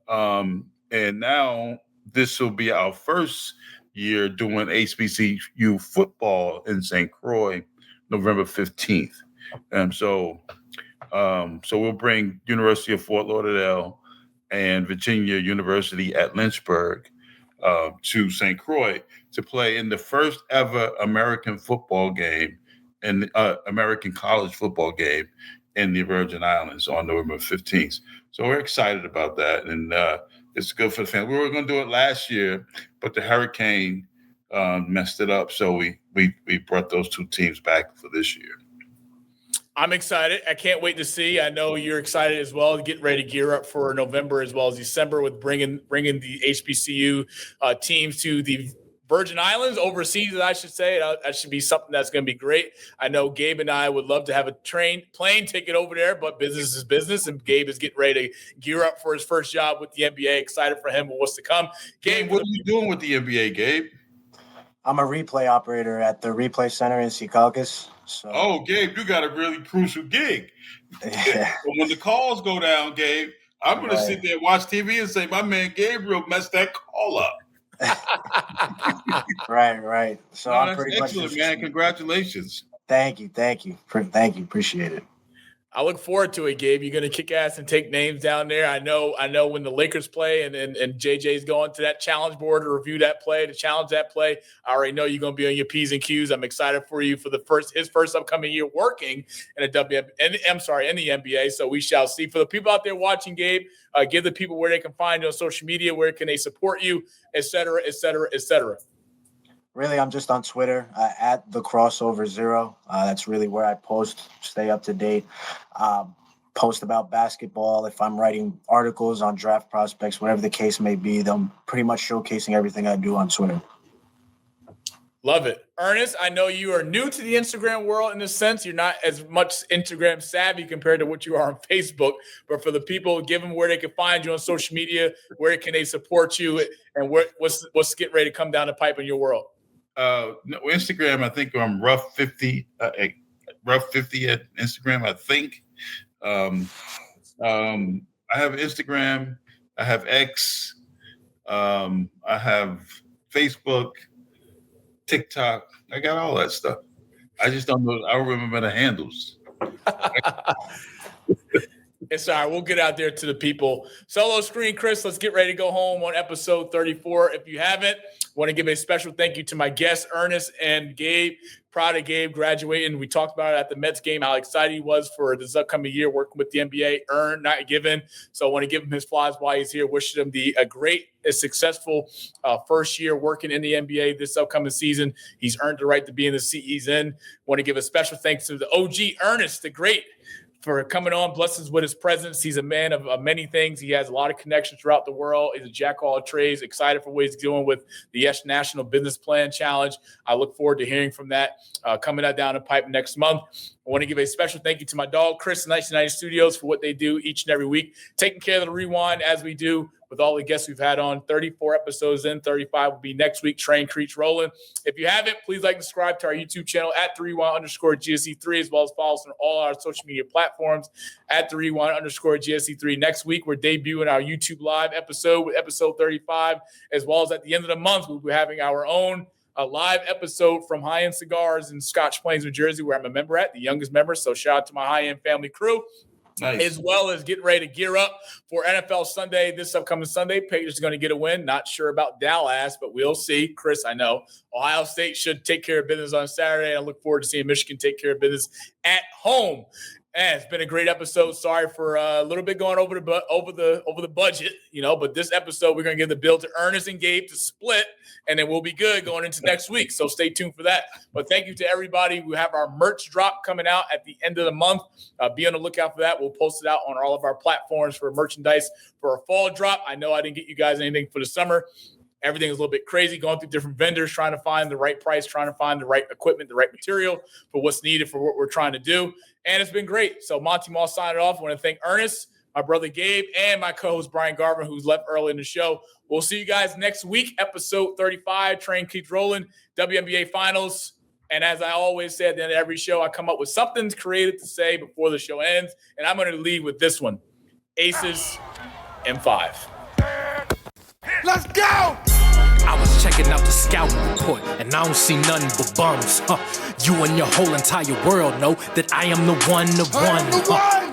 Speaker 6: And now this will be our first year doing HBCU football in St. Croix, November 15th. And so we'll bring University of Fort Lauderdale and Virginia University at Lynchburg to St. Croix to play in the first ever American football game and American college football game in the Virgin Islands on November 15th. So we're excited about that. And it's good for the fans. We were going to do it last year, but the hurricane messed it up. So we brought those 2 teams back for this year.
Speaker 3: I'm excited. I can't wait to see. I know you're excited as well. Getting ready to gear up for November as well as December with bringing the HBCU teams to the Virgin Islands, overseas, I should say. That should be something that's going to be great. I know Gabe and I would love to have a plane ticket over there, but business is business, and Gabe is getting ready to gear up for his first job with the NBA. Excited for him and what's to come.
Speaker 6: Gabe, what are you doing with the NBA, Gabe?
Speaker 5: I'm a replay operator at the replay center in Secaucus. So.
Speaker 6: Oh, Gabe, you got a really crucial gig.
Speaker 5: Yeah.
Speaker 6: When the calls go down, Gabe, I'm going to sit there and watch TV and say, my man Gabriel messed that call up.
Speaker 5: Right. So I'm
Speaker 6: that's
Speaker 5: pretty
Speaker 6: excellent,
Speaker 5: much
Speaker 6: man. Congratulations.
Speaker 5: Thank you. Appreciate it.
Speaker 3: I look forward to it, Gabe. You're going to kick ass and take names down there. I know when the Lakers play and JJ's going to that challenge board to review that play, to challenge that play. I already know you're going to be on your P's and Q's. I'm excited for you for his first upcoming year working in the NBA. So we shall see. For the people out there watching, Gabe, give the people where they can find you on social media, where can they support you, et cetera, et cetera, et cetera.
Speaker 5: Really, I'm just on Twitter at the crossover 0. That's really where I post, stay up to date, post about basketball. If I'm writing articles on draft prospects, whatever the case may be, I'm pretty much showcasing everything I do on Twitter.
Speaker 3: Love it. Ernest, I know you are new to the Instagram world in a sense. You're not as much Instagram savvy compared to what you are on Facebook. But for the people, give them where they can find you on social media, where can they support you, and what's getting ready to come down the pipe in your world.
Speaker 6: Instagram, I think I'm rough 50 at Instagram, I think. I have Instagram, I have X, I have Facebook, TikTok. I got all that stuff. I just don't know. I don't remember the handles.
Speaker 3: It's all right. We'll get out there to the people. Solo screen, Chris. Let's get ready to go home on episode 34. If you haven't, want to give a special thank you to my guests, Ernest and Gabe. Proud of Gabe graduating. We talked about it at the Mets game, how excited he was for this upcoming year working with the NBA. Earned, not given. So I want to give him his flowers while he's here. Wishing him a successful first year working in the NBA this upcoming season. He's earned the right to be in the seat he's in. Want to give a special thanks to the OG Ernest, the great, for coming on, blesses with his presence. He's a man of many things. He has a lot of connections throughout the world. He's a jack of all trades. Excited for what he's doing with the Yes National Business Plan Challenge. I look forward to hearing from that coming out down the pipe next month. I want to give a special thank you to my dog, Chris, in 1990 Studios, for what they do each and every week, taking care of the rewind as we do with all the guests we've had on. 34 episodes in, 35 will be next week. Train Creech rolling. If you haven't, please like and subscribe to our YouTube channel at 3-1_GSC3, as well as follow us on all our social media platforms at 3-1_GSC3. Next week, we're debuting our YouTube live episode with episode 35, as well as at the end of the month, we'll be having our own live episode from High End Cigars in Scotch Plains, New Jersey, where I'm a member at, the youngest member. So shout out to my High End family crew. Nice. As well as getting ready to gear up for NFL Sunday this upcoming Sunday. Patriots is going to get a win. Not sure about Dallas, but we'll see. Chris, I know Ohio State should take care of business on Saturday. I look forward to seeing Michigan take care of business at home. And it's been a great episode. Sorry for a little bit going over the budget, but this episode we're going to give the bill to Ernest and Gabe to split, and then we'll be good going into next week. So stay tuned for that. But thank you to everybody. We have our merch drop coming out at the end of the month. Be on the lookout for that. We'll post it out on all of our platforms for merchandise for a fall drop. I know I didn't get you guys anything for the summer. Everything is a little bit crazy, going through different vendors, trying to find the right price, trying to find the right equipment, the right material for what's needed for what we're trying to do. And it's been great. So Monty Moss signing off. I want to thank Ernest, my brother Gabe, and my co-host Bryant Garvin, who's left early in the show. We'll see you guys next week, episode 35. Train keeps rolling, WNBA Finals. And as I always say at the end of every show, I come up with something creative to say before the show ends. And I'm going to leave with this one. Aces M5.
Speaker 1: Let's go!
Speaker 2: I was checking out the scouting report, and I don't see nothing but bums. You and your whole entire world know that I am the one.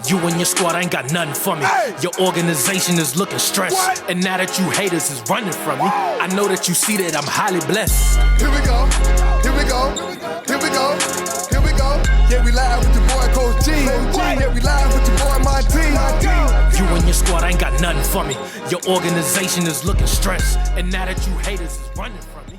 Speaker 2: You and your squad ain't got nothing for me. Hey. Your organization is looking stressed. What? And now that you haters is running from me, I know that you see that I'm highly blessed.
Speaker 1: Here we go. Here we go. Here we go. Here we go. Yeah, we live with your boy Coach G. Yeah, we live with your boy Monty.
Speaker 2: You and your squad ain't got nothing for me. Your organization is looking stressed. And now that you haters is running from me,